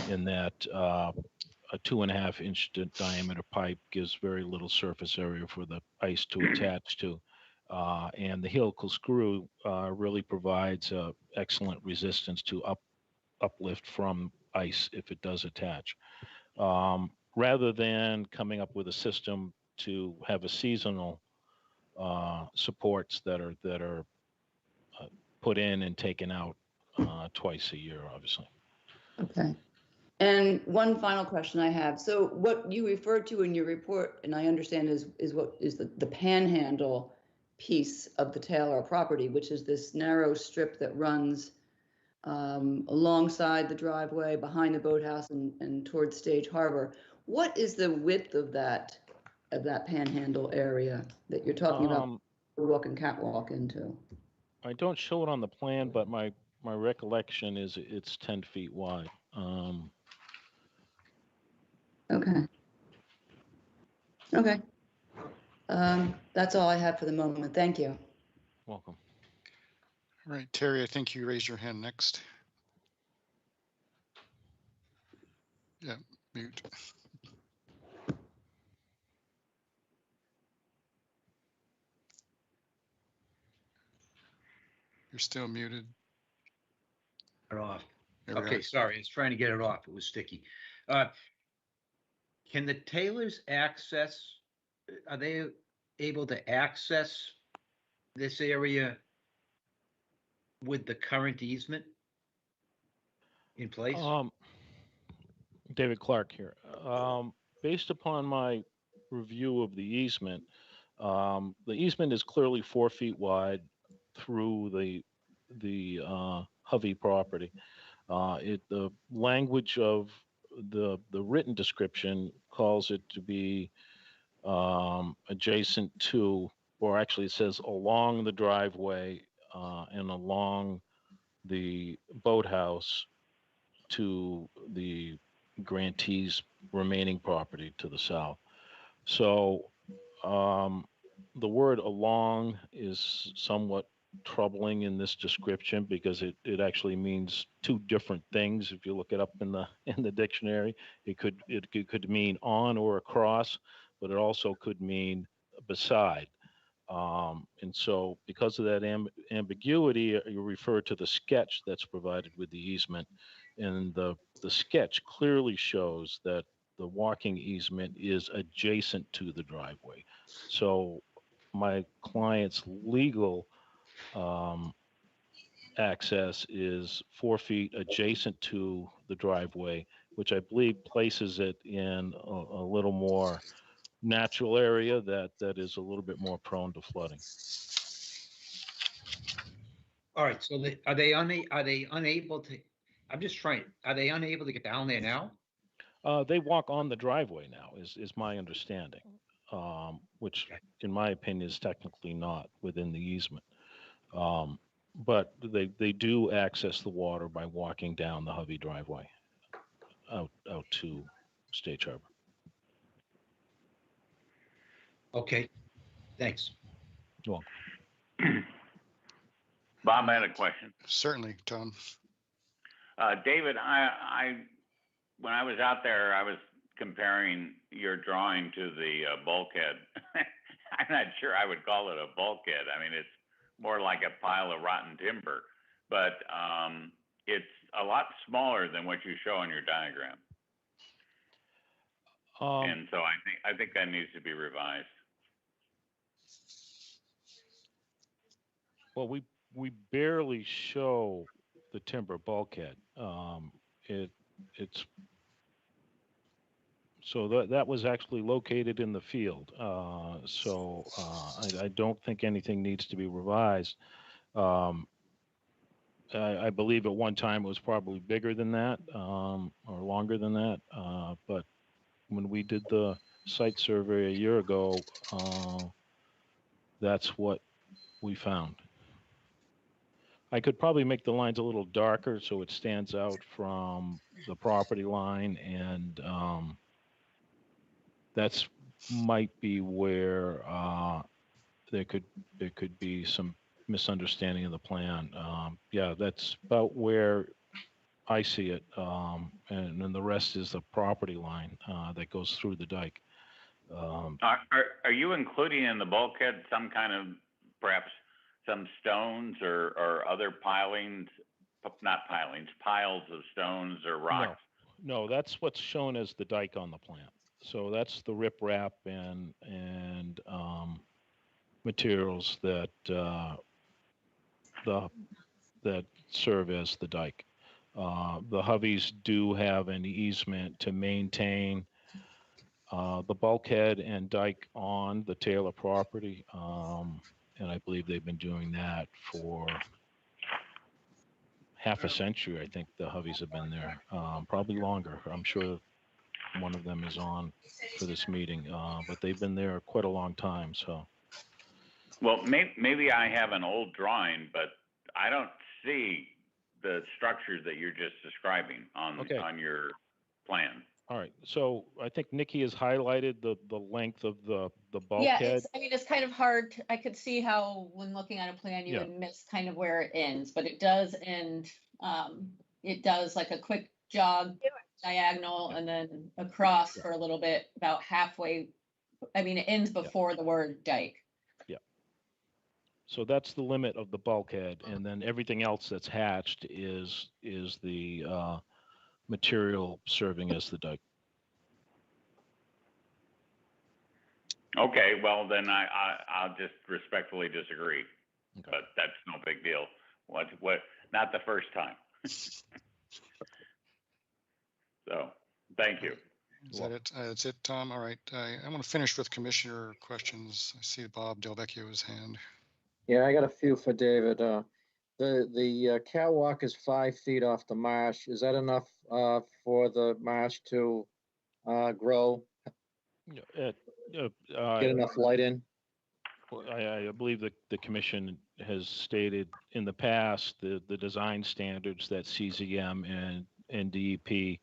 in that a 2.5-inch diameter pipe gives very little surface area for the ice to attach to. And the helical screw really provides excellent resistance to uplift from ice if it does attach. Rather than coming up with a system to have a seasonal supports that are put in and taken out twice a year, obviously. Okay. And one final question I have. So what you referred to in your report, and I understand is what is the panhandle piece of the Taylor property, which is this narrow strip that runs alongside the driveway, behind the boathouse, and towards Stage Harbor. What is the width of that panhandle area that you're talking about walk and catwalk into? I don't show it on the plan, but my recollection is it's 10 feet wide. Okay. Okay. That's all I have for the moment. Thank you. Welcome. All right, Terry, I think you raised your hand next. Yeah, Mute. You're still muted. It off. There we Okay, are. sorry, I was trying to get it off. It was sticky. Can the Taylors are they able to access this area with the current easement in place? David Clark here. Based upon my review of the easement is clearly 4 feet wide through the Hovey property. The language of the written description calls it to be adjacent to, or actually it says along the driveway and along the boathouse to the grantee's remaining property to the south. So the word along is somewhat troubling in this description because it actually means two different things. If you look it up in the dictionary, it could mean on or across, but it also could mean beside. And so because of that ambiguity, you refer to the sketch that's provided with the easement. And the sketch clearly shows that the walking easement is adjacent to the driveway. So my client's legal access is 4 feet adjacent to the driveway, which I believe places it in a little more natural area that is a little bit more prone to flooding. All right, so are they unable to? I'm just trying. Are they unable to get down there now? They walk on the driveway now, is my understanding, which, in my opinion, is technically not within the easement. But they do access the water by walking down the Hovey driveway out to Stage Harbor. Okay, thanks. You're welcome. Bob, I had a question. Certainly, Tom. David, when I was out there, I was comparing your drawing to the bulkhead. I'm not sure I would call it a bulkhead. I mean, it's more like a pile of rotten timber, but it's a lot smaller than what you show on your diagram. And so I think that needs to be revised. Well, we barely show the timber bulkhead. It's so that was actually located in the field. I don't think anything needs to be revised. I believe at one time it was probably bigger than that or longer than that. But when we did the site survey a year ago, that's what we found. I could probably make the lines a little darker so it stands out from the property line, and that's might be where there could be some misunderstanding of the plan. Yeah, that's about where I see it, and then the rest is the property line that goes through the dike. Are you including in the bulkhead some kind of, perhaps some stones or other pilings, not pilings, piles of stones or rocks? No, that's what's shown as the dike on the plan. So that's the riprap and materials that that serve as the dike. The Hoveys do have an easement to maintain the bulkhead and dike on the Taylor property, and I believe they've been doing that for half a century. I think the Hoveys have been there, probably longer. I'm sure one of them is on for this meeting, but they've been there quite a long time. So, well, maybe I have an old drawing, but I don't see the structures that you're just describing on your plan. All right, so I think Nikki has highlighted the length of the Yeah, bulkhead. it's kind of hard. I could see how when looking at a plan, you would miss kind of where it ends, but it does end. It does like a quick jog diagonal and then across for a little bit, about halfway. I mean, it ends before the word dike. Yeah. So that's the limit of the bulkhead, and then everything else that's hatched is the material serving as the dike. Okay, well, then I'll just respectfully disagree, but that's no big deal. What, not the first time. So, thank you. Is that it? That's it, Tom? All right. I want to finish with commissioner questions. I see Bob Delvecchio's hand. Yeah, I got a few for David. The catwalk is 5 feet off the marsh. Is that enough for the marsh to grow? Get enough light in? I believe the commission has stated in the past the design standards that CZM and DEP,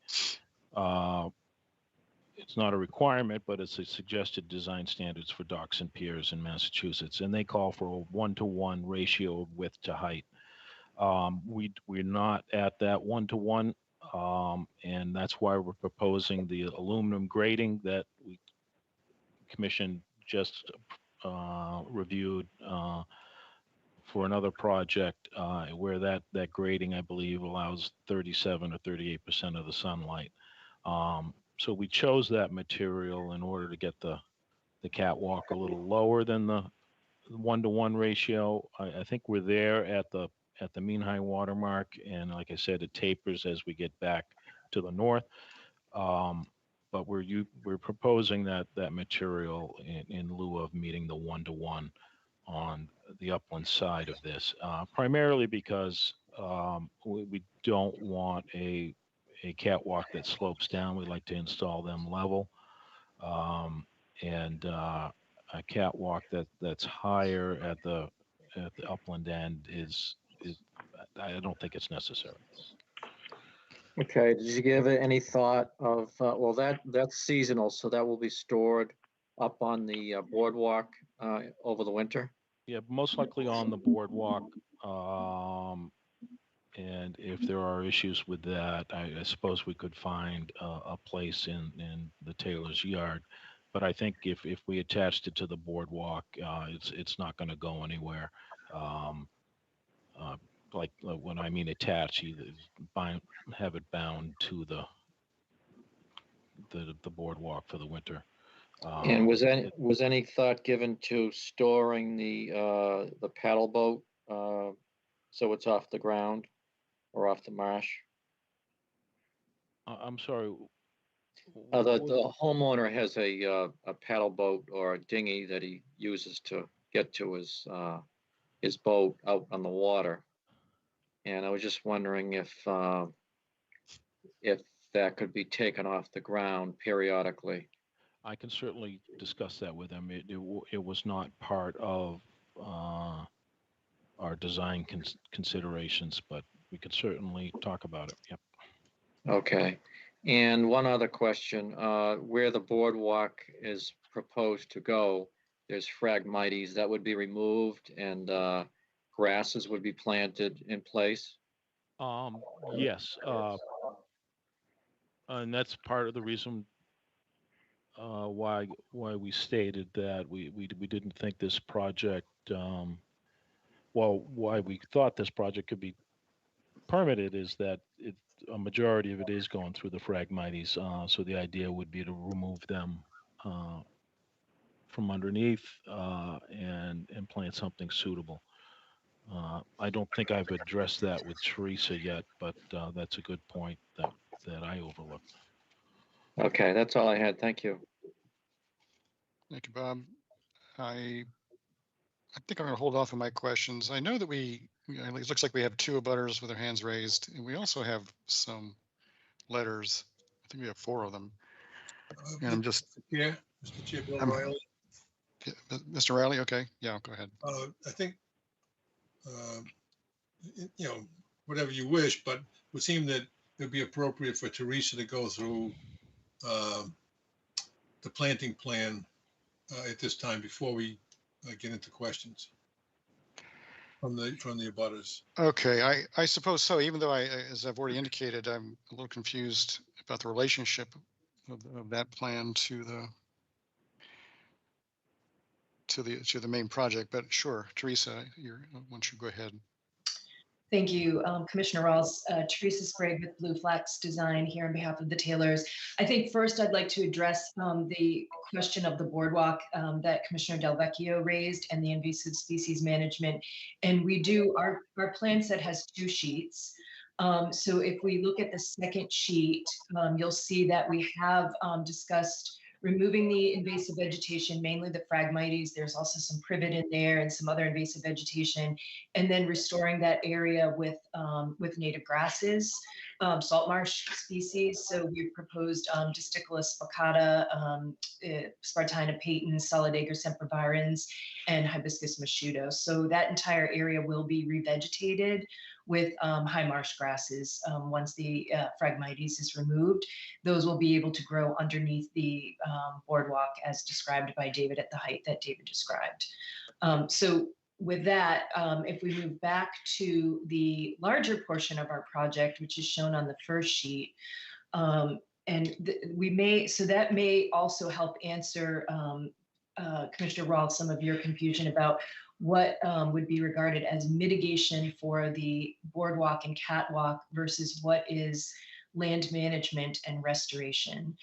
it's not a requirement, but it's a suggested design standards for docks and piers in Massachusetts, and they call for a 1-to-1 ratio of width to height. We're not at that 1-to-1, and that's why we're proposing the aluminum grating that we commission just reviewed for another project where that grading, I believe, allows 37 or 38% of the sunlight. So we chose that material in order to get the catwalk a little lower than the 1-to-1 ratio. I think we're there at the mean high water mark, and like I said, it tapers as we get back to the north. But we're proposing that material in lieu of meeting the 1-to-1 on the upland side of this, primarily because we don't want a catwalk that slopes down. We like to install them level, and a catwalk that's higher at the upland end is I don't think it's necessary. Okay, did you give it any thought of, well, that's seasonal, so that will be stored up on the boardwalk over the winter? Yeah, most likely on the boardwalk. And if there are issues with that, I suppose we could find a place in the Taylor's yard. But I think if we attached it to the boardwalk, it's not going to go anywhere. Like when I mean attach, either have it bound to the boardwalk for the winter. And was any thought given to storing the paddle boat so it's off the ground or off the marsh? I'm sorry. The homeowner has a paddle boat or a dinghy that he uses to get to his boat out on the water, and I was just wondering if that could be taken off the ground periodically. I can certainly discuss that with him. It was not part of our design considerations, but we could certainly talk about it. Yep. Okay. And one other question, where the boardwalk is proposed to go, there's phragmites that would be removed and grasses would be planted in place? Yes. And that's part of the reason why we stated that we didn't think this project, why we thought this project could be permitted is that a majority of it is going through the phragmites. So the idea would be to remove them from underneath and plant something suitable. I don't think I've addressed that with Teresa yet, but that's a good point that I overlooked. Okay, that's all I had. Thank you. Thank you, Bob. I think I'm going to hold off on my questions. I know that it looks like we have 2 abutters with their hands raised, and we also have some letters. I think we have 4 of them. And I'm just. Yeah, Mr. Chair, Bill Riley. Mr. Riley, okay. Yeah, go ahead. I think, whatever you wish, but it would seem that it would be appropriate for Teresa to go through the planting plan at this time before we get into questions from the abutters. Okay, I suppose so. Even though as I've already indicated, I'm a little confused about the relationship of that plan to the main project. But sure, Teresa, why don't you go ahead? Thank you, Commissioner Rawls. Teresa Sprague with Blue Flax Design here on behalf of the Taylors. I think first I'd like to address the question of the boardwalk that Commissioner Del Vecchio raised and the invasive species management. And we do, our plan set has 2 sheets. So if we look at the second sheet, you'll see that we have discussed removing the invasive vegetation, mainly the Phragmites. There's also some privet in there and some other invasive vegetation, and then restoring that area with native grasses, salt marsh species. So we've proposed Disticulus baccata, Spartina patent, Solidager sempervirens, and Hibiscus moschuto. So that entire area will be revegetated with high marsh grasses. Once the Phragmites is removed, those will be able to grow underneath the boardwalk as described by David at the height that David described. So with that, if we move back to the larger portion of our project, which is shown on the first sheet, so that may also help answer Commissioner Rawls, some of your confusion about what would be regarded as mitigation for the boardwalk and catwalk versus what is land management and restoration.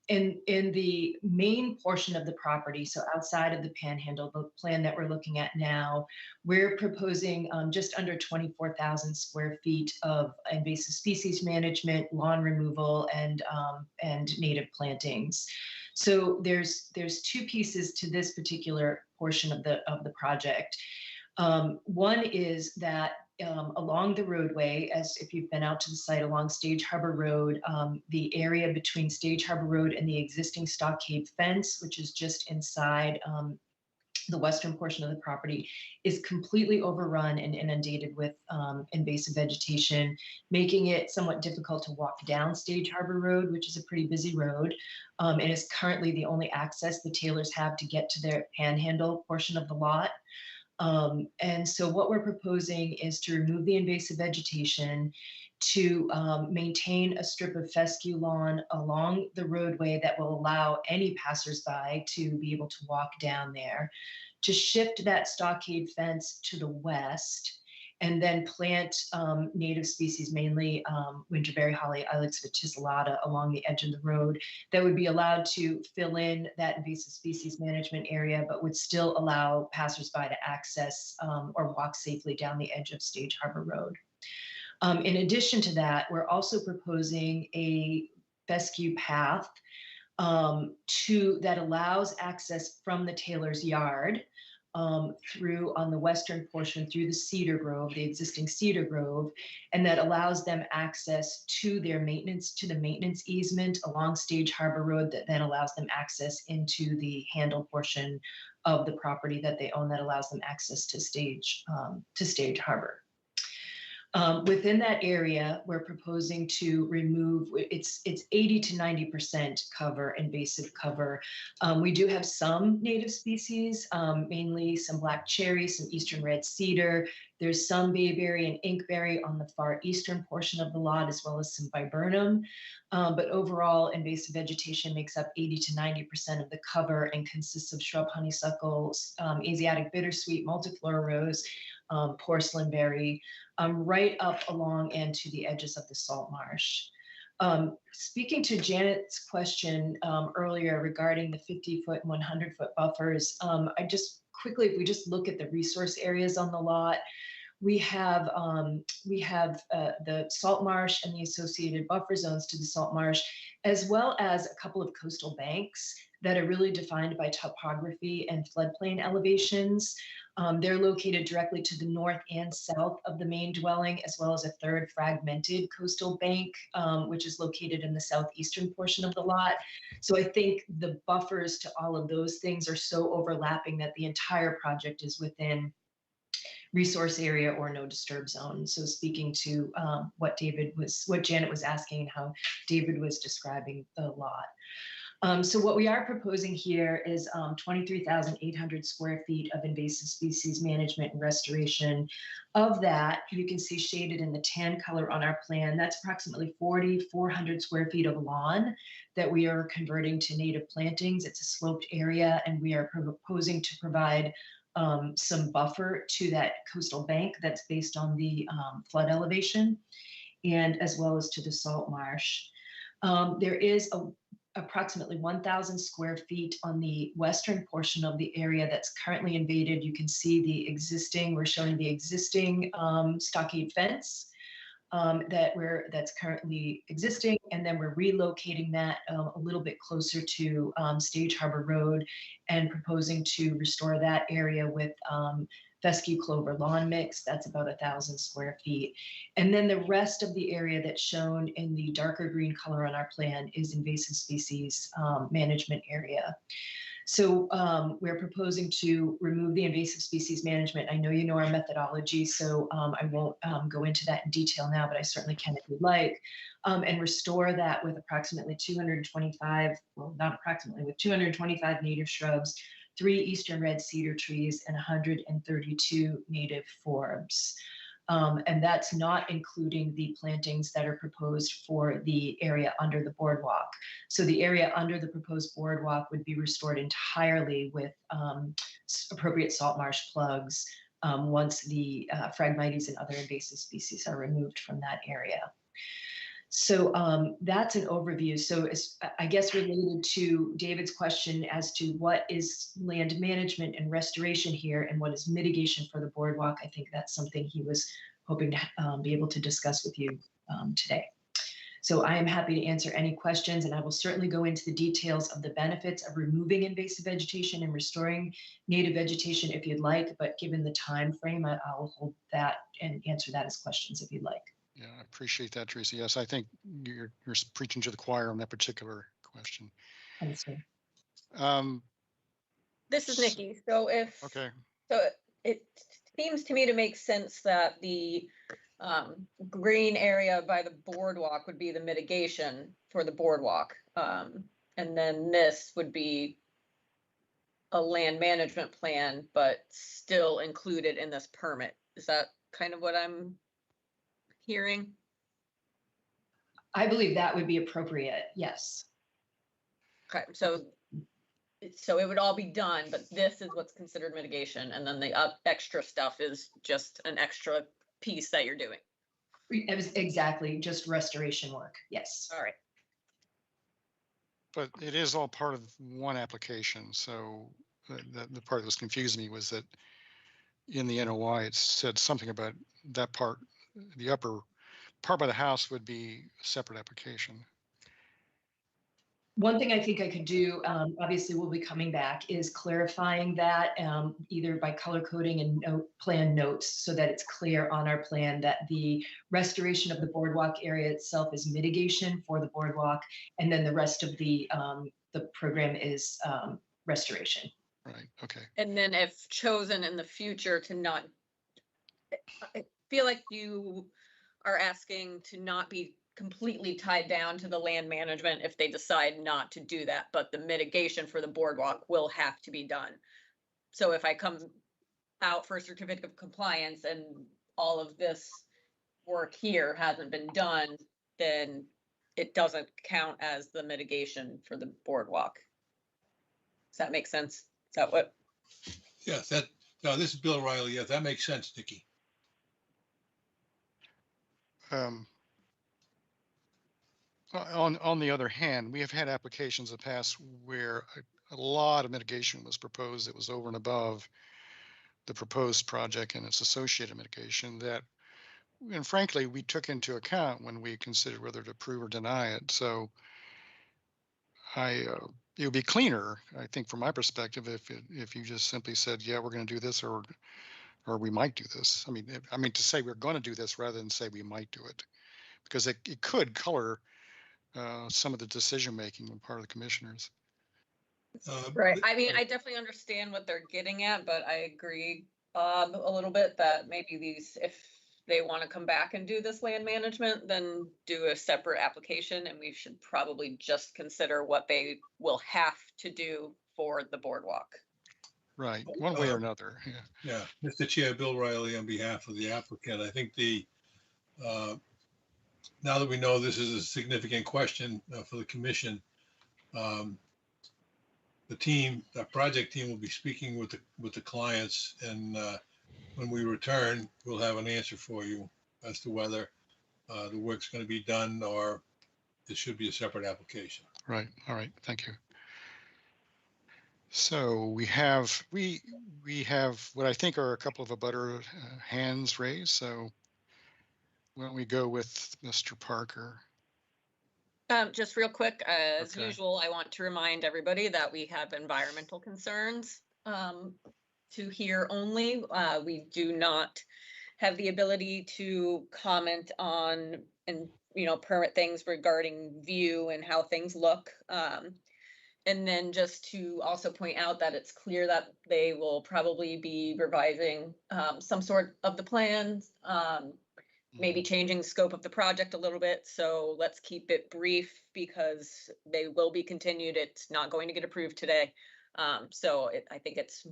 In the main portion of the property, so outside of the panhandle, the plan that we're looking at now, we're proposing just under 24,000 square feet of invasive species management, lawn removal, and native plantings. So there's 2 pieces to this particular portion of the project. One is that along the roadway, as if you've been out to the site along Stage Harbor Road, the area between Stage Harbor Road and the existing stockade fence, which is just inside the western portion of the property, is completely overrun and inundated with invasive vegetation, making it somewhat difficult to walk down Stage Harbor Road, which is a pretty busy road, and is currently the only access the Taylors have to get to their panhandle portion of the lot. And so what we're proposing is to remove the invasive vegetation, to maintain a strip of fescue lawn along the roadway that will allow any passersby to be able to walk down there, to shift that stockade fence to the west, and then plant native species, mainly winterberry holly, Ilex verticillata, along the edge of the road that would be allowed to fill in that invasive species management area, but would still allow passersby to access or walk safely down the edge of Stage Harbor Road. In addition to that, we're also proposing a fescue path that allows access from the Taylor's yard through on the western portion through the cedar grove, the existing cedar grove, and that allows them access to their maintenance, to the maintenance easement along Stage Harbor Road, that then allows them access into the handle portion of the property that they own, that allows them access to Stage Harbor. Within that area, we're proposing to remove, it's 80 to 90% cover, invasive cover. We do have some native species, mainly some black cherry, some eastern red cedar. There's some bayberry and inkberry on the far eastern portion of the lot, as well as some viburnum. But overall, invasive vegetation makes up 80 to 90% of the cover and consists of shrub honeysuckles, Asiatic bittersweet, multiflora rose, porcelain berry, right up along and to the edges of the salt marsh. Speaking to Janet's question earlier regarding the 50-foot and 100-foot buffers, I just quickly, if we just look at the resource areas on the lot, we have the salt marsh and the associated buffer zones to the salt marsh, as well as a couple of coastal banks that are really defined by topography and floodplain elevations. They're located directly to the north and south of the main dwelling, as well as a third fragmented coastal bank, which is located in the southeastern portion of the lot. So I think the buffers to all of those things are so overlapping that the entire project is within resource area or no disturb zone. So speaking to what Janet was asking and how David was describing the lot. So what we are proposing here is 23,800 square feet of invasive species management and restoration. Of that, you can see shaded in the tan color on our plan, that's approximately 4,400 square feet of lawn that we are converting to native plantings. It's a sloped area, and we are proposing to provide some buffer to that coastal bank that's based on the flood elevation, and as well as to the salt marsh. There is approximately 1,000 square feet on the western portion of the area that's currently invaded. You can see we're showing the existing stockade fence that's currently existing, and then we're relocating that a little bit closer to Stage Harbor Road and proposing to restore that area with fescue clover lawn mix. That's about 1,000 square feet. And then the rest of the area that's shown in the darker green color on our plan is invasive species management area. So we're proposing to remove the invasive species management. I know you know our methodology, so I won't go into that in detail now, but I certainly can if you'd like, and restore that with approximately 225, well, not approximately, with 225 native shrubs, 3 eastern red cedar trees, and 132 native forbs. And that's not including the plantings that are proposed for the area under the boardwalk. So the area under the proposed boardwalk would be restored entirely with appropriate salt marsh plugs once the Phragmites and other invasive species are removed from that area. So that's an overview. So I guess related to David's question as to what is land management and restoration here and what is mitigation for the boardwalk, I think that's something he was hoping to be able to discuss with you today. So I am happy to answer any questions, and I will certainly go into the details of the benefits of removing invasive vegetation and restoring native vegetation if you'd like, but given the time frame, I'll hold that and answer that as questions if you'd like. Yeah, I appreciate that, Teresa. Yes, I think you're preaching to the choir on that particular question. Understood. This is Nikki. So it seems to me to make sense that the green area by the boardwalk would be the mitigation for the boardwalk. And then this would be a land management plan, but still included in this permit. Is that kind of what I'm hearing? I believe that would be appropriate, yes. Okay, so it would all be done, but this is what's considered mitigation, and then the extra stuff is just an extra piece that you're doing. It was exactly just restoration work, yes. All right. But it is all part of one application. So the part that was confusing me was that in the NOI, it said something about that part, the upper part by the house would be a separate application. One thing I think I could do, obviously we'll be coming back, is clarifying that either by color coding and plan notes so that it's clear on our plan that the restoration of the boardwalk area itself is mitigation for the boardwalk, and then the rest of the program is restoration. Right, okay. And then if chosen in the future to not, I feel like you are asking to not be completely tied down to the land management if they decide not to do that, but the mitigation for the boardwalk will have to be done. So if I come out for a certificate of compliance and all of this work here hasn't been done, then it doesn't count as the mitigation for the boardwalk. Does that make sense? Is that what? Yes, no, this is Bill Riley. Yeah, that makes sense, Nikki. On the other hand, we have had applications in the past where a lot of mitigation was proposed that was over and above the proposed project and its associated mitigation that, and frankly, we took into account when we considered whether to approve or deny it. So it would be cleaner, I think, from my perspective, if you just simply said, yeah, we're going to do this, or we might do this. I mean to say we're going to do this rather than say we might do it, because it could color some of the decision making on part of the commissioners. Right. I mean, I definitely understand what they're getting at, but I agree a little bit that maybe if they want to come back and do this land management, then do a separate application, and we should probably just consider what they will have to do for the boardwalk. Right, one way or another. Yeah, Mr. Chair, Bill Riley on behalf of the applicant. I think now that we know this is a significant question for the commission, the project team will be speaking with the clients, and when we return, we'll have an answer for you as to whether the work's going to be done or it should be a separate application. Right. All right. Thank you. So we have what I think are a couple of abutter hands raised. So why don't we go with Mr. Parker? Just real quick, as Okay. usual, I want to remind everybody that we have environmental concerns to hear only. We do not have the ability to comment on and, permit things regarding view and how things look. And then just to also point out that it's clear that they will probably be revising some sort of the plans, maybe changing the scope of the project a little bit. So let's keep it brief because they will be continued. It's not going to get approved today. I think it's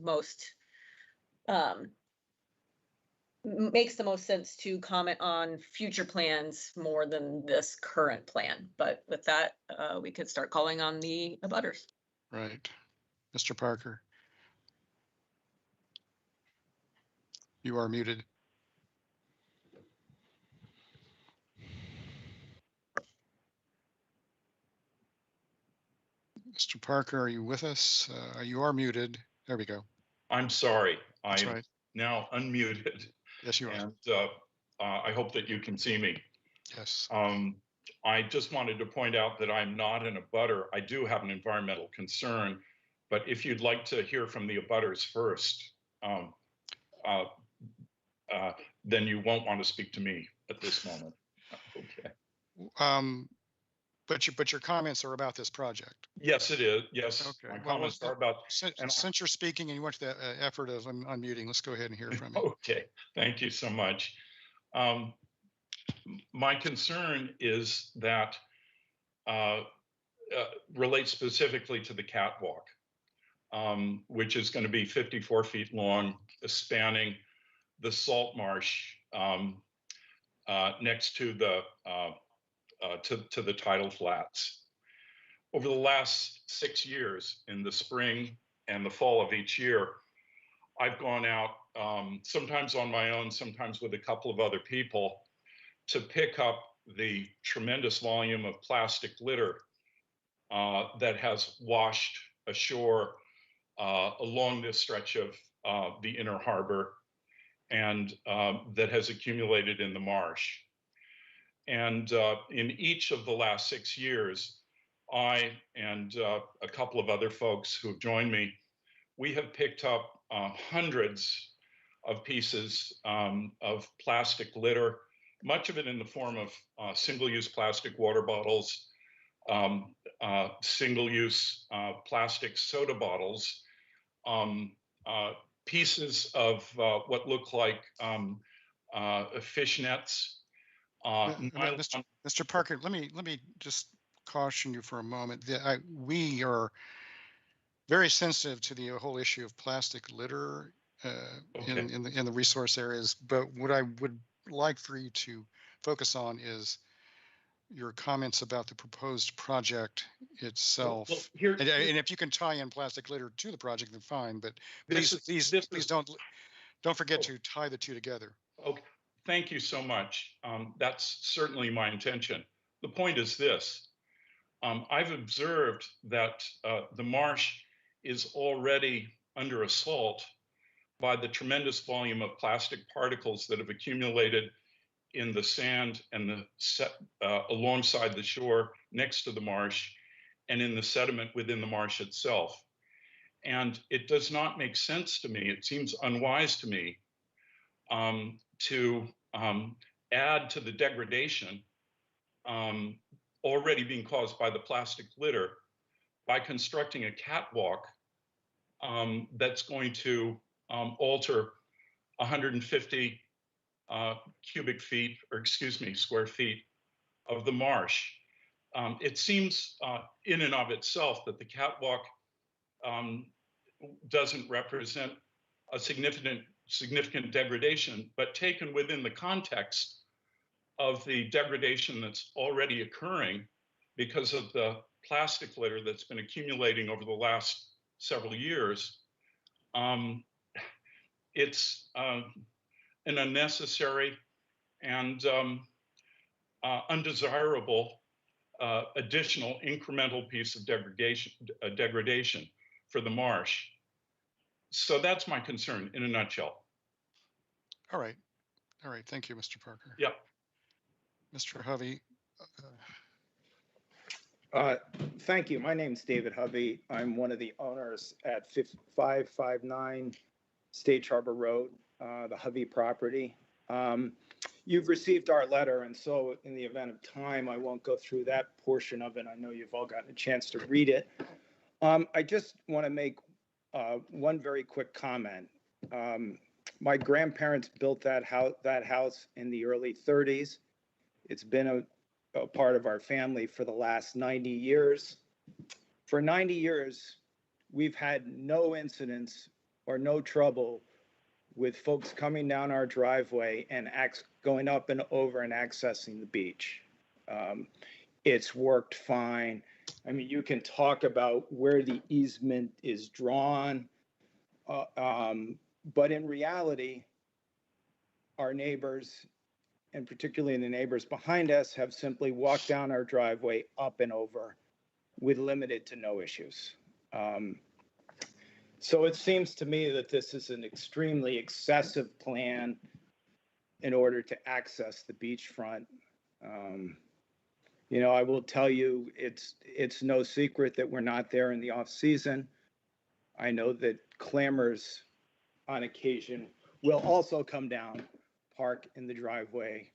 makes the most sense to comment on future plans more than this current plan. But with that, we could start calling on the abutters. Right. Mr. Parker. You are muted. Mr. Parker, are you with us? You are muted. There we go. I'm sorry. That's I'm right. now unmuted. Yes, you are. And I hope that you can see me. Yes. I just wanted to point out that I'm not an abutter. I do have an environmental concern, but if you'd like to hear from the abutters first, then you won't want to speak to me at this moment. Okay. But your comments are about this project. Yes, it is. Yes, okay. my comments are about. Since you're speaking and you went to the effort of unmuting, let's go ahead and hear from you. Okay, thank you so much. My concern is that relates specifically to the catwalk, which is going to be 54 feet long, spanning the salt marsh next to the to the tidal flats. Over the last 6 years, in the spring and the fall of each year, I've gone out, sometimes on my own, sometimes with a couple of other people, to pick up the tremendous volume of plastic litter that has washed ashore along this stretch of the inner harbor and that has accumulated in the marsh. And in each of the last 6 years, I and a couple of other folks who have joined me, we have picked up hundreds of pieces of plastic litter, much of it in the form of single-use plastic water bottles, single-use plastic soda bottles, pieces of what look like fish nets. Mr. Parker, let me just caution you for a moment. We are very sensitive to the whole issue of plastic litter in the resource areas. But what I would like for you to focus on is your comments about the proposed project itself. And if you can tie in plastic litter to the project, then fine. But please don't forget to tie the two together. Okay. Thank you so much. That's certainly my intention. The point is this. I've observed that the marsh is already under assault by the tremendous volume of plastic particles that have accumulated in the sand and alongside the shore next to the marsh and in the sediment within the marsh itself. And it does not make sense to me, it seems unwise to me, to add to the degradation already being caused by the plastic litter by constructing a catwalk that's going to alter 150 cubic feet, or excuse me, square feet of the marsh. It seems in and of itself that the catwalk doesn't represent a significant degradation, but taken within the context of the degradation that's already occurring because of the plastic litter that's been accumulating over the last several years, it's an unnecessary and undesirable additional incremental piece of degradation for the marsh. So that's my concern in a nutshell. All right. All right. Thank you, Mr. Parker. Yep. Mr. Hovey. Thank you. My name's David Hovey. I'm one of the owners at 559 Stage Harbor Road, the Hovey property. You've received our letter, and so in the event of time, I won't go through that portion of it. I know you've all gotten a chance to read it. I just want to make one very quick comment. My grandparents built that house in the early 30s. It's been a part of our family for the last 90 years. For 90 years, we've had no incidents or no trouble with folks coming down our driveway and going up and over and accessing the beach. It's worked fine. I mean, you can talk about where the easement is drawn, but in reality, our neighbors, and particularly the neighbors behind us, have simply walked down our driveway up and over with limited to no issues. So it seems to me that this is an extremely excessive plan in order to access the beachfront. You know, I will tell you, it's no secret that we're not there in the off season. I know that clammers on occasion will also come down, park in the driveway.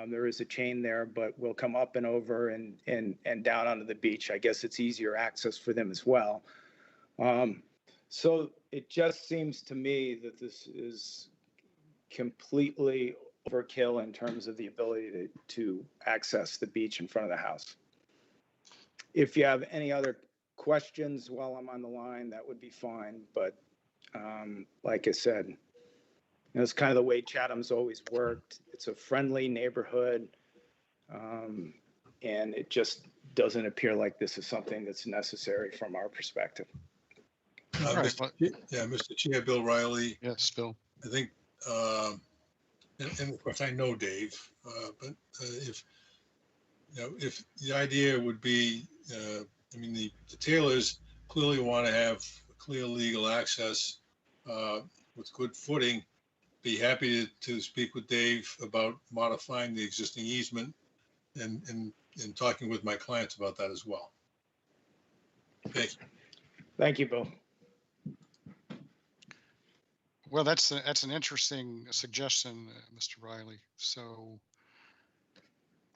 There is a chain there, but we'll come up and over and down onto the beach. I guess it's easier access for them as well. So it just seems to me that this is completely overkill in terms of the ability to access the beach in front of the house. If you have any other questions while I'm on the line, that would be fine. But like I said, you know, it's kind of the way Chatham's always worked. It's a friendly neighborhood, and it just doesn't appear like this is something that's necessary from our perspective. Mr. Chair, Bill Riley. Yes, Bill. I think, and of course I know Dave, but if the idea would be, I mean, the Taylors clearly want to have clear legal access with good footing. Be happy to speak with Dave about modifying the existing easement and talking with my clients about that as well. Thank you. Thank you, Bill. Well, that's an interesting suggestion, Mr. Riley. So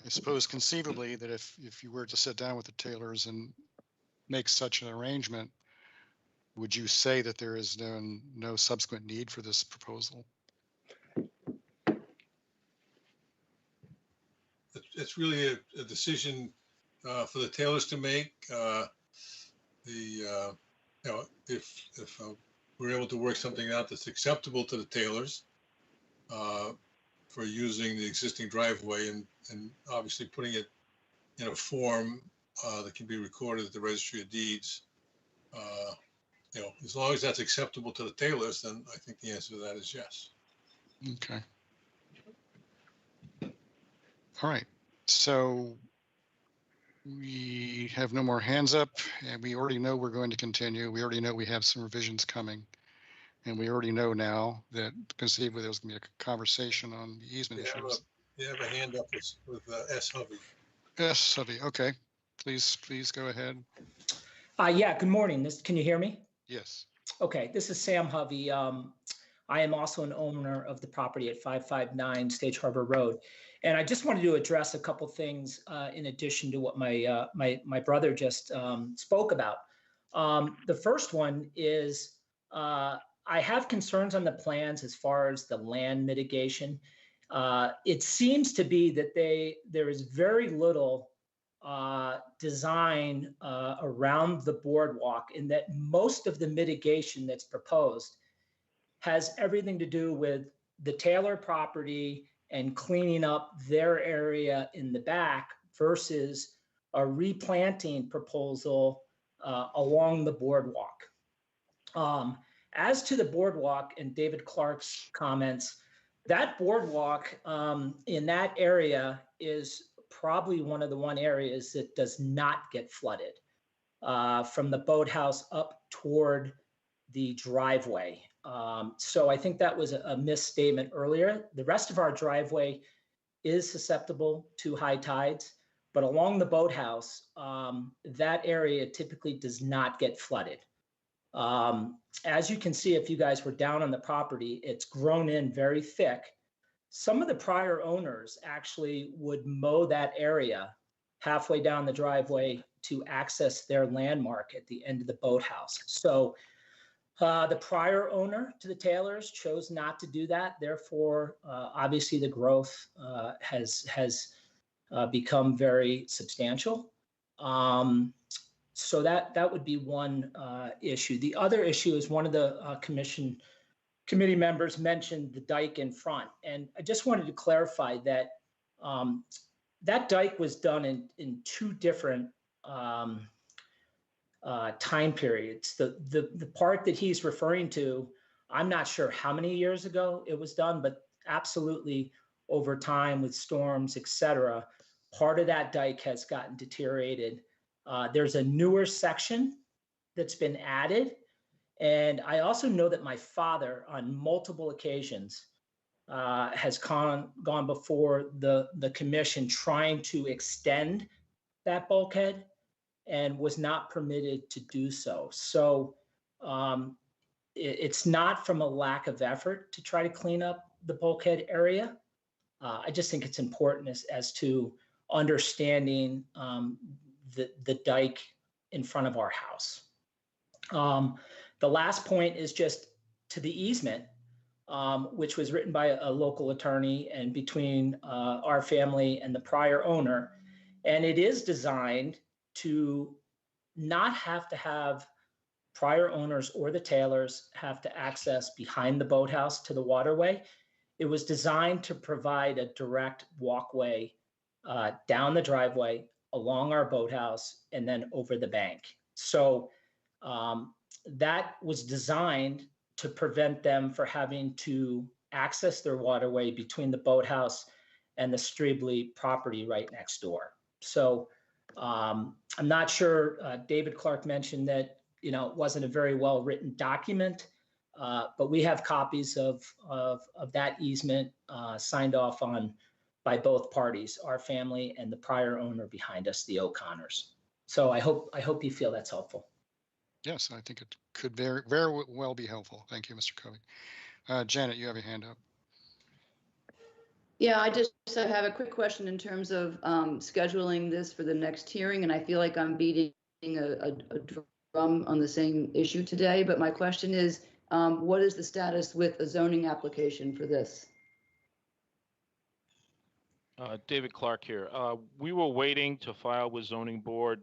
I suppose conceivably that if you were to sit down with the Taylors and make such an arrangement, would you say that there is no subsequent need for this proposal? It's really a decision for the Taylors to make. You know, if we're able to work something out that's acceptable to the Taylors for using the existing driveway and obviously putting it in a form that can be recorded at the Registry of Deeds. You know, as long as that's acceptable to the Taylors, then I think the answer to that is yes. Okay. All right. So we have no more hands up, and we already know we're going to continue. We already know we have some revisions coming, and we already know now that conceivably there's going to be a conversation on the easement issues. You have a hand up with S. Hovey. S. Hovey. Okay. Please go ahead. Yeah, good morning. Can you hear me? Yes. Okay, this is Sam Hovey. I am also an owner of the property at 559 Stage Harbor Road. And I just wanted to address a couple things in addition to what my brother just spoke about. The first one is I have concerns on the plans as far as the land mitigation. It seems to be that there is very little design around the boardwalk, and that most of the mitigation that's proposed has everything to do with the Taylor property and cleaning up their area in the back versus a replanting proposal along the boardwalk. As to the boardwalk and David Clark's comments, that boardwalk in that area is probably one of the areas that does not get flooded from the boathouse up toward the driveway. So I think that was a misstatement earlier. The rest of our driveway is susceptible to high tides, but along the boathouse, that area typically does not get flooded. As you can see, if you guys were down on the property, it's grown in very thick. Some of the prior owners actually would mow that area halfway down the driveway to access their landmark at the end of the boathouse. So the prior owner to the Taylors chose not to do that. Therefore, obviously the growth has become very substantial. So that would be one issue. The other issue is one of the committee members mentioned the dike in front. And I just wanted to clarify that that dike was done in two different time periods. The part that he's referring to, I'm not sure how many years ago it was done, but absolutely over time with storms, et cetera, part of that dike has gotten deteriorated. There's a newer section that's been added. And I also know that my father on multiple occasions has gone before the commission trying to extend that bulkhead and was not permitted to do so. So it's not from a lack of effort to try to clean up the bulkhead area. I just think it's important as to understanding the dike in front of our house. The last point is just to the easement, which was written by a local attorney and between our family and the prior owner. And it is designed to not have to have prior owners or the Taylors have to access behind the boathouse to the waterway. It was designed to provide a direct walkway down the driveway, along our boathouse, and then over the bank. So that was designed to prevent them from having to access their waterway between the boathouse and the Strebley property right next door. So I'm not sure, David Clark mentioned that, it wasn't a very well-written document, but we have copies of that easement signed off on by both parties, our family and the prior owner behind us, the O'Connors. So I hope you feel that's helpful. Yes, I think it could very, very well be helpful. Thank you, Mr. Covey. Janet, you have your hand up. Yeah, I have a quick question in terms of scheduling this for the next hearing, and I feel like I'm beating a drum on the same issue today, but my question is, what is the status with a zoning application for this? David Clark here. We were waiting to file with zoning board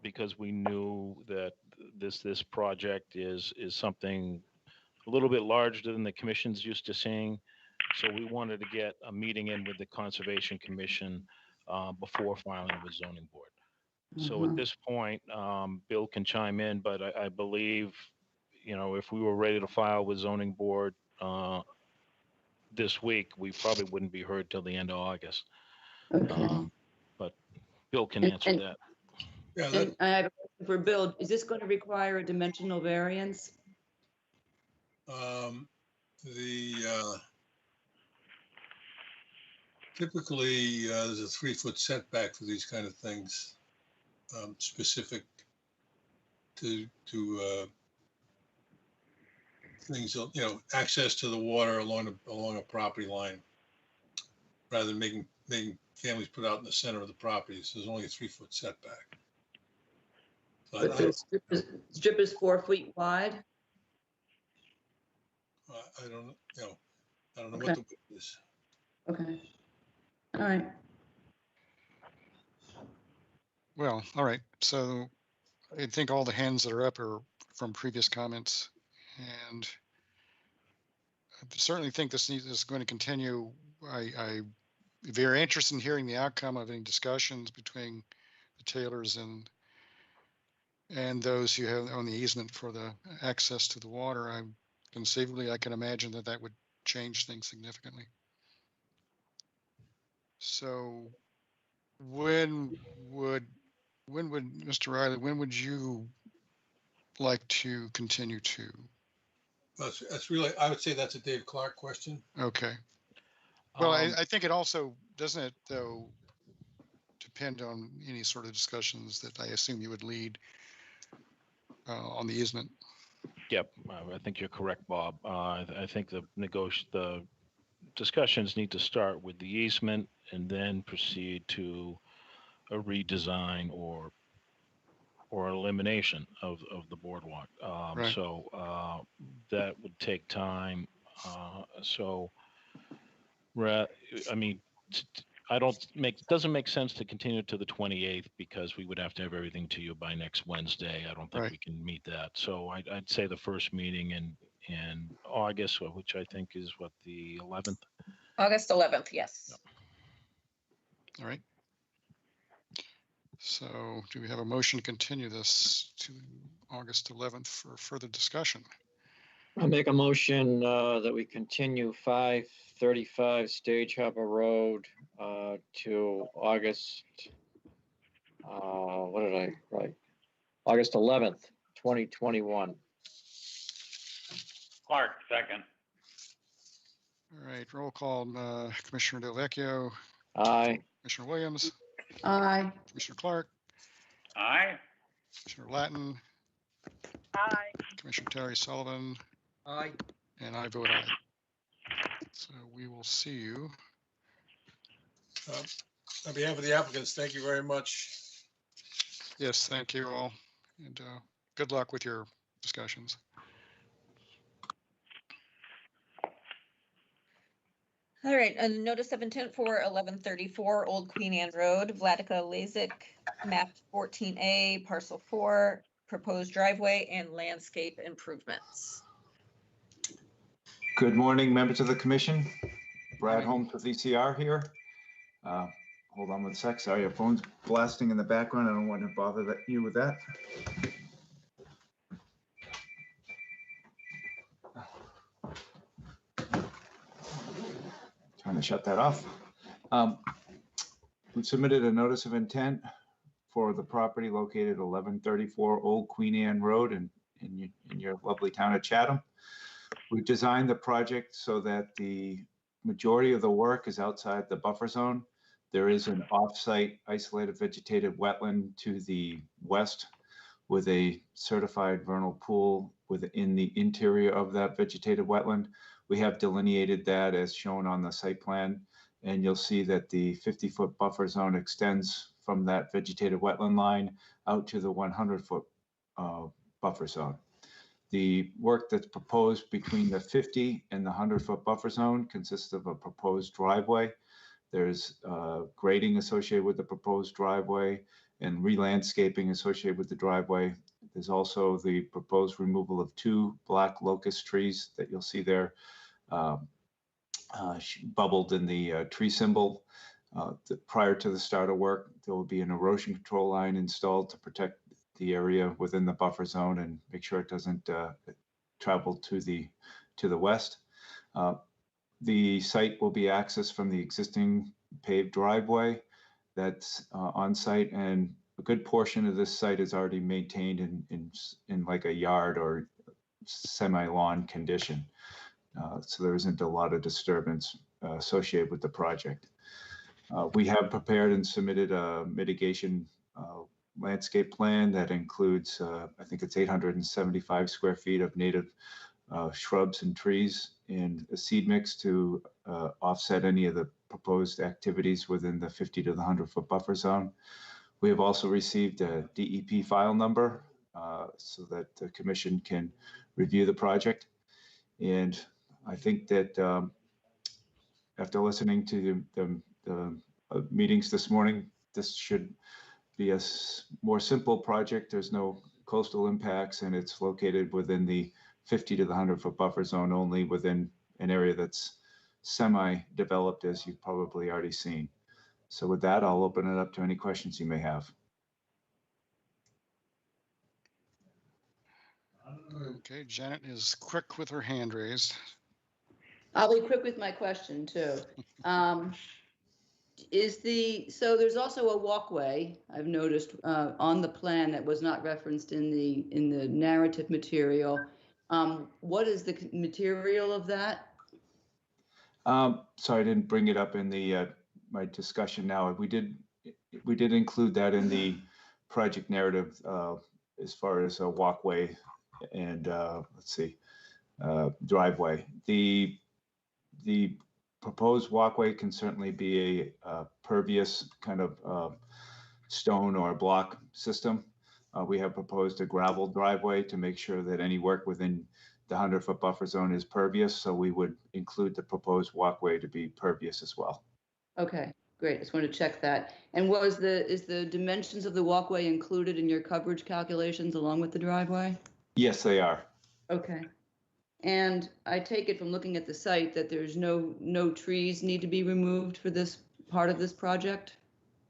because we knew that this project is something a little bit larger than the commission's used to seeing. So we wanted to get a meeting in with the Conservation Commission before filing with zoning board. So at this point, Bill can chime in, but I believe, if we were ready to file with zoning board this week, we probably wouldn't be heard till the end of August. Okay. But Bill can answer that. And I have a question for Bill. Is this going to require a dimensional variance? Typically, there's a 3-foot setback for these kind of things, specific to things, access to the water along a property line, rather than making families put out in the center of the property. So there's only a 3-foot setback. So But the strip is 4 feet wide? I don't know. I don't know Okay. what the width is. Okay. All right. Well, all right. So I think all the hands that are up are from previous comments, and I certainly think this is going to continue. I'm very interested in hearing the outcome of any discussions between the Taylors and those who have on the easement for the access to the water. Conceivably, I can imagine that would change things significantly. So when would Mr. Riley, when would you like to continue to? That's really, I would say that's a Dave Clark question. Okay. Well, I think it also, doesn't it, though, depend on any sort of discussions that I assume you would lead on the easement? Yep, I think you're correct, Bob. I think the discussions need to start with the easement and then proceed to a redesign or elimination of the boardwalk. Right. So that would take time. I mean, doesn't make sense to continue to the 28th because we would have to have everything to you by next Wednesday. I don't think Right. we can meet that. So I'd say the first meeting in August, which I think is what, the 11th? August 11th, yes. All right. So do we have a motion to continue this to August 11th for further discussion? I'll make a motion that we continue 535 Stage Harbor Road to August, what did I write? August 11th, 2021. Clark, second. All right, roll call, Commissioner Del Vecchio. Aye. Commissioner Williams. Aye. Commissioner Clark. Aye. Commissioner Latin. Aye. Commissioner Terry Sullivan. Aye. And I vote aye. So we will see you. On behalf of the applicants, thank you very much. Yes, thank you all. And good luck with your discussions. All right, a notice of intent for 1134 Old Queen Anne Road, Vladica Lazic, map 14A, parcel 4, proposed driveway and landscape improvements. Good morning, members of the commission. Brad Holmes with ECR here. Hold on one sec. Sorry, your phone's blasting in the background. I don't want to bother you with that. Trying to shut that off. We've submitted a notice of intent for the property located 1134 Old Queen Anne Road in your lovely town of Chatham. We've designed the project so that the majority of the work is outside the buffer zone. There is an off-site isolated vegetated wetland to the west with a certified vernal pool within the interior of that vegetated wetland. We have delineated that as shown on the site plan, and you'll see that the 50-foot buffer zone extends from that vegetated wetland line out to the 100-foot buffer zone. The work that's proposed between the 50 and the 100-foot buffer zone consists of a proposed driveway. There's grading associated with the proposed driveway and re-landscaping associated with the driveway. There's also the proposed removal of 2 black locust trees that you'll see there bubbled in the tree symbol. Prior to the start of work, there will be an erosion control line installed to protect the area within the buffer zone and make sure it doesn't travel to the west. The site will be accessed from the existing paved driveway that's on site, and a good portion of this site is already maintained in like a yard or semi-lawn condition. So there isn't a lot of disturbance associated with the project. We have prepared and submitted a mitigation landscape plan that includes, I think it's 875 square feet of native shrubs and trees and a seed mix to offset any of the proposed activities within the 50 to the 100-foot buffer zone. We have also received a DEP file number so that the commission can review the project. And I think that after listening to the meetings this morning, this should be a more simple project. There's no coastal impacts, and it's located within the 50 to the 100-foot buffer zone, only within an area that's semi-developed, as you've probably already seen. So with that, I'll open it up to any questions you may have. Okay, Janet is quick with her hand raised. I'll be quick with my question too. So there's also a walkway I've noticed on the plan that was not referenced in the narrative material. What is the material of that? So I didn't bring it up in the my discussion now. We did include that in the project narrative as far as a walkway and let's see, driveway. The proposed walkway can certainly be a pervious kind of stone or block system. We have proposed a gravel driveway to make sure that any work within the 100-foot buffer zone is pervious, so we would include the proposed walkway to be pervious as well. Okay, great. Just wanted to check that. And is the dimensions of the walkway included in your coverage calculations along with the driveway? Yes, they are. Okay. And I take it from looking at the site that there's no trees need to be removed for this part of this project?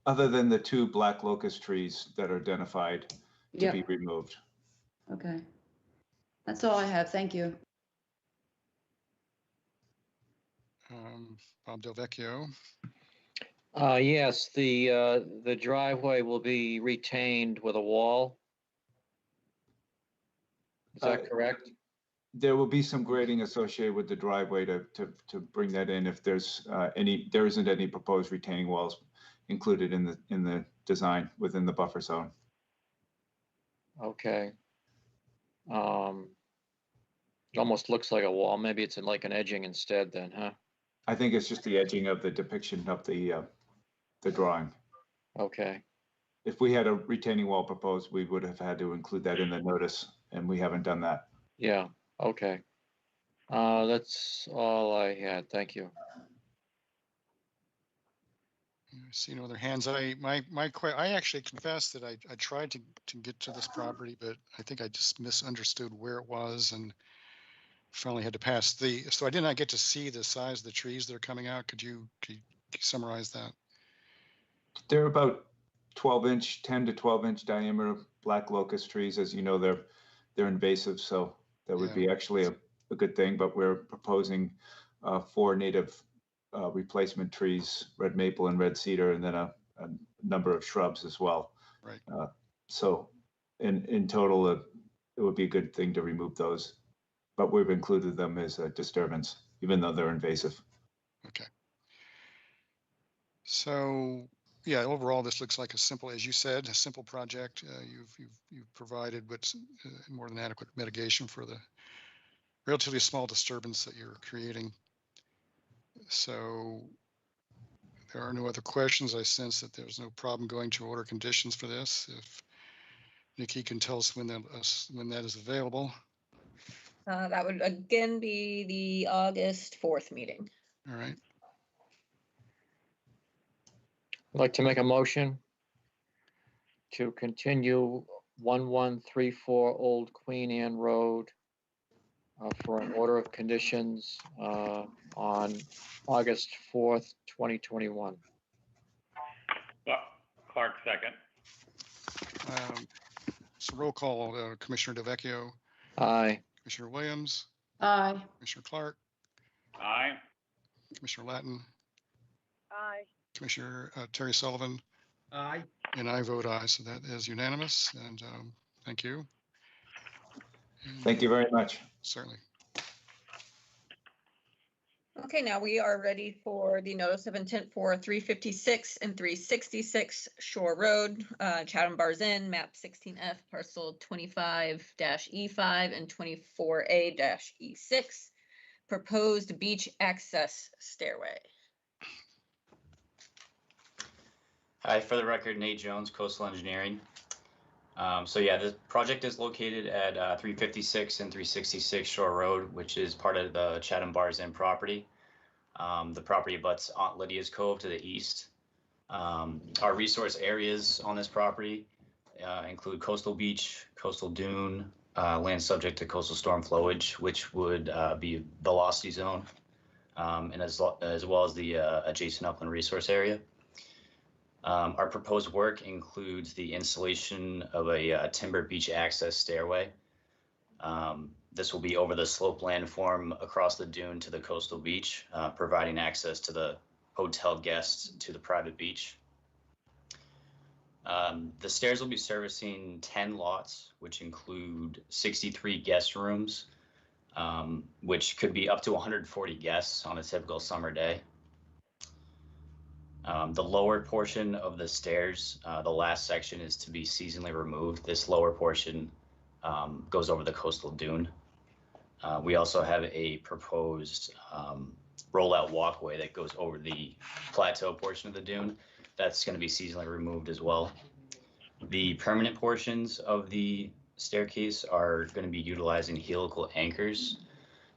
Other than the 2 black locust trees that are identified to Yep. be removed. Okay. That's all I have. Thank you. Bob Del Vecchio. Yes, the driveway will be retained with a wall. Is that correct? There will be some grading associated with the driveway to bring that in if there's there isn't any proposed retaining walls included in the design within the buffer zone. Okay. It almost looks like a wall. Maybe it's in like an edging instead then, huh? I think it's just the edging of the depiction of the drawing. Okay. If we had a retaining wall proposed, we would have had to include that in the notice, and we haven't done that. Yeah, okay. That's all I had. Thank you. I see no other hands. I actually confess that I tried to get to this property, but I think I just misunderstood where it was and finally had to pass so I did not get to see the size of the trees that are coming out. Could you summarize that? They're about 12-inch, 10 to 12-inch diameter black locust trees. As you know, they're invasive, so that would be actually a good thing. But we're proposing 4 native replacement trees, red maple and red cedar, and then a number of shrubs as well. Right. So in total, it would be a good thing to remove those. But we've included them as a disturbance, even though they're invasive. Okay. So, yeah, overall, this looks like a simple, as you said, a simple project. You've provided what's more than adequate mitigation for the relatively small disturbance that you're creating. So, there are no other questions. I sense that there's no problem going to order conditions for this. If Nikki can tell us when that is available. That would again be the August 4th meeting. All right. I'd like to make a motion to continue 1134 Old Queen Anne Road for an order of conditions on August 4th, 2021. Clark, second. So roll call, Commissioner DeVecchio. Aye. Commissioner Williams. Aye. Commissioner Clark. Aye. Commissioner Latin. Aye. Commissioner Terry Sullivan. Aye. And I vote aye, so that is unanimous, and thank you. Thank you very much. Certainly. Okay, now we are ready for the notice of intent for 356 and 366 Shore Road, Chatham Bars Inn, map 16F, parcel 25-E5 and 24A-E6, proposed beach access stairway. Hi, for the record, Nate Jones, Coastal Engineering. So yeah, the project is located at 356 and 366 Shore Road, which is part of the Chatham Bars Inn property. The property abuts Aunt Lydia's Cove to the east. Our resource areas on this property include coastal beach, coastal dune, land subject to coastal storm flowage, which would be velocity zone, and as well as the adjacent upland resource area. Our proposed work includes the installation of a timber beach access stairway. This will be over the slope landform across the dune to the coastal beach, providing access to the hotel guests to the private beach. The stairs will be servicing 10 lots, which include 63 guest rooms, which could be up to 140 guests on a typical summer day. The lower portion of the stairs, the last section, is to be seasonally removed. This lower portion goes over the coastal dune. We also have a proposed rollout walkway that goes over the plateau portion of the dune. That's going to be seasonally removed as well. The permanent portions of the staircase are going to be utilizing helical anchors,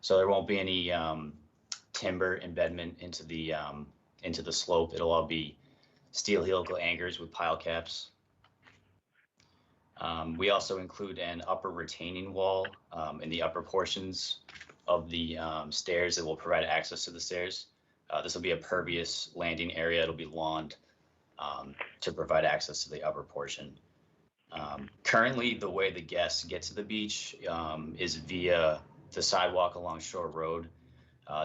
so there won't be any timber embedment into the slope. It'll all be steel helical anchors with pile caps. We also include an upper retaining wall in the upper portions of the stairs that will provide access to the stairs. This will be a pervious landing area. It'll be lawned to provide access to the upper portion. Currently, the way the guests get to the beach is via the sidewalk along Shore Road.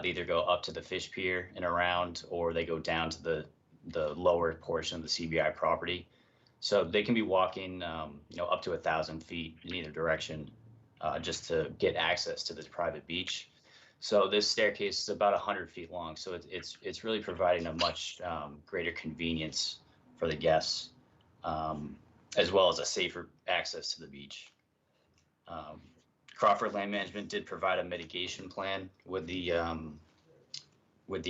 They either go up to the fish pier and around, or they go down to the lower portion of the CBI property. So they can be walking, up to 1,000 feet in either direction just to get access to this private beach. So this staircase is about 100 feet long. So it's really providing a much greater convenience for the guests, as well as a safer access to the beach. Crawford Land Management did provide a mitigation plan with the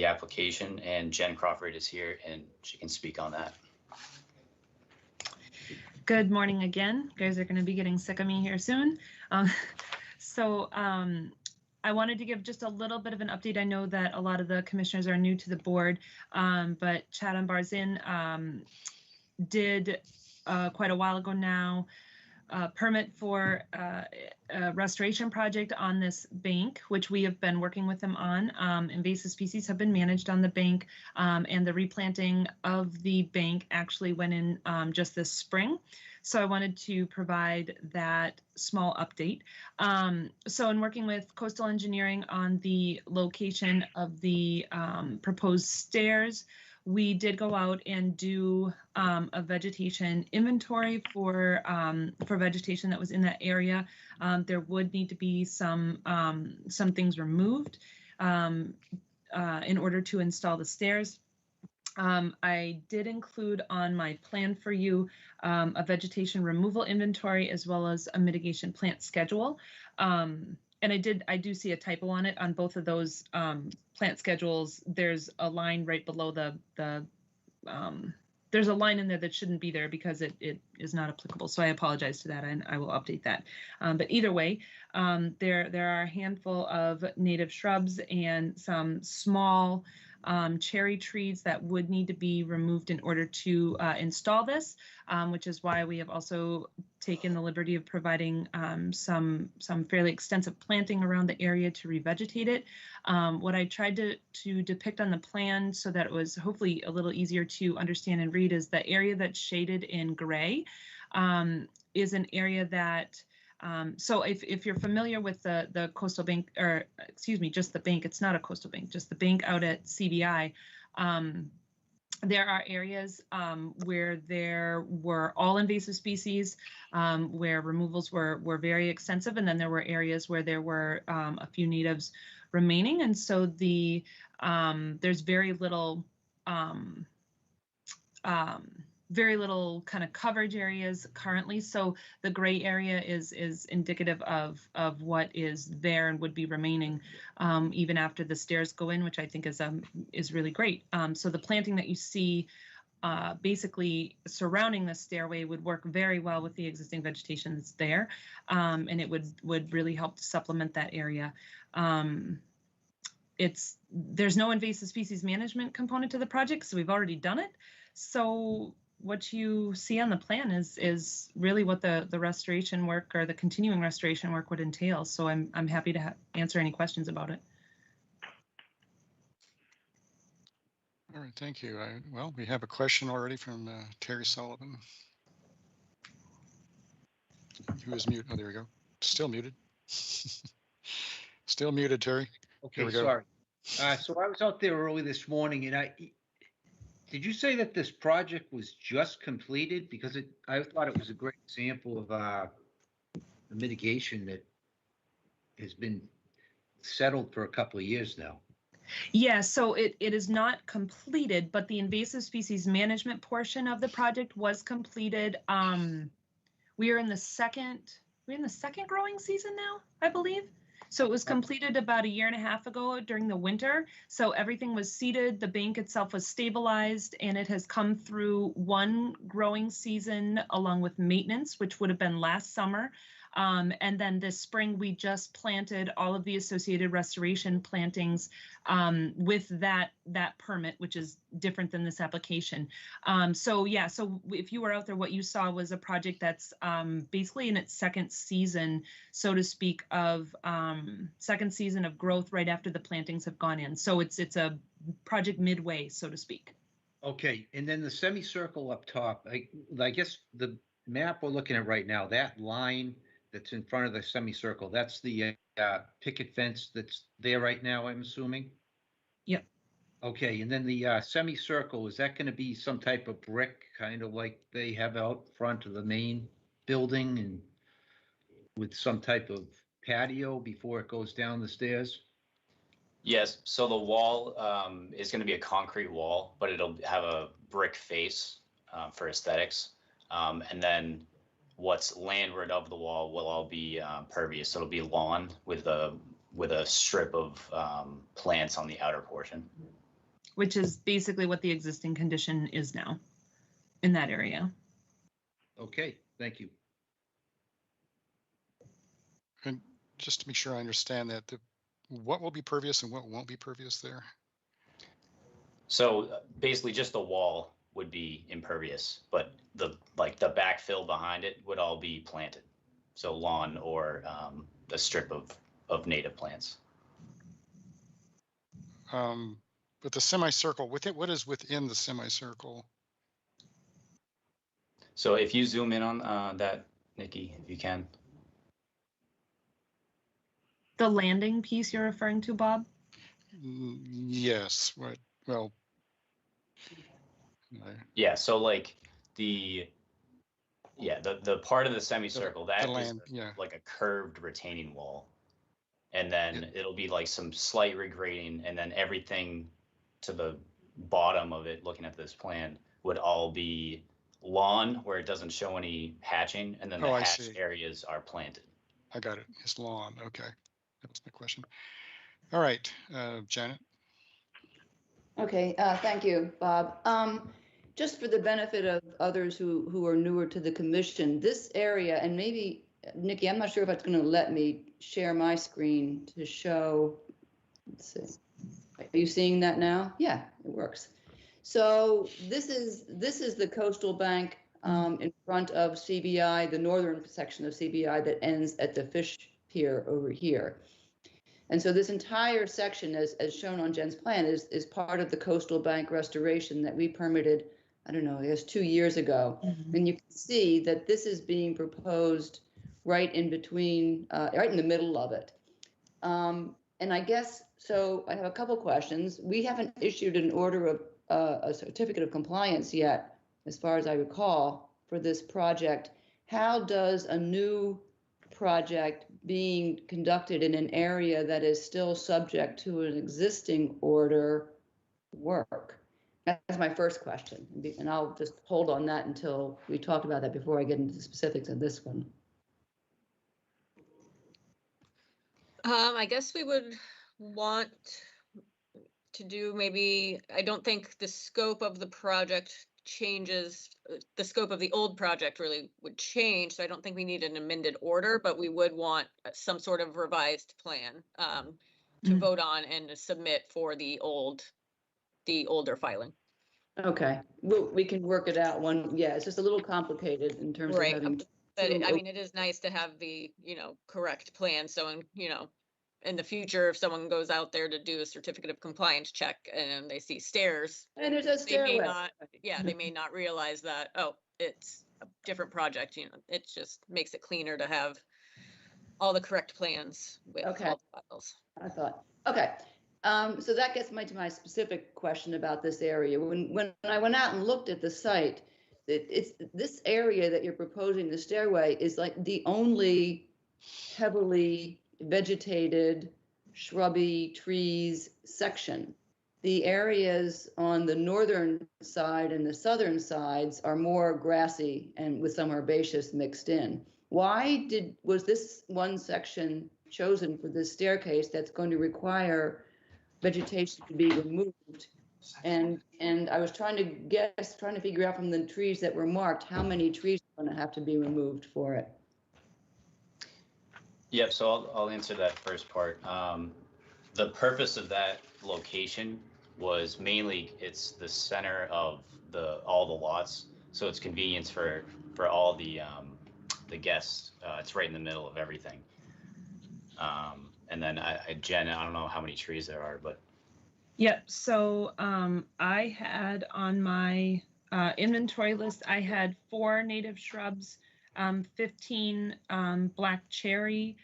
application, and Jen Crawford is here and she can speak on that. Good morning again. You guys are going to be getting sick of me here soon. I wanted to give just a little bit of an update. I know that a lot of the commissioners are new to the board, but Chatham Bars Inn did quite a while ago now permit for a restoration project on this bank, which we have been working with them on. Invasive species have been managed on the bank, and the replanting of the bank actually went in just this spring. So I wanted to provide that small update. So in working with coastal engineering on the location of the proposed stairs, we did go out and do a vegetation inventory for vegetation that was in that area. There would need to be some things removed in order to install the stairs. I did include on my plan for you a vegetation removal inventory as well as a mitigation plant schedule. And I do see a typo on it on both of those plant schedules. There's a line right below there's a line in there that shouldn't be there because it is not applicable. So I apologize to that, and I will update that. But either way, there are a handful of native shrubs and some small cherry trees that would need to be removed in order to install this, which is why we have also taken the liberty of providing some fairly extensive planting around the area to revegetate it. What I tried to depict on the plan so that it was hopefully a little easier to understand and read is the area that's shaded in gray is an area that so if you're familiar with the coastal bank, or excuse me, just the bank, it's not a coastal bank, just the bank out at CBI, there are areas where there were all invasive species, where removals were very extensive, and then there were areas where there were a few natives remaining, and so there's very little kind of coverage areas currently. So the gray area is indicative of what is there and would be remaining even after the stairs go in, which I think is really great. So the planting that you see basically surrounding the stairway would work very well with the existing vegetation that's there, and it would really help to supplement that area. there's no invasive species management component to the project, so we've already done it. So what you see on the plan is really what the restoration work or the continuing restoration work would entail. So I'm happy to answer any questions about it. All right, thank you. Well, we have a question already from Terry Sullivan. Who is muted? Oh, there we go. Still muted. Still muted, Terry. Okay, sorry. So I was out there early this morning, and did you say that this project was just completed? Because I thought it was a great example of a mitigation that has been settled for a couple of years now. Yeah, so it is not completed, but the invasive species management portion of the project was completed. We are in the second growing season now, I believe. So it was completed about 1.5 years ago during the winter. So everything was seeded, the bank itself was stabilized, and it has come through one growing season along with maintenance, which would have been last summer. And then this spring, we just planted all of the associated restoration plantings with that permit, which is different than this application. So yeah, so if you were out there, what you saw was a project that's basically in its second season, so to speak, of second season of growth right after the plantings have gone in. So it's a project midway, so to speak. Okay, and then the semicircle up top, I guess the map we're looking at right now, that line that's in front of the semicircle, that's the picket fence that's there right now, I'm assuming? Yep. Okay, and then the semicircle, is that going to be some type of brick, kind of like they have out front of the main building, and with some type of patio before it goes down the stairs? Yes, so the wall is going to be a concrete wall, but it'll have a brick face for aesthetics. And then what's landward of the wall will all be pervious. So it'll be lawn with a strip of plants on the outer portion. Which is basically what the existing condition is now in that area. Okay, thank you. And just to make sure I understand that, what will be pervious and what won't be pervious there? So basically just the wall would be impervious, but the backfill behind it would all be planted. So lawn or a strip of native plants. But the semicircle, what is within the semicircle? So if you zoom in on that, Nikki, if you can. The landing piece you're referring to, Bob? Yes. Right. Well. Yeah. So like the part of the semicircle that is like a curved retaining wall, and then it'll be like some slight regrading, and then everything to the bottom of it, looking at this plan, would all be lawn where it doesn't show any hatching, and then the hatched areas are planted. I got it. It's lawn. Okay. That was my question. All right, Janet. Okay, thank you, Bob. Just for the benefit of others who are newer to the commission, this area, and maybe, Nikki, I'm not sure if it's going to let me share my screen to show. Let's see. Are you seeing that now? Yeah, it works. So this is the coastal bank in front of CBI, the northern section of CBI that ends at the fish pier over here. And so this entire section, as shown on Jen's plan, is part of the coastal bank restoration that we permitted, I don't know, I guess 2 years ago. Mm-hmm. And you can see that this is being proposed right in between, right in the middle of it. And I guess, so I have a couple questions. We haven't issued an order of a certificate of compliance yet, as far as I recall, for this project. How does a new project being conducted in an area that is still subject to an existing order work? That's my first question, and I'll just hold on that until we talk about that before I get into the specifics of this one. I guess we would want to do maybe, I don't think the scope of the project changes, the scope of the old project really would change. So I don't think we need an amended order, but we would want some sort of revised plan. to vote on and to submit for the older filing. Okay, we can work it out one, yeah, it's just a little complicated in terms of Right. having. But I two mean, it is nice to have the, correct plan. So, in the future, if someone goes out there to do a certificate of compliance check and they see stairs, And there's a they may stairway. not, they may not realize that, oh, it's a different project, it just makes it cleaner to have all the correct plans with Okay. all the files. I thought, okay. So that gets to my specific question about this area. When I went out and looked at the site, it's this area that you're proposing, the stairway, is like the only heavily vegetated, shrubby trees section. The areas on the northern side and the southern sides are more grassy and with some herbaceous mixed in. Why was this one section chosen for this staircase that's going to require vegetation to be removed? And I was trying to figure out from the trees that were marked, how many trees are going to have to be removed for it. Yep, so I'll answer that first part. The purpose of that location was mainly it's the center of all the lots, so it's convenience for all the guests. It's right in the middle of everything. And then Jen, I don't know how many trees there are, but Yep. So I had on my inventory list, I had 4 native shrubs, 15 black cherry,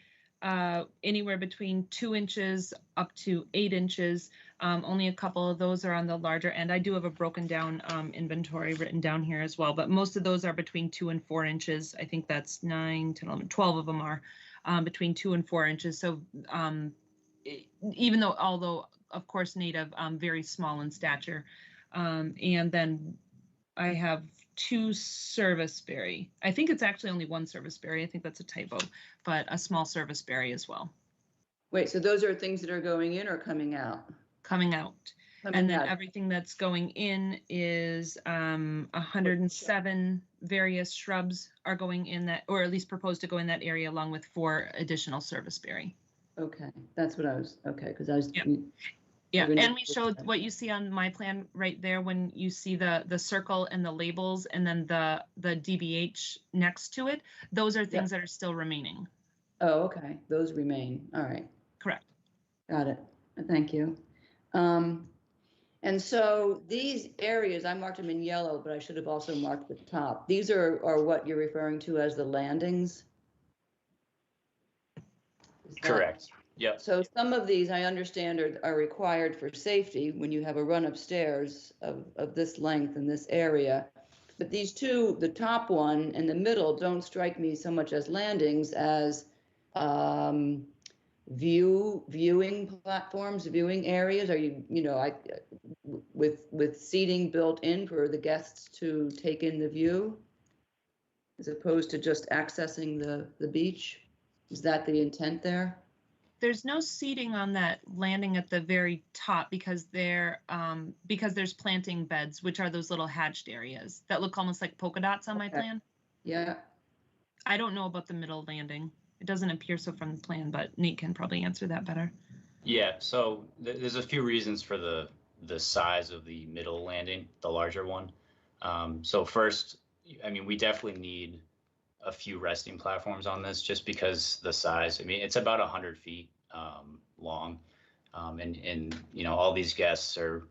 anywhere between 2 inches up to 8 inches. Only a couple of those are on the larger end. I do have a broken down inventory written down here as well, but most of those are between 2 and 4 inches. I think that's 9, 10, 11, 12 of them are between 2 and 4 inches. So even though, although of course native, very small in stature. And then I have 2 serviceberry. I think it's actually only 1 serviceberry. I think that's a typo, but a small serviceberry as well. Wait, so those are things that are going in or coming out? Coming out. Coming And then out. everything that's going in is 107 various shrubs are going in that, or at least proposed to go in that area, along with 4 additional serviceberry. Okay, that's what I was, okay, because I was. Yeah, and we showed what you see on my plan right there when you see the circle and the labels and then the DBH next to it. Those are things that are still remaining. Oh, okay, those remain, all right. Correct. Got it, thank you. And so these areas, I marked them in yellow, but I should have also marked the top. These are what you're referring to as the landings? correct. Yep. So some of these I understand are required for safety when you have a run upstairs of this length in this area. But these two, the top one and the middle, don't strike me so much as landings as viewing platforms, viewing areas. Are with seating built in for the guests to take in the view, as opposed to just accessing the beach? Is that the intent there? There's no seating on that landing at the very top because there's planting beds, which are those little hatched areas that look almost like polka dots on my plan. Yeah. I don't know about the middle landing. It doesn't appear so from the plan, but Nate can probably answer that better. Yeah, so there's a few reasons for the size of the middle landing, the larger one. So first, I mean, we definitely need a few resting platforms on this just because the size. I mean, it's about 100 feet long, and all these guests are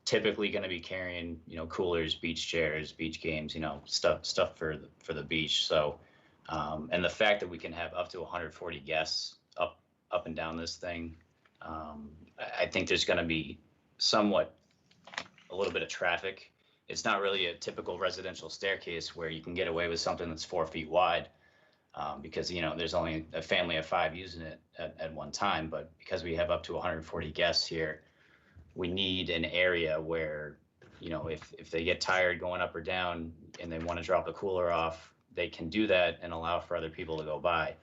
typically going to be carrying coolers, beach chairs, beach games, stuff for the beach. So and the fact that we can have up to 140 guests up and down this thing, I think there's going to be a little bit of traffic. It's not really a typical residential staircase where you can get away with something that's 4 feet wide, because there's only a family of 5 using it at one time. But because we have up to 140 guests here, we need an area where if they get tired going up or down and they want to drop the cooler off, they can do that and allow for other people to go by.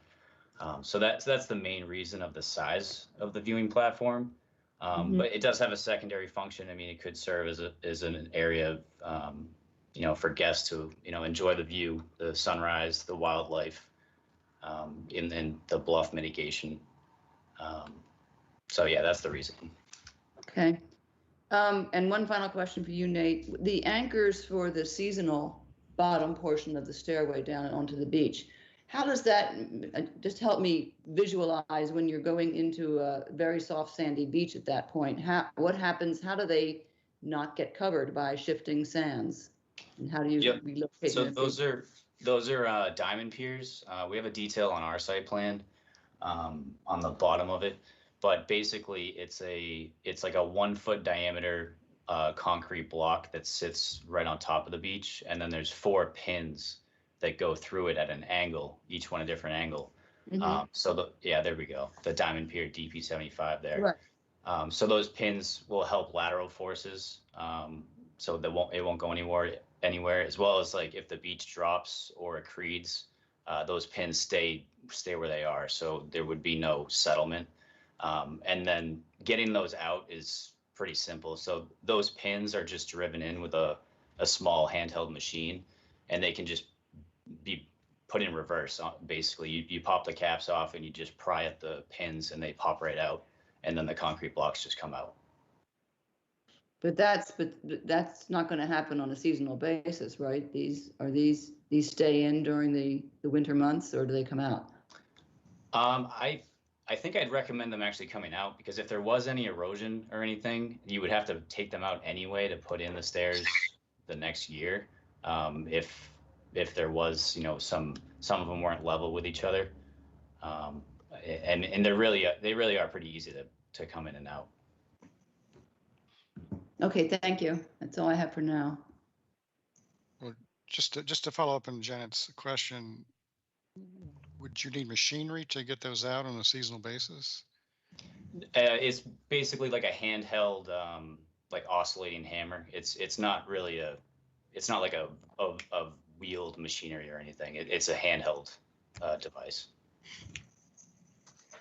So that's the main reason of the size of the viewing platform. But it does have a secondary function. I mean, it could serve as an area of, for guests to, enjoy the view, the sunrise, the wildlife, and the bluff mitigation. So yeah, that's the reason. Okay. And one final question for you, Nate. The anchors for the seasonal bottom portion of the stairway down onto the beach, how does that, just help me visualize when you're going into a very soft sandy beach at that point? What happens? How do they not get covered by shifting sands? And how do you Yep. relocate So them? those are diamond piers. We have a detail on our site plan on the bottom of it, but basically it's like a 1 foot diameter concrete block that sits right on top of the beach, and then there's 4 pins that go through it at an angle, each one a different angle. Yeah, there we go. The diamond pier DP75 there. Right. So those pins will help lateral forces, so that it won't go anywhere, as well as like if the beach drops or accretes, those pins stay where they are, so there would be no settlement. And then getting those out is pretty simple. So those pins are just driven in with a small handheld machine, and they can just be put in reverse. Basically, you pop the caps off and you just pry at the pins, and they pop right out, and then the concrete blocks just come out. But that's not going to happen on a seasonal basis, right? These stay in during the winter months, or do they come out? I think I'd recommend them actually coming out, because if there was any erosion or anything, you would have to take them out anyway to put in the stairs the next year. If there was, some of them weren't level with each other, and they really are pretty easy to come in and out. Okay, thank you. That's all I have for now. Well, just to follow up on Janet's question, would you need machinery to get those out on a seasonal basis? It's basically like a handheld, like oscillating hammer. It's not really it's not like a wheeled machinery or anything. It's a handheld device.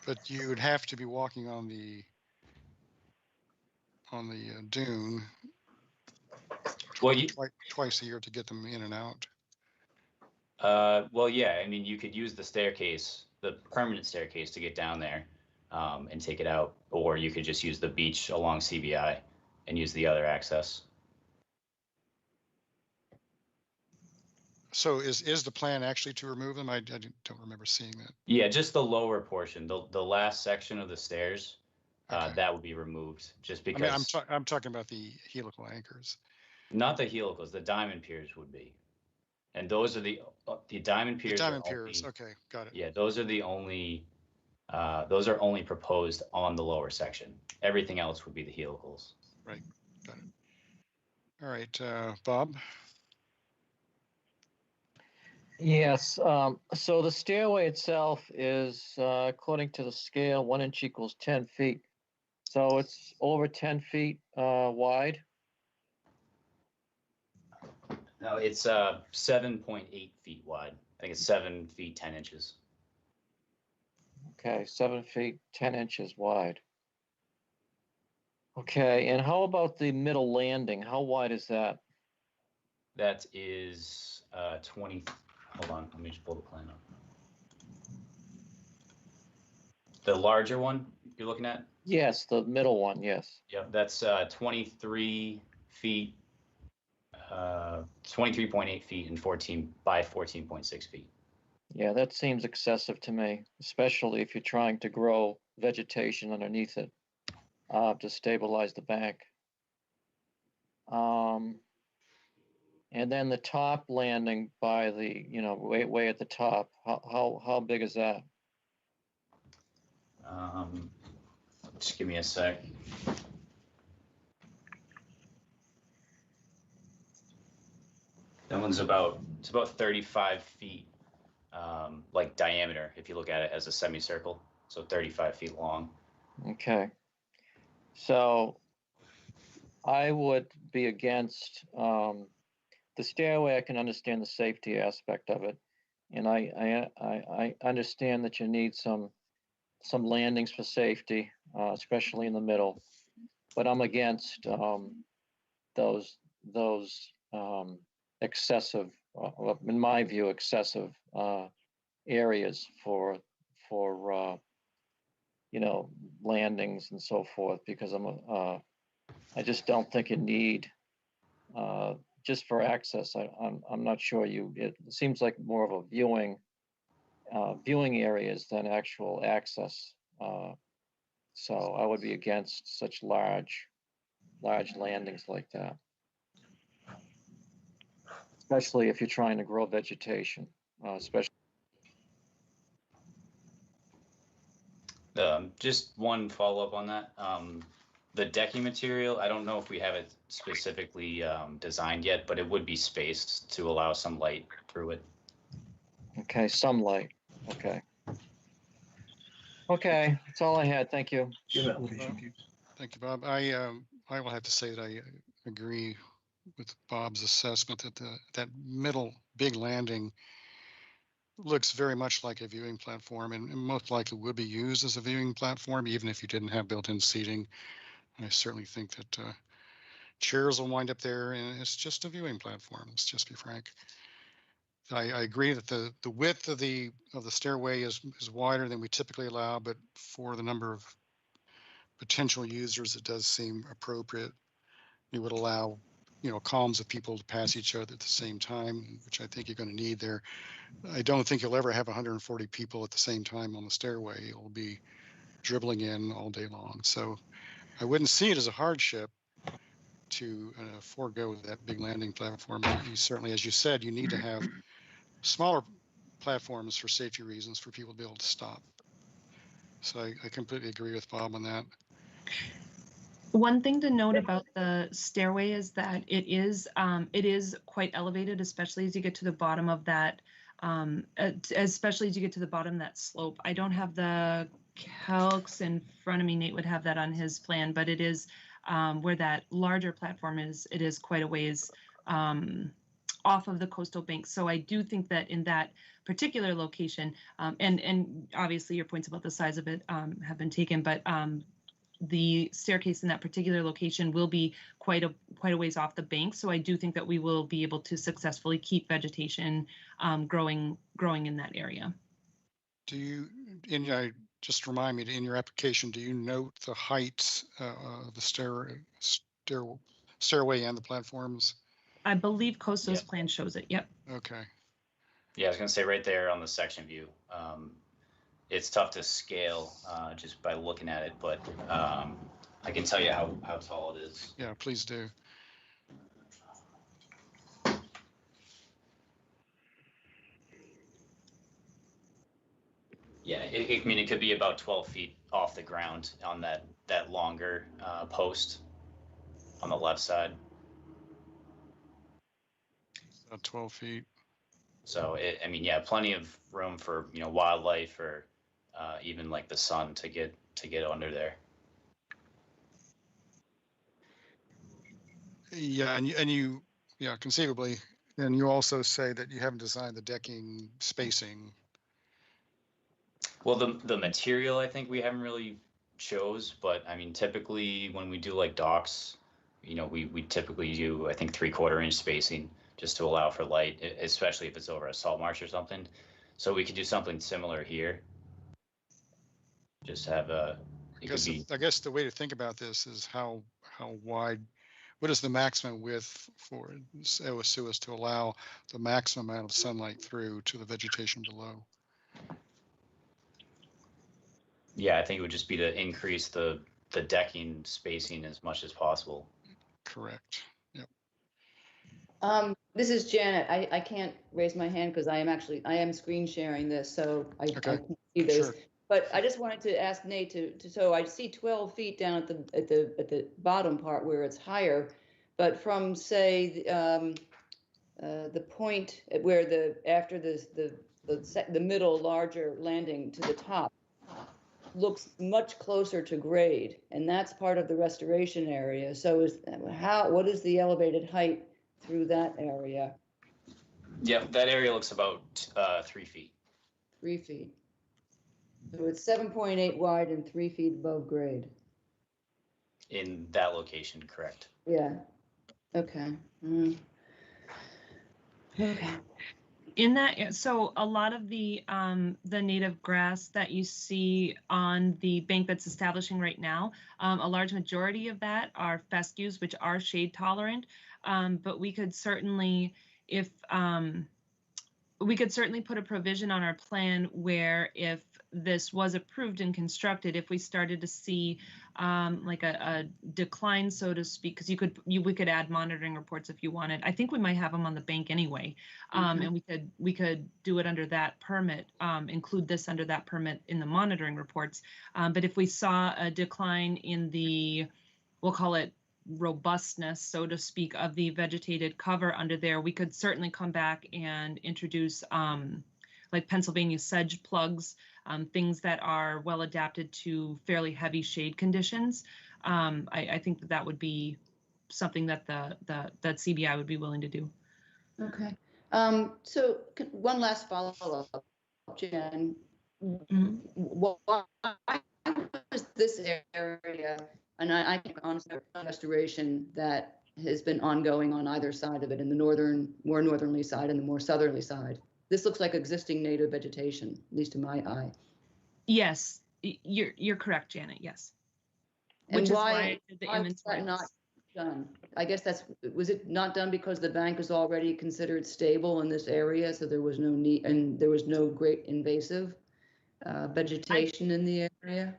But you would have to be walking on the dune twice a year to get them in and out. Well, yeah, I mean, you could use the staircase, the permanent staircase, to get down there and take it out, or you could just use the beach along CBI and use the other access. So is the plan actually to remove them? I don't remember seeing that. Yeah, just the lower portion, the last section of the stairs, that would be removed, just because. I mean, I'm talking about the helical anchors. Not the helicals, the diamond piers would be. And those are the diamond piers. The diamond piers, okay, got it. Yeah, those are the only, those are only proposed on the lower section. Everything else would be the helicals. Right, got it. All right, Bob? Yes, so the stairway itself is, according to the scale, 1 inch equals 10 feet. So it's over 10 feet wide. No, it's 7.8 feet wide. I think it's 7 feet 10 inches. Okay, 7 feet 10 inches wide. Okay, and how about the middle landing? How wide is that? That is 20. Hold on, let me just pull the plan up. The larger one you're looking at? Yes, the middle one, yes. Yep, that's 23 feet, 23.8 feet and 14 by 14.6 feet. Yeah, that seems excessive to me, especially if you're trying to grow vegetation underneath it to stabilize the bank. And then the top landing by the, way at the top, how big is that? Just give me a sec. That one's it's about 35 feet, like diameter, if you look at it as a semicircle. So 35 feet long. Okay. So I would be against the stairway. I can understand the safety aspect of it. And I understand that you need some landings for safety, especially in the middle. But I'm against those excessive, in my view, excessive areas for landings and so forth, because I just don't think you need, just for access. I'm not sure it seems like more of a viewing areas than actual access. So I would be against such large landings like that, especially if you're trying to grow vegetation, especially. Just one follow-up on that. The decking material, I don't know if we have it specifically designed yet, but it would be spaced to allow some light through it. Okay, some light. Okay. Okay, that's all I had. Thank you. Thank you, Bob. I will have to say that I agree with Bob's assessment that that middle big landing looks very much like a viewing platform, and most likely would be used as a viewing platform, even if you didn't have built-in seating. I certainly think that chairs will wind up there, and it's just a viewing platform. Let's just be frank. I agree that the width of the stairway is wider than we typically allow, but for the number of potential users, it does seem appropriate. It would allow, columns of people to pass each other at the same time, which I think you're going to need there. I don't think you'll ever have 140 people at the same time on the stairway. It will be dribbling in all day long. So I wouldn't see it as a hardship to forego that big landing platform. You certainly, as you said, you need to have smaller platforms for safety reasons for people to be able to stop. So I completely agree with Bob on that. One thing to note about the stairway is that it is quite elevated, especially as you get to the bottom of that, especially as you get to the bottom of that slope. I don't have the calcs in front of me. Nate would have that on his plan, but it is where that larger platform is. It is quite a ways off of the coastal bank. So I do think that in that particular location, and obviously your points about the size of it have been taken, but the staircase in that particular location will be quite a ways off the bank. So I do think that we will be able to successfully keep vegetation growing in that area. Do you, just remind me, in your application, do you note the heights of the stairway and the platforms? I believe Costo's plan shows it. Yep. Okay. Yeah, I was going to say right there on the section view. It's tough to scale just by looking at it, but I can tell you how tall it is. Yeah, please do. Yeah, I mean, it could be about 12 feet off the ground on that longer post on the left side. About 12 feet. So I mean, yeah, plenty of room for wildlife or even like the sun to get under there. Yeah, and you conceivably, and you also say that you haven't designed the decking spacing. Well, the material I think we haven't really chose, but I mean, typically when we do like docks, we typically do, I think, 3/4 inch spacing just to allow for light, especially if it's over a salt marsh or something. So we could do something similar here. Just have I guess the way to think about this is how wide, what is the maximum width for so as to allow the maximum amount of sunlight through to the vegetation below? Yeah, I think it would just be to increase the decking spacing as much as possible. Correct. Yep. This is Janet. I can't raise my hand because I am screen sharing this, so I can't see this. Sure. But I just wanted to ask Nate so I see 12 feet down at the bottom part where it's higher, but from say the point where after the middle larger landing to the top looks much closer to grade, and that's part of the restoration area. So what is the elevated height through that area? Yeah, that area looks about 3 feet. 3 feet. So it's 7.8 wide and 3 feet above grade. In that location, correct. Yeah. Okay. Okay. In that, so a lot of the native grass that you see on the bank that's establishing right now, a large majority of that are fescues, which are shade tolerant. But we could certainly, if we could certainly put a provision on our plan where if this was approved and constructed, if we started to see like a decline, so to speak, because we could add monitoring reports if you wanted. I think we might have them on the bank anyway, and we could do it under that permit, include this under that permit in the monitoring reports. But if we saw a decline in the, we'll call it robustness, so to speak, of the vegetated cover under there, we could certainly come back and introduce like Pennsylvania sedge plugs, things that are well adapted to fairly heavy shade conditions. I think that would be something that that CBI would be willing to do. Okay. So one last follow-up, Jen. Why was this area, and I think honestly, restoration that has been ongoing on either side of it, in the more northerly side and the more southerly side? This looks like existing native vegetation, at least to my eye. Yes, you're correct, Janet. Yes. And Which why, is why I did the why was that not done? I guess was it not done because the bank was already considered stable in this area, so there was no need, and there was no great invasive vegetation in the area?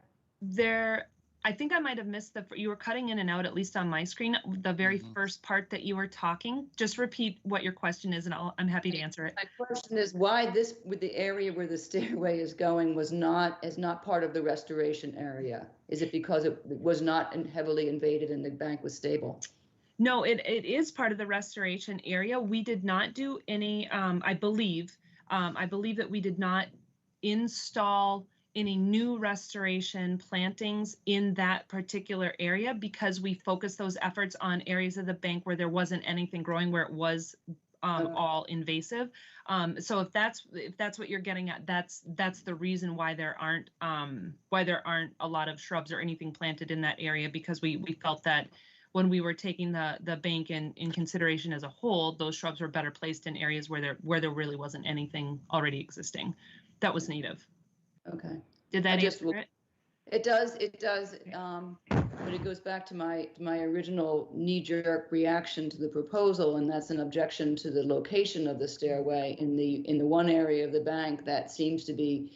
I think I might have missed you were cutting in and out, at least on my screen, the very first part that you were talking. Just repeat what your question is and I'm happy to answer it. My question is why with the area where the stairway is going is not part of the restoration area? Is it because it was not heavily invaded and the bank was stable? No, it is part of the restoration area. We did not do any, I believe that we did not install any new restoration plantings in that particular area because we focused those efforts on areas of the bank where there wasn't anything growing, where it was all invasive. So if that's what you're getting at, that's the reason why there aren't a lot of shrubs or anything planted in that area, because we felt that when we were taking the bank in consideration as a whole, those shrubs were better placed in areas where there really wasn't anything already existing that was native. Okay. Did that answer it? It does. But it goes back to my original knee-jerk reaction to the proposal, and that's an objection to the location of the stairway in the one area of the bank that seems to be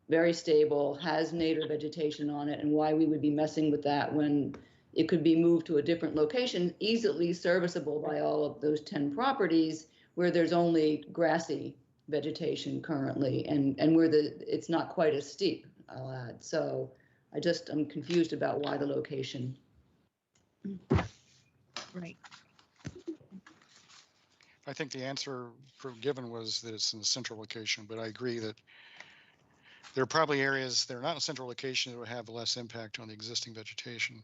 very stable, has native vegetation on it, and why we would be messing with that when it could be moved to a different location, easily serviceable by all of those 10 properties where there's only grassy vegetation currently, and where it's not quite as steep, I'll add. So I'm confused about why the location. Right. I think the answer given was that it's in the central location, but I agree that there are probably areas that are not in a central location that would have less impact on the existing vegetation.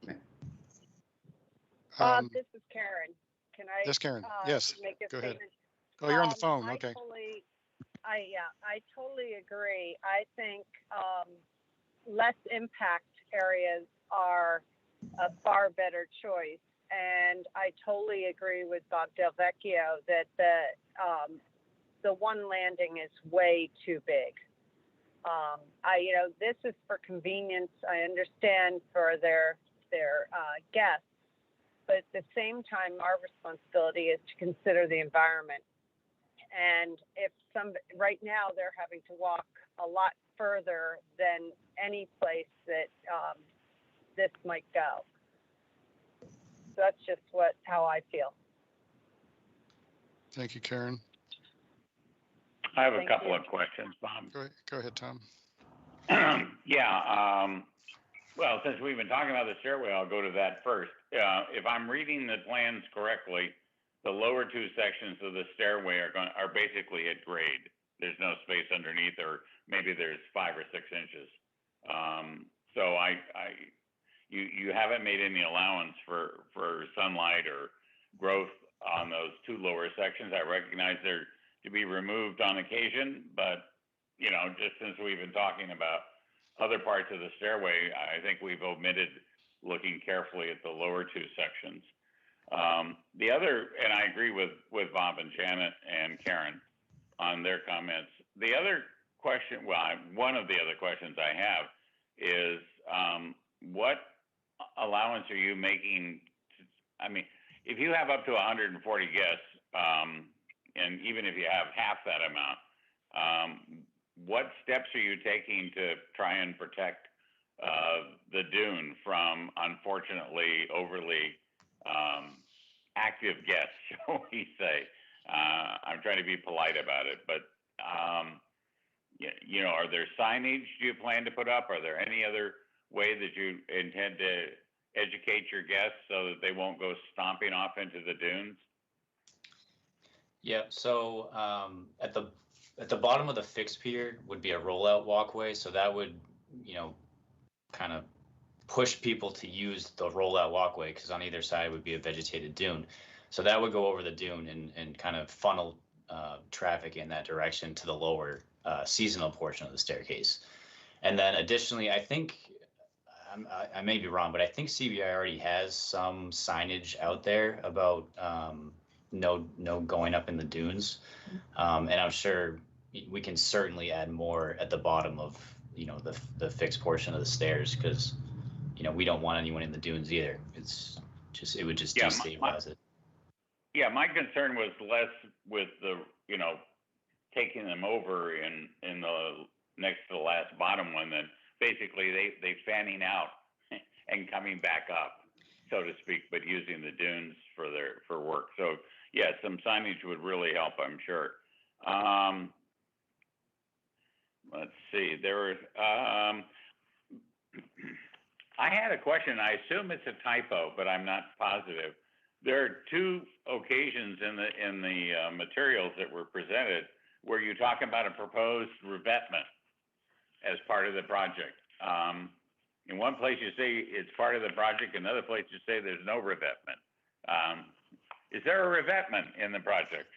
This is Karen. Can I? Yes, Karen. Yes. Make a Go statement? ahead. Oh, you're on the phone. Okay. I totally agree. I think less impact areas are a far better choice. And I totally agree with Bob Del Vecchio that the one landing is way too big. This is for convenience. I understand for their guests, but at the same time, our responsibility is to consider the environment. And if right now they're having to walk a lot further than any place that this might go. So that's just how I feel. Thank you, Karen. I have a couple of questions, Bob. Go ahead, Tom. Yeah. Well, since we've been talking about the stairway, I'll go to that first. If I'm reading the plans correctly, the lower two sections of the stairway are basically at grade. There's no space underneath, or maybe there's 5 or 6 inches. So you haven't made any allowance for sunlight or growth on those two lower sections. I recognize they're to be removed on occasion, but just since we've been talking about other parts of the stairway, I think we've omitted looking carefully at the lower two sections. the other, and I agree with Bob and Janet and Karen on their comments. The other question, well, one of the other questions I have is, what allowance are you making? I mean, if you have up to 140 guests, and even if you have half that amount, what steps are you taking to try and protect the dune from, unfortunately, overly active guests, shall we say? I'm trying to be polite about it, but you know, are there signage do you plan to put up? Are there any other way that you intend to educate your guests so that they won't go stomping off into the dunes? Yeah, so at the bottom of the fixed pier would be a rollout walkway, so that would, you know, kind of push people to use the rollout walkway, because on either side would be a vegetated dune. So that would go over the dune and kind of funnel traffic in that direction to the lower seasonal portion of the staircase. And then additionally, I think, I may be wrong, but I think CBI already has some signage out there about no going up in the dunes. And I'm sure we can certainly add more at the bottom of, you know, the fixed portion of the stairs, because, you know, we don't want anyone in the dunes either. It's just, it would just destabilize it. Yeah, my concern was less with the, you know, taking them over in the next to the last bottom one, than basically they fanning out and coming back up, so to speak, but using the dunes for work. So yeah, some signage would really help, I'm sure. Let's see, there was, I had a question. I assume it's a typo, but I'm not positive. There are two occasions in the materials that were presented where you talk about a proposed revetment as part of the project. In one place you say it's part of the project, another place you say there's no revetment. Is there a revetment in the project?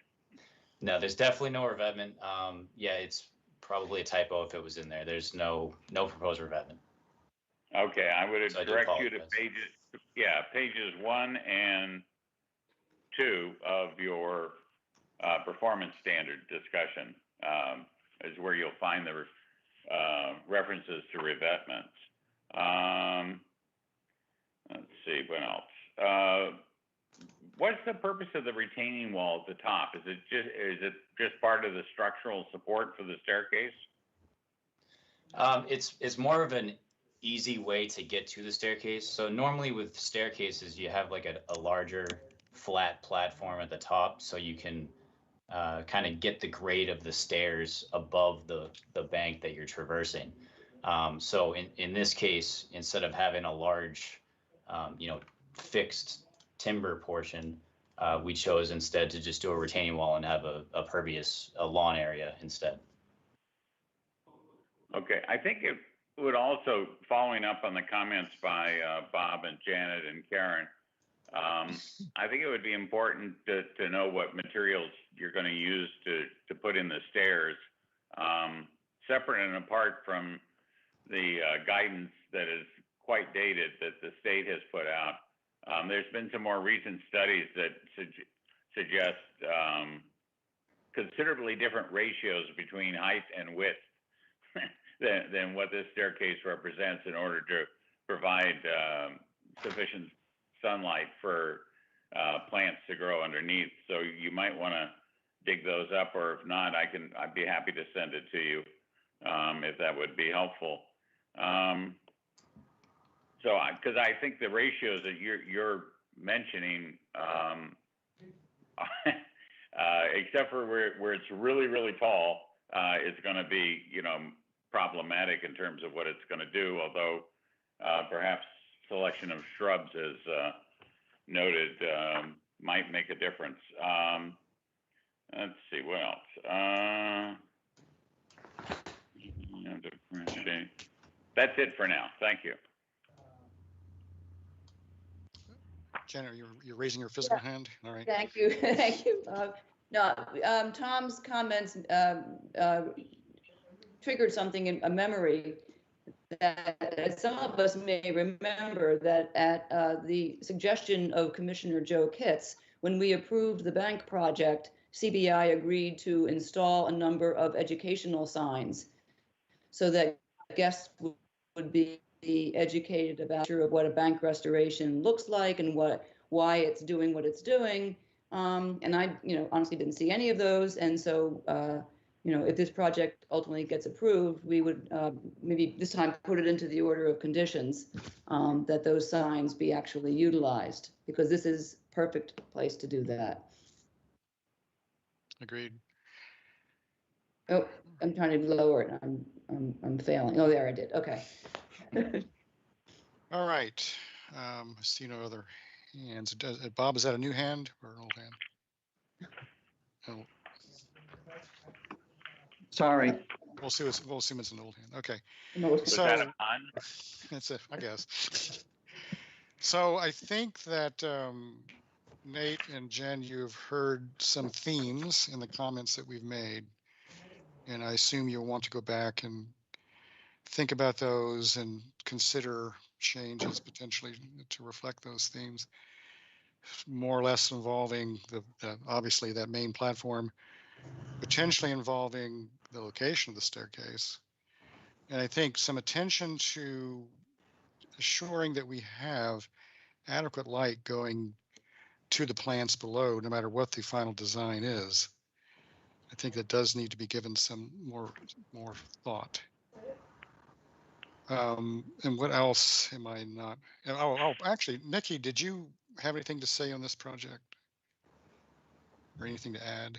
No, there's definitely no revetment. Yeah, it's probably a typo if it was in there. There's no proposed revetment. Okay, I would So I do direct you to apologize. pages 1 and 2 of your performance standard discussion is where you'll find the references to revetments. Let's see, what else? What's the purpose of the retaining wall at the top? Is it just part of the structural support for the staircase? It's more of an easy way to get to the staircase. So normally with staircases, you have like a larger flat platform at the top, so you can kind of get the grade of the stairs above the bank that you're traversing. So in this case, instead of having a large, you know, fixed timber portion, we chose instead to just do a retaining wall and have a pervious lawn area instead. Okay, I think it would also, following up on the comments by Bob and Janet and Karen, I think it would be important to know what materials you're going to use to put in the stairs, separate and apart from the guidance that is quite dated that the state has put out. There's been some more recent studies that suggest considerably different ratios between height and width than what this staircase represents in order to provide sufficient sunlight for plants to grow underneath. So you might want to dig those up, or if not, I'd be happy to send it to you if that would be helpful. So, because I think the ratios that you're mentioning, except for where it's really, really tall, it's going to be, you know, problematic in terms of what it's going to do, although perhaps selection of shrubs, as noted, might make a difference. Let's see, what else? That's it for now. Thank you. Janet, you're raising your physical hand. All right. Thank you. Thank you, Bob. No, Tom's comments triggered something in a memory that some of us may remember, that at the suggestion of Commissioner Joe Kitts, when we approved the bank project, CBI agreed to install a number of educational signs so that guests would be educated about what a bank restoration looks like and why it's doing what it's doing. And I, honestly didn't see any of those. And so, if this project ultimately gets approved, we would maybe this time put it into the order of conditions that those signs be actually utilized, because this is perfect place to do that. Agreed. Oh, I'm trying to lower it. I'm failing. Oh, there I did. Okay. All right. I see no other hands. Bob, is that a new hand or an old hand? Oh. Sorry. We'll assume it's an old hand. Okay. Was So that a pun? that's it, I guess. So I think that Nate and Jen, you've heard some themes in the comments that we've made, and I assume you'll want to go back and think about those and consider changes potentially to reflect those themes, more or less involving obviously that main platform, potentially involving the location of the staircase. And I think some attention to assuring that we have adequate light going to the plants below, no matter what the final design is. I think that does need to be given some more thought. And what else am I not? Oh, actually, Nikki, did you have anything to say on this project or anything to add?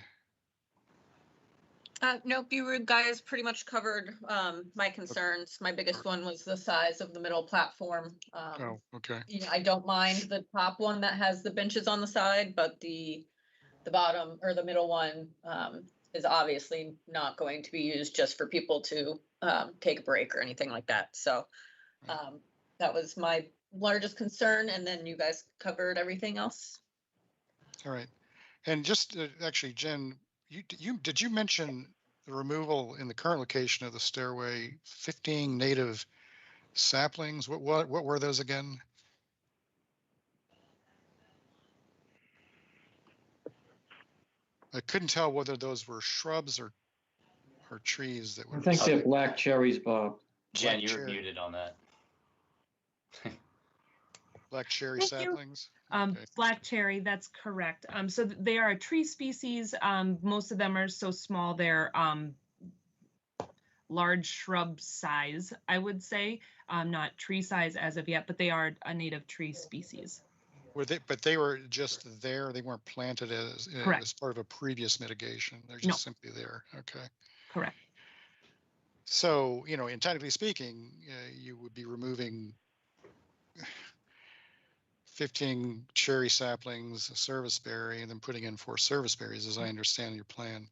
Nope, you guys pretty much covered my concerns. My biggest one was the size of the middle platform. Oh, okay. I don't mind the top one that has the benches on the side, but the bottom or the middle one is obviously not going to be used just for people to take a break or anything like that. So that was my largest concern, and then you guys covered everything else. All right. And just actually, Jen, did you mention the removal in the current location of the stairway, 15 native saplings? What were those again? I couldn't tell whether those were shrubs or trees that were. I think they're black cherries, Bob. Jen, you're muted on that. Black cherry Thank you. saplings? Okay. Black cherry, that's correct. So they are a tree species. Most of them are so small, they're large shrub size, I would say. Not tree size as of yet, but they are a native tree species. But they were just there. They weren't planted as part of a previous mitigation. They're just simply there. Okay. Correct. So, and technically speaking, you would be removing 15 cherry saplings, a serviceberry, and then putting in 4 serviceberries, as I understand your plan.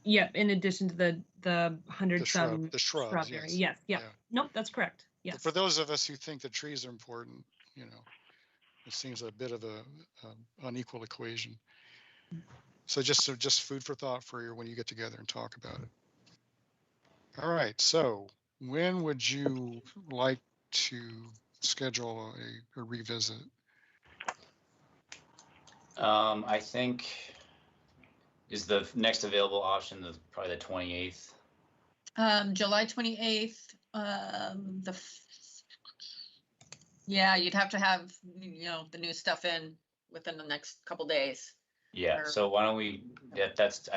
Yep. In addition to the 100 some the shrubs. Yes. Yeah. Nope. That's correct. Yes. For those of us who think that trees are important, it seems a bit of a unequal equation. So just food for thought for when you get together and talk about it. All right. So when would you like to schedule a revisit? I think is the next available option probably the 28th. July 28th. You'd have to have the new stuff in within the next couple days. Yeah. So why don't we? I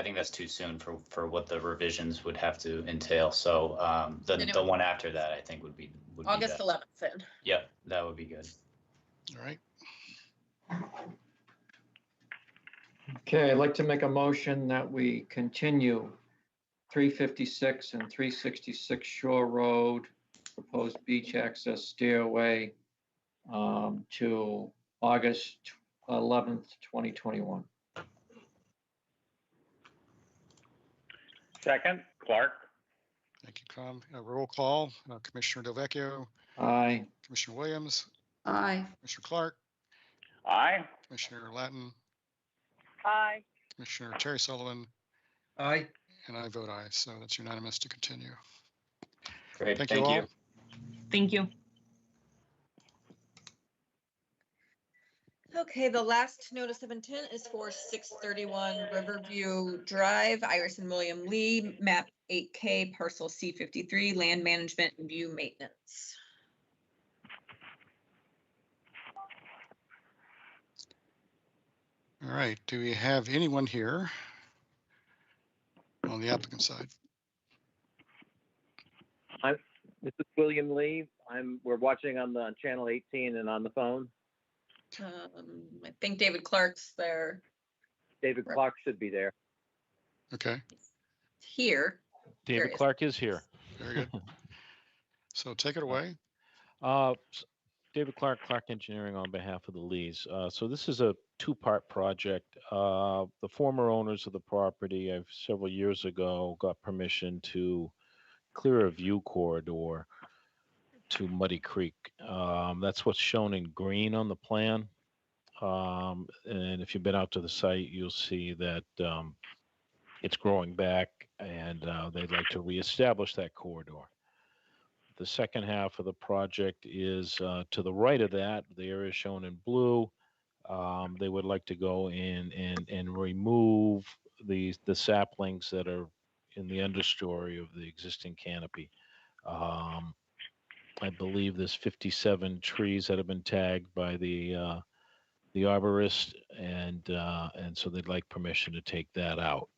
think that's too soon for what the revisions would have to entail. So the one after that I think would be August 11th. Then. Yep, that would be good. All right. Okay, I'd like to make a motion that we continue 356 and 366 Shore Road, proposed beach access stairway to August 11th, 2021. Second, Clark. Thank you, Con. Roll call. Commissioner Delvecchio. Aye. Commissioner Williams. Aye. Commissioner Clark. Aye. Commissioner Latin. Aye. Commissioner Terry Sullivan. Aye. And I vote aye. So that's unanimous to continue. Great. Thank you all. Thank you. Okay, the last notice of intent is for 631 Riverview Drive, Iris and William Lee, map 8K, parcel C53, land management and view maintenance. All right, do we have anyone here on the applicant side? This is William Lee. We're watching on channel 18 and on the phone. I think David Clark's there. David Clark should be there. Okay. Here. David Clark is here. Very good. So take it away. David Clark, Clark Engineering on behalf of the Lees. So this is a two-part project. The former owners of the property, several years ago, got permission to clear a view corridor to Muddy Creek. That's what's shown in green on the plan. And if you've been out to the site, you'll see that it's growing back, and they'd like to reestablish that corridor. The second half of the project is to the right of that, the area shown in blue. They would like to go in and remove the saplings that are in the understory of the existing canopy. I believe there's 57 trees that have been tagged by the arborist, and so they'd like permission to take that out.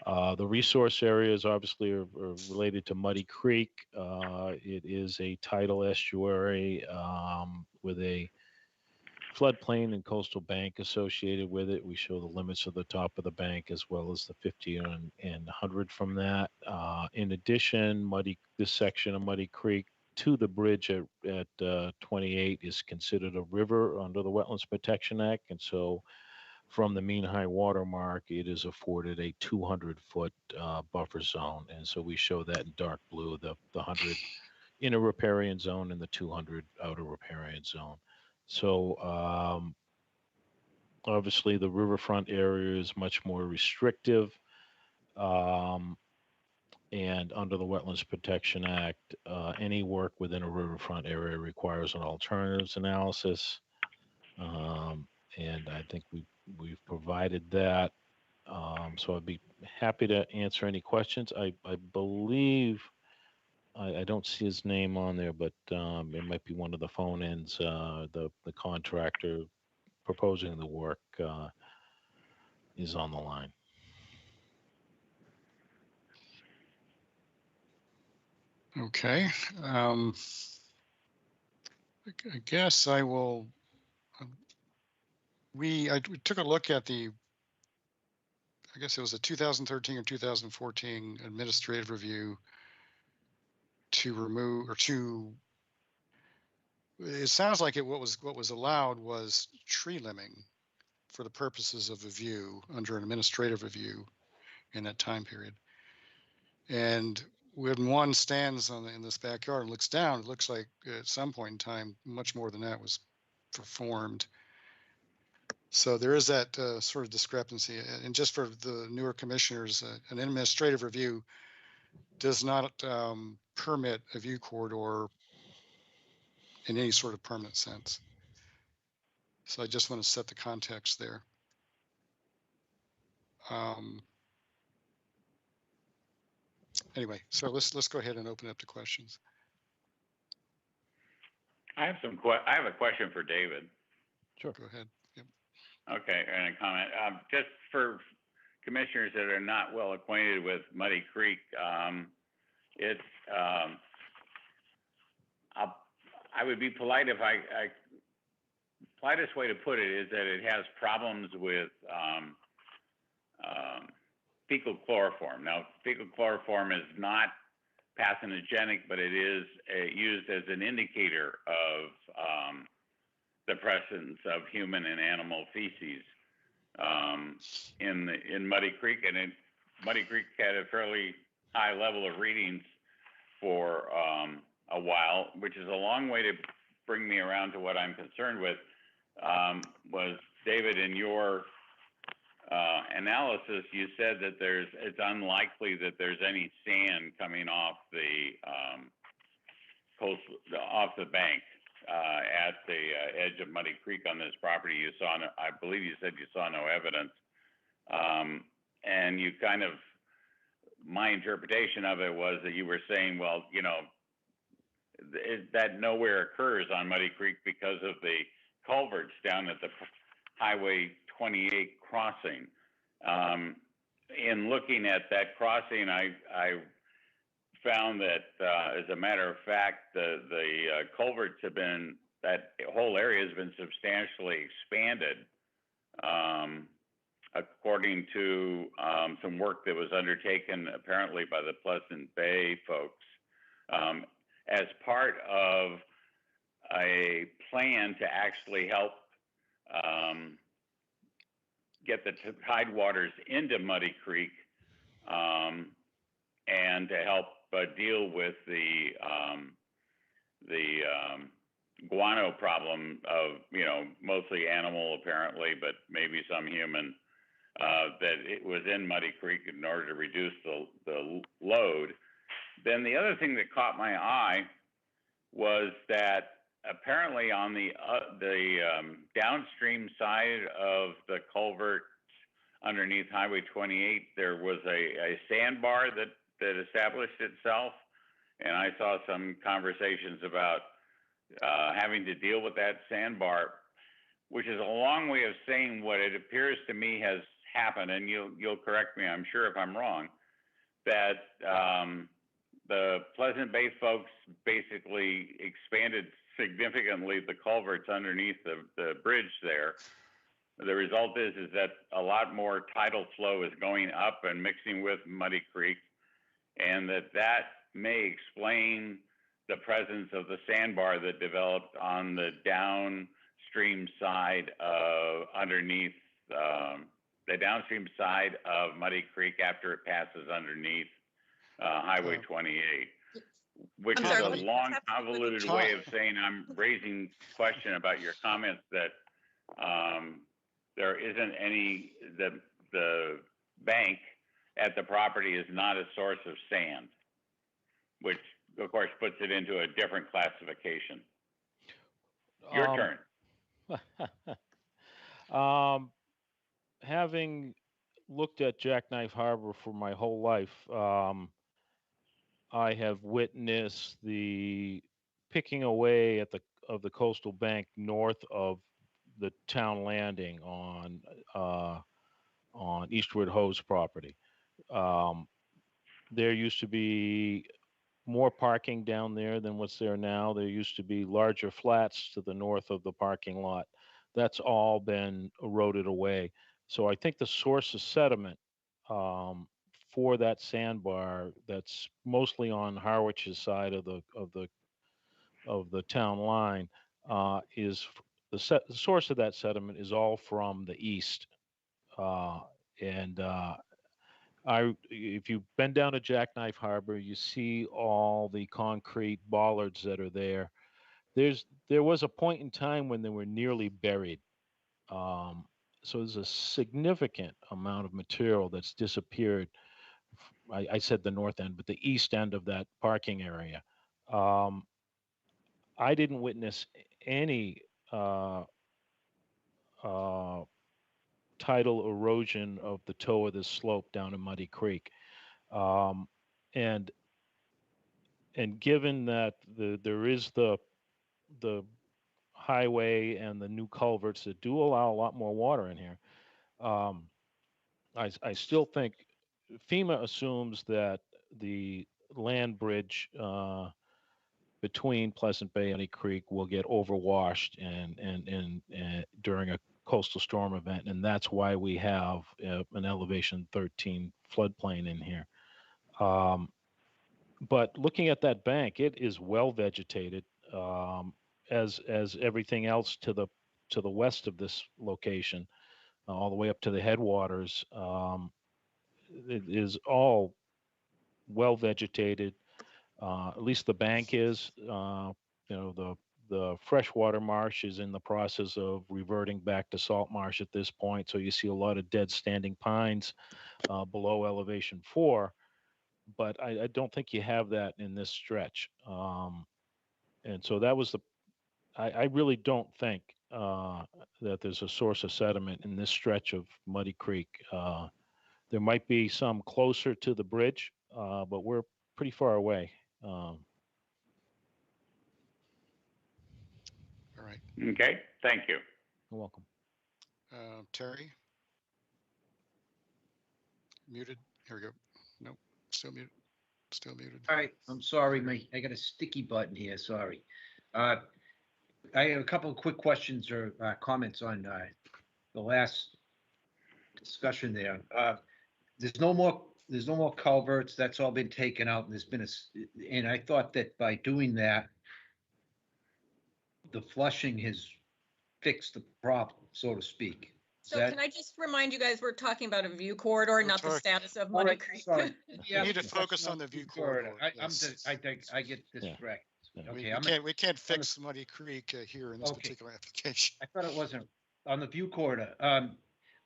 The resource areas obviously are related to Muddy Creek. It is a tidal estuary with a floodplain and coastal bank associated with it. We show the limits of the top of the bank as well as the 50 and 100 from that. In addition, this section of Muddy Creek to the bridge at 28 is considered a river under the Wetlands Protection Act, and so from the mean high water mark, it is afforded a 200-foot buffer zone, and so we show that in dark blue, the 100 inner riparian zone and the 200 outer riparian zone. So obviously the riverfront area is much more restrictive. And under the Wetlands Protection Act, any work within a riverfront area requires an alternatives analysis. And I think we've provided that. So I'd be happy to answer any questions. I believe, I don't see his name on there, but it might be one of the phone ends, the contractor proposing the work is on the line. Okay. I guess I will. We took a look at I guess it was a 2013 or 2014 administrative review to remove, or to, it sounds like what was allowed was tree limbing for the purposes of a view under an administrative review in that time period. And when one stands in this backyard and looks down, it looks like at some point in time, much more than that was performed. So there is that sort of discrepancy. And just for the newer commissioners, an administrative review does not permit a view corridor in any sort of permanent sense. So I just want to set the context there. Anyway, so let's go ahead and open up to questions. I have a question for David. Sure. Go ahead. Yep. Okay, and a comment. Just for commissioners that are not well acquainted with Muddy Creek, I would be polite if politest way to put it is that it has problems with fecal chloroform. Now, fecal chloroform is not pathogentic, but it is used as an indicator of the presence of human and animal feces in Muddy Creek, and Muddy Creek had a fairly high level of readings for a while, which is a long way to bring me around to what I'm concerned with. Was David, in your analysis, you said that it's unlikely that there's any sand coming off the bank. at the edge of Muddy Creek on this property, you saw, no, I believe you said you saw no evidence. And you kind of, my interpretation of it was that you were saying, well, you know, that nowhere occurs on Muddy Creek because of the culverts down at the Highway 28 crossing. In looking at that crossing, I found that, as a matter of fact, the culverts have been, that whole area has been substantially expanded, according to some work that was undertaken apparently by the Pleasant Bay folks, as part of a plan to actually help get the tide waters into Muddy Creek, and to help deal with the guano problem of, you know, mostly animal apparently, but maybe some human, that it was in Muddy Creek in order to reduce the load. Then the other thing that caught my eye was that apparently on the downstream side of the culvert underneath Highway 28, there was a sandbar that established itself. And I saw some conversations about having to deal with that sandbar, which is a long way of saying what it appears to me has happened. And you'll correct me, I'm sure, if I'm wrong, that the Pleasant Bay folks basically expanded significantly the culverts underneath the bridge there. The result is that a lot more tidal flow is going up and mixing with Muddy Creek, and that may explain the presence of the sandbar that developed on the downstream side of underneath the downstream side of Muddy Creek after it passes underneath Highway 28, which is a long, convoluted way of saying I'm raising question about your comments that there isn't any, the bank at the property is not a source of sand, which of course puts it into a different classification. Your turn. Having looked at Jackknife Harbor for my whole life, I have witnessed the picking away of the coastal bank north of the town landing on Eastwood Ho's property. There used to be more parking down there than what's there now. There used to be larger flats to the north of the parking lot. That's all been eroded away. So I think the source of sediment for that sandbar, that's mostly on Harwich's side of the town line, is the source of that sediment is all from the east, and if you've been down to Jackknife Harbor, you see all the concrete bollards that are there. There was a point in time when they were nearly buried. So there's a significant amount of material that's disappeared. I said the north end, but the east end of that parking area. I didn't witness any tidal erosion of the toe of this slope down in Muddy Creek. And given that there is the highway and the new culverts that do allow a lot more water in here, I still think FEMA assumes that the land bridge between Pleasant Bay and Muddy Creek will get overwashed and during a coastal storm event, and that's why we have an elevation 13 floodplain in here. But looking at that bank, it is well vegetated, as everything else to the west of this location, all the way up to the headwaters. It is all well vegetated. At least the bank is. The freshwater marsh is in the process of reverting back to salt marsh at this point. So you see a lot of dead standing pines below elevation 4. But I don't think you have that in this stretch. And so that was I really don't think that there's a source of sediment in this stretch of Muddy Creek. There might be some closer to the bridge, but we're pretty far away. All right. Okay, thank you. You're welcome. Terry? Muted. Here we go. Nope, still muted. Still muted. All right, I'm sorry, I got a sticky button here, sorry. I have a couple of quick questions or comments on the last discussion there. There's no more culverts, that's all been taken out, and and I thought that by doing that, the flushing has fixed the problem, so to speak. So can I just remind you guys, we're talking about a view corridor, not the status of Muddy Creek. Sorry. You need to focus on the view corridor. I get distracted. Okay, we can't fix Muddy Creek here in this particular application. I thought it wasn't on the view corridor.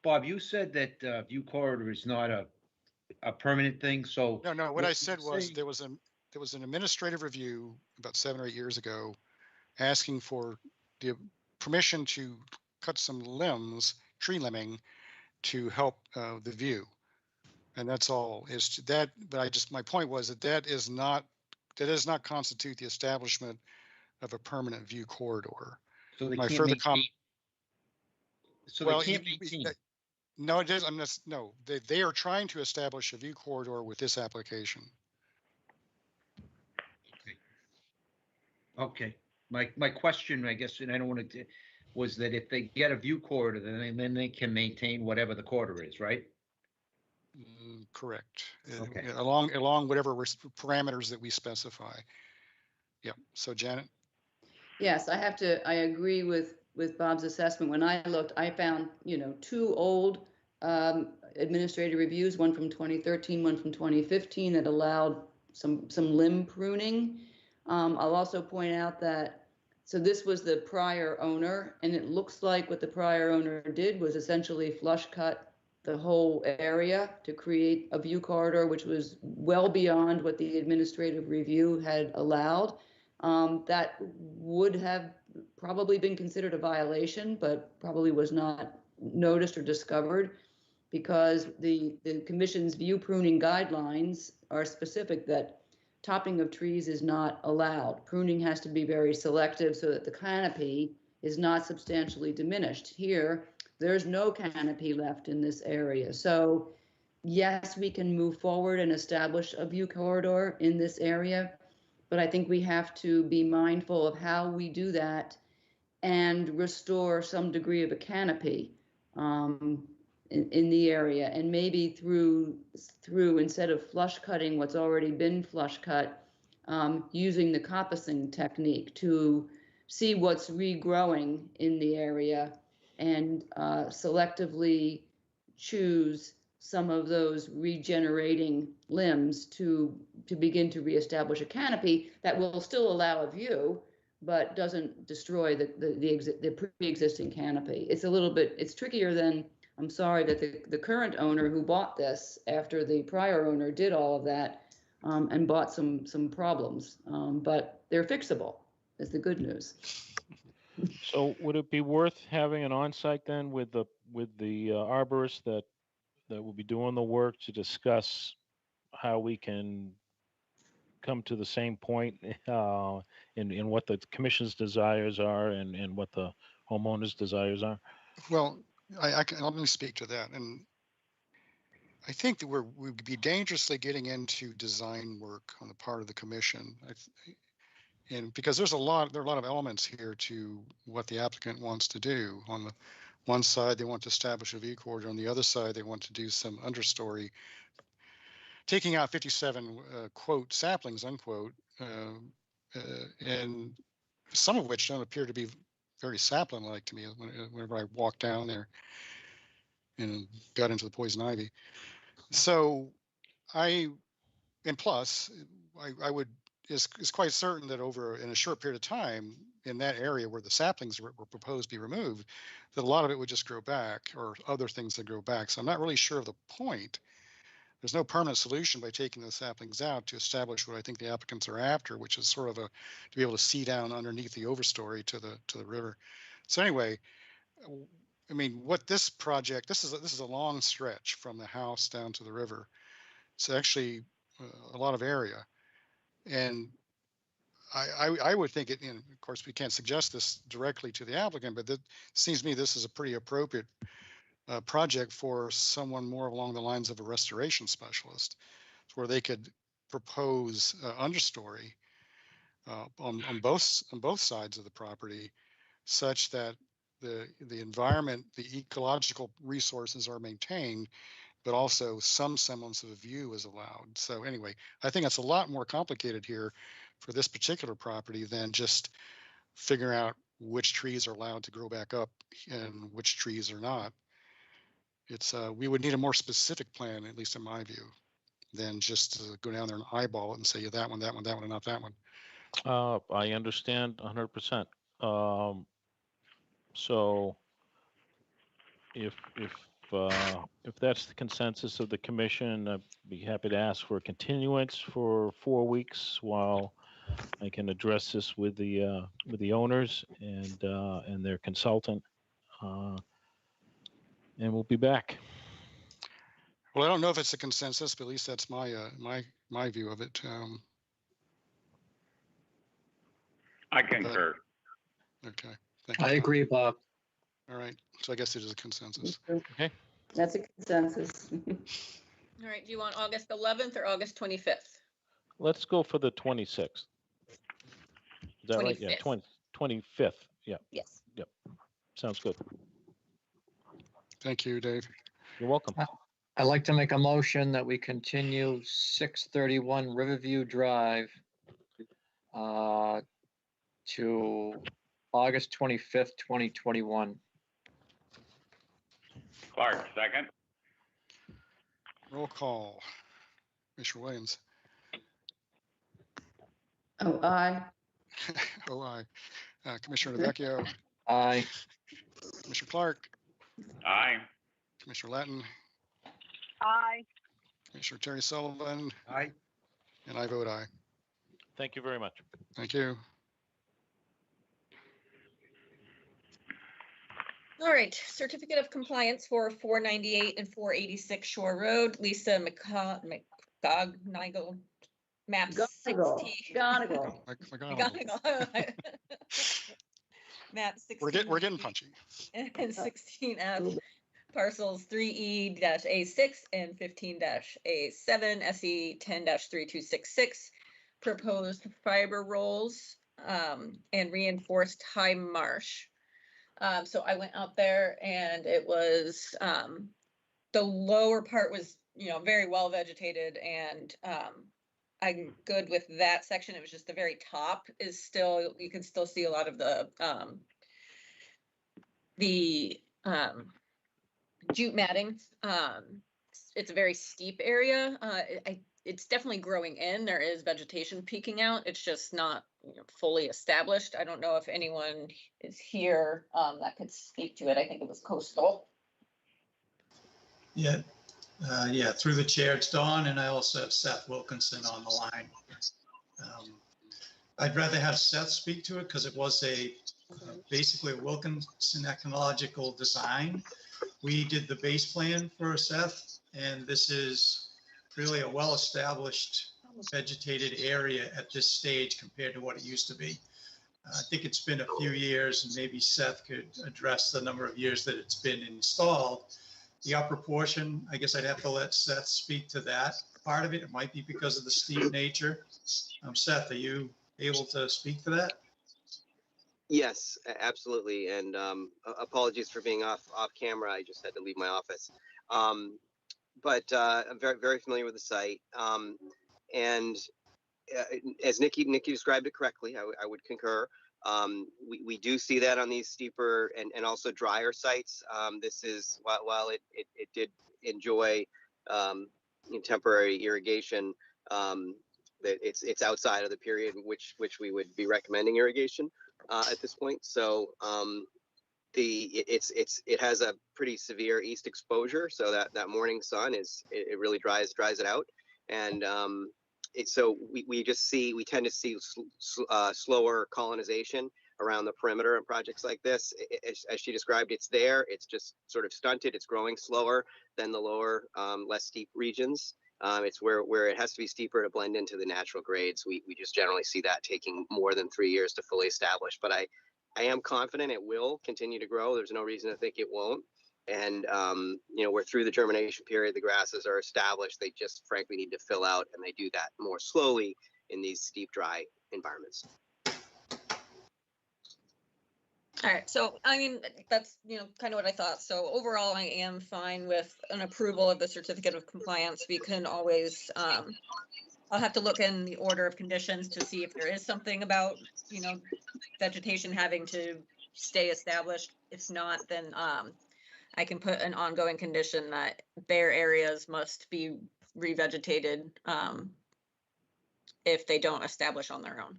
Bob, you said that view corridor is not a permanent thing, so. No, what I said was there was an administrative review about 7 or 8 years ago asking for the permission to cut some limbs, tree limbing, to help the view. And that's all is to that. But my point was that does not constitute the establishment of a permanent view corridor. So they my can't further maintain. So well, they can't maintain. No, it is. No, they are trying to establish a view corridor with this application. Okay. My question, I guess, and I don't want to, was that if they get a view corridor, then they can maintain whatever the corridor is, right? Correct. Okay. Along whatever parameters that we specify. Yeah. So Janet. Yes, I agree with Bob's assessment. When I looked, I found, 2 old administrative reviews, one from 2013, one from 2015, that allowed some limb pruning. I'll also point out that, so this was the prior owner, and it looks like what the prior owner did was essentially flush cut the whole area to create a view corridor, which was well beyond what the administrative review had allowed. That would have probably been considered a violation, but probably was not noticed or discovered, because the commission's view pruning guidelines are specific that topping of trees is not allowed. Pruning has to be very selective so that the canopy is not substantially diminished. Here, there's no canopy left in this area. So yes, we can move forward and establish a view corridor in this area, but I think we have to be mindful of how we do that and restore some degree of a canopy in the area, and maybe through instead of flush cutting what's already been flush cut, using the coppicing technique to see what's regrowing in the area and selectively choose some of those regenerating limbs to begin to reestablish a canopy that will still allow a view, but doesn't destroy the pre-existing canopy. It's trickier than, I'm sorry that the current owner who bought this after the prior owner did all of that and bought some problems, but they're fixable, is the good news. So would it be worth having an on-site then with the arborist that will be doing the work to discuss how we can come to the same point in what the commission's desires are and what the homeowner's desires are? Well, let me speak to that. And I think that we'd be dangerously getting into design work on the part of the commission. And because there are a lot of elements here to what the applicant wants to do. On the one side, they want to establish a view corridor. On the other side, they want to do some understory, taking out 57 quote saplings, unquote, and some of which don't appear to be very sapling-like to me whenever I walk down there and got into the poison ivy. So it's quite certain that in a short period of time in that area where the saplings were proposed to be removed, that a lot of it would just grow back, or other things that grow back. So I'm not really sure of the point there's no permanent solution by taking the saplings out to establish what I think the applicants are after, which is sort of to be able to see down underneath the overstory to the river. So anyway, I mean, what this project, this is a long stretch from the house down to the river. It's actually a lot of area, and I would think it. You know, of course, we can't suggest this directly to the applicant, but it seems to me this is a pretty appropriate project for someone more along the lines of a restoration specialist, where they could propose understory on both sides of the property, such that the environment, the ecological resources are maintained, but also some semblance of a view is allowed. So anyway, I think it's a lot more complicated here for this particular property than just figuring out which trees are allowed to grow back up and which trees are not. It's we would need a more specific plan, at least in my view, than just to go down there and eyeball it and say, yeah, that one, that one, that one, and not that one. I understand 100%. So if that's the consensus of the commission, I'd be happy to ask for a continuance for 4 weeks while I can address this with the owners and their consultant, and we'll be back. Well, I don't know if it's a consensus, but at least that's my my view of it. I concur. Okay, thank you. I agree, Bob. All right, so I guess it is a consensus. Okay. That's a consensus. All right, do you want August 11th or August 25th? Let's go for the 26th. Is that right? Yeah, 25th. Yeah. Yes. Yep. Sounds good. Thank you, Dave. You're welcome. I'd like to make a motion that we continue 631 Riverview Drive to August 25th, 2021. Clark, second. Roll call. Commissioner Williams. Oh, aye. Oh, aye. Commissioner DeVecchio. Aye. Commissioner Clark. Aye. Commissioner Latin. Aye. Commissioner Terry Sullivan. Aye. And I vote aye. Thank you very much. Thank you. All right, certificate of compliance for 498 and 486 Shore Road, Lisa McGonigal, map 60. McGonigal. Map 16. We're getting punchy. And 16F, parcels 3E-A6 and 15-A7, SE 10-3266, proposed fiber rolls and reinforced high marsh. So I went out there and it was, the lower part was, very well vegetated, and I'm good with that section. It was just the very top is still, you can still see a lot of the jute matting. It's a very steep area. It's definitely growing in. There is vegetation peeking out. It's just not fully established. I don't know if anyone is here that could speak to it. I think it was coastal. Yeah, through the chair, it's Dawn, and I also have Seth Wilkinson on the line. I'd rather have Seth speak to it because it was basically a Wilkinson ecological design. We did the base plan for Seth, and this is really a well-established vegetated area at this stage compared to what it used to be. I think it's been a few years, and maybe Seth could address the number of years that it's been installed. The upper portion, I guess I'd have to let Seth speak to that part of it. It might be because of the steep nature. Seth, are you able to speak to that? Yes, absolutely. And apologies for being off camera. I just had to leave my office. But I'm very, very familiar with the site. And as Nikki described it correctly, I would concur. We do see that on these steeper and also drier sites. This is, while it did enjoy temporary irrigation, that it's outside of the period in which we would be recommending irrigation at this point. So it has a pretty severe east exposure, so that morning sun it really dries it out, and so we tend to see slower colonization around the perimeter in projects like this. As she described, it's there. It's just sort of stunted. It's growing slower than the lower, less steep regions. It's where it has to be steeper to blend into the natural grades. We just generally see that taking more than 3 years to fully establish. But I am confident it will continue to grow. There's no reason to think it won't. And we're through the germination period. The grasses are established. They just frankly need to fill out, and they do that more slowly in these steep, dry environments. All right, so I mean, that's, kind of what I thought. So overall, I am fine with an approval of the certificate of compliance. We can always, I'll have to look in the order of conditions to see if there is something about, vegetation having to stay established. If not, then I can put an ongoing condition that bare areas must be revegetated if they don't establish on their own.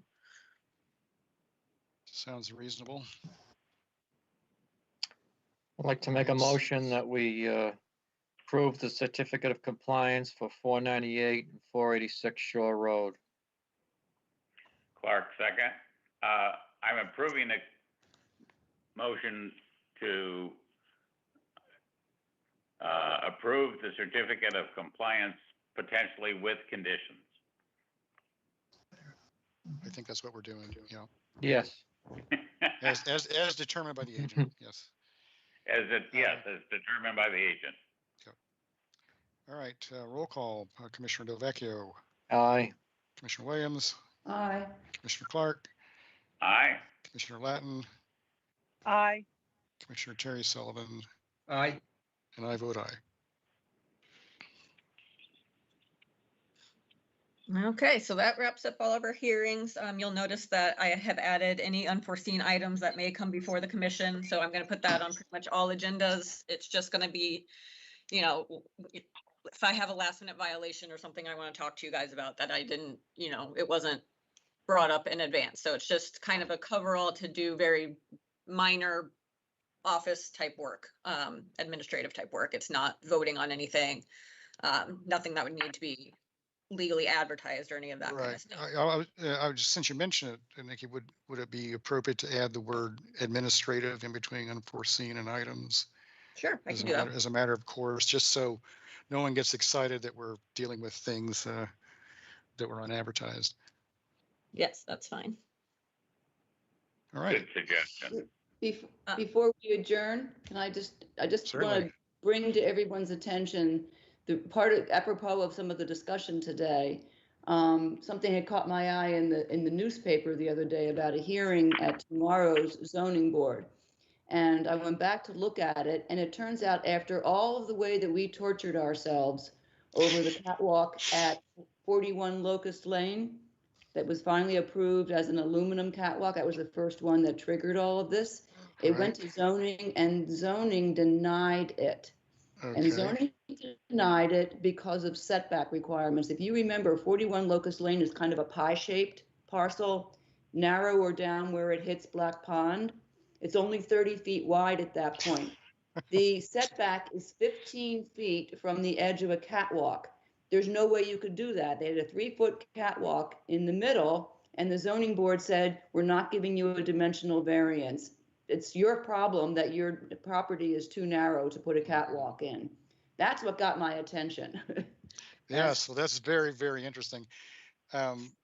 Sounds reasonable. I'd like to make a motion that we approve the certificate of compliance for 498 and 486 Shore Road. Clark, second. I'm approving a motion to approve the certificate of compliance potentially with conditions. I think that's what we're doing. Yeah. Yes. As determined by the agent. Yes. As determined by the agent. Okay. All right. Roll call. Commissioner Delvecchio. Aye. Commissioner Williams. Aye. Commissioner Clark. Aye. Commissioner Latin. Aye. Commissioner Terry Sullivan. Aye. And I vote aye. Okay, so that wraps up all of our hearings. You'll notice that I have added any unforeseen items that may come before the commission. So I'm going to put that on pretty much all agendas. It's just going to be, if I have a last minute violation or something I want to talk to you guys about that I didn't, it wasn't brought up in advance. So it's just kind of a coverall to do very minor office type work, administrative type work. It's not voting on anything, nothing that would need to be legally advertised or any of that kind of stuff. I was just, since you mentioned it, Nikki, would it be appropriate to add the word administrative in between unforeseen and items? Sure, I can do that. As a matter of course, just so no one gets excited that we're dealing with things that were unadvertised. Yes, that's fine. All right. Good suggestion. Before we adjourn, I just want to bring to everyone's attention the part of, apropos of some of the discussion today, something had caught my eye in the newspaper the other day about a hearing at tomorrow's zoning board. And I went back to look at it, and it turns out after all of the way that we tortured ourselves over the catwalk at 41 Locust Lane, that was finally approved as an aluminum catwalk, that was the first one that triggered all of this. It went to zoning, and zoning denied it. Okay. And zoning denied it because of setback requirements. If you remember, 41 Locust Lane is kind of a pie-shaped parcel, narrower down where it hits Black Pond. It's only 30 feet wide at that point. The setback is 15 feet from the edge of a catwalk. There's no way you could do that. They had a 3-foot catwalk in the middle, and the zoning board said, we're not giving you a dimensional variance. It's your problem that your property is too narrow to put a catwalk in. That's what got my attention. Yes, well, that's very, very interesting.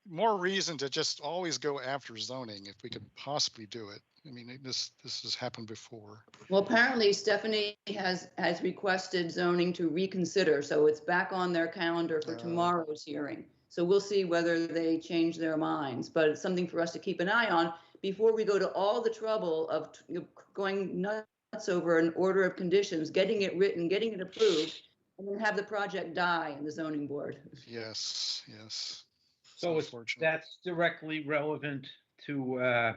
More reason to just always go after zoning if we could possibly do it. I mean, this has happened before. Well, apparently Stephanie has requested zoning to reconsider, so it's back on their calendar for tomorrow's hearing. So we'll see whether they change their minds, but it's something for us to keep an eye on before we go to all the trouble of going nuts over an order of conditions, getting it written, getting it approved, and then have the project die in the zoning board. Yes, yes. So that's directly relevant to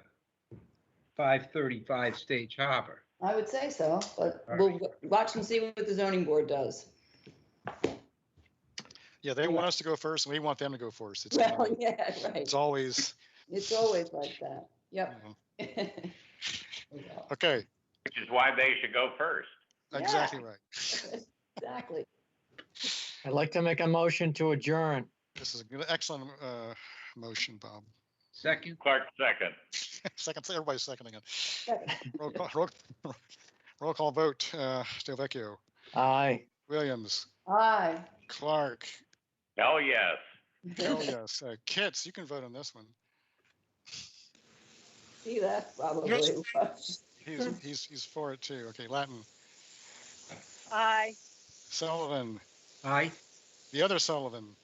535 Stage Harbor. I would say so, but we'll watch and see what the zoning board does. Yeah, they want us to go first, and we want them to go first. It's well, yeah, right. It's always like that. Yep. Okay. Which is why they should go first. Exactly Yeah. right. Exactly. I'd like to make a motion to adjourn. This is a good, excellent motion, Bob. Second, Clark, second. Second, everybody's seconding it. Roll call vote. Stelvecchio, Aye. Williams, Aye. Clark. Hell yes. Hell yes. Kitts, you can vote on this one. See, that's probably what. He's for it too. Okay, Latin. Aye. Sullivan. aye. The other Sullivan.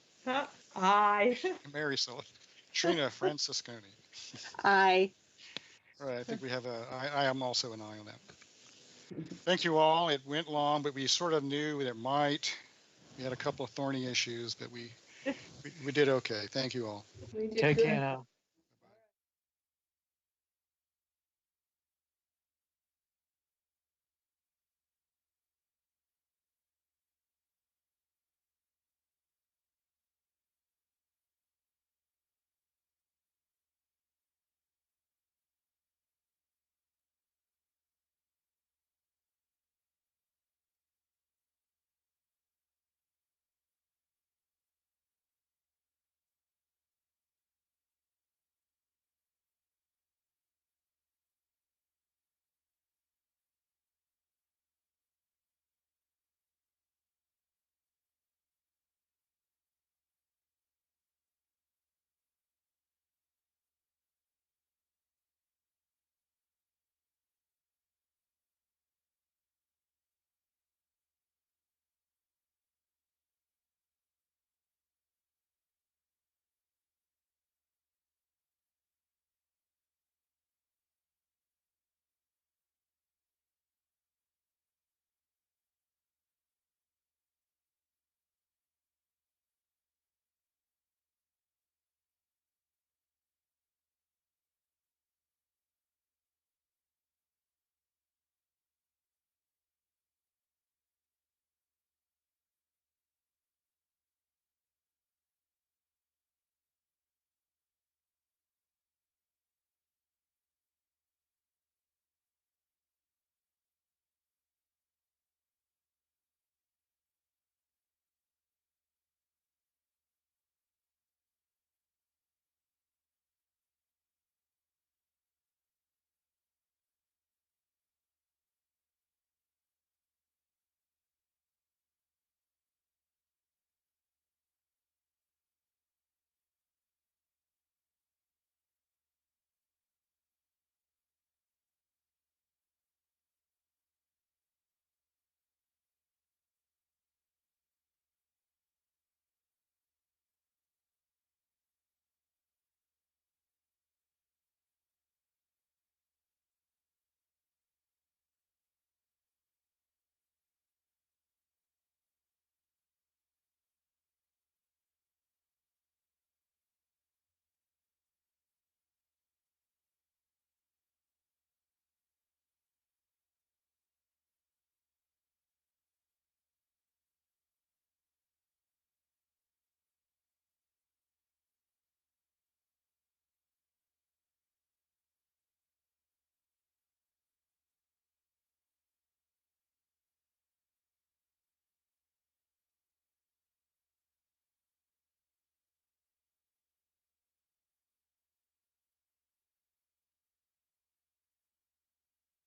Aye. Mary Sullivan. Trina Francisconi. Aye. All right, I think we have I am also an aye on that. Thank you all. It went long, but we sort of knew that it might. We had a couple of thorny issues, but we did okay. Thank you all. We did Take good. care now.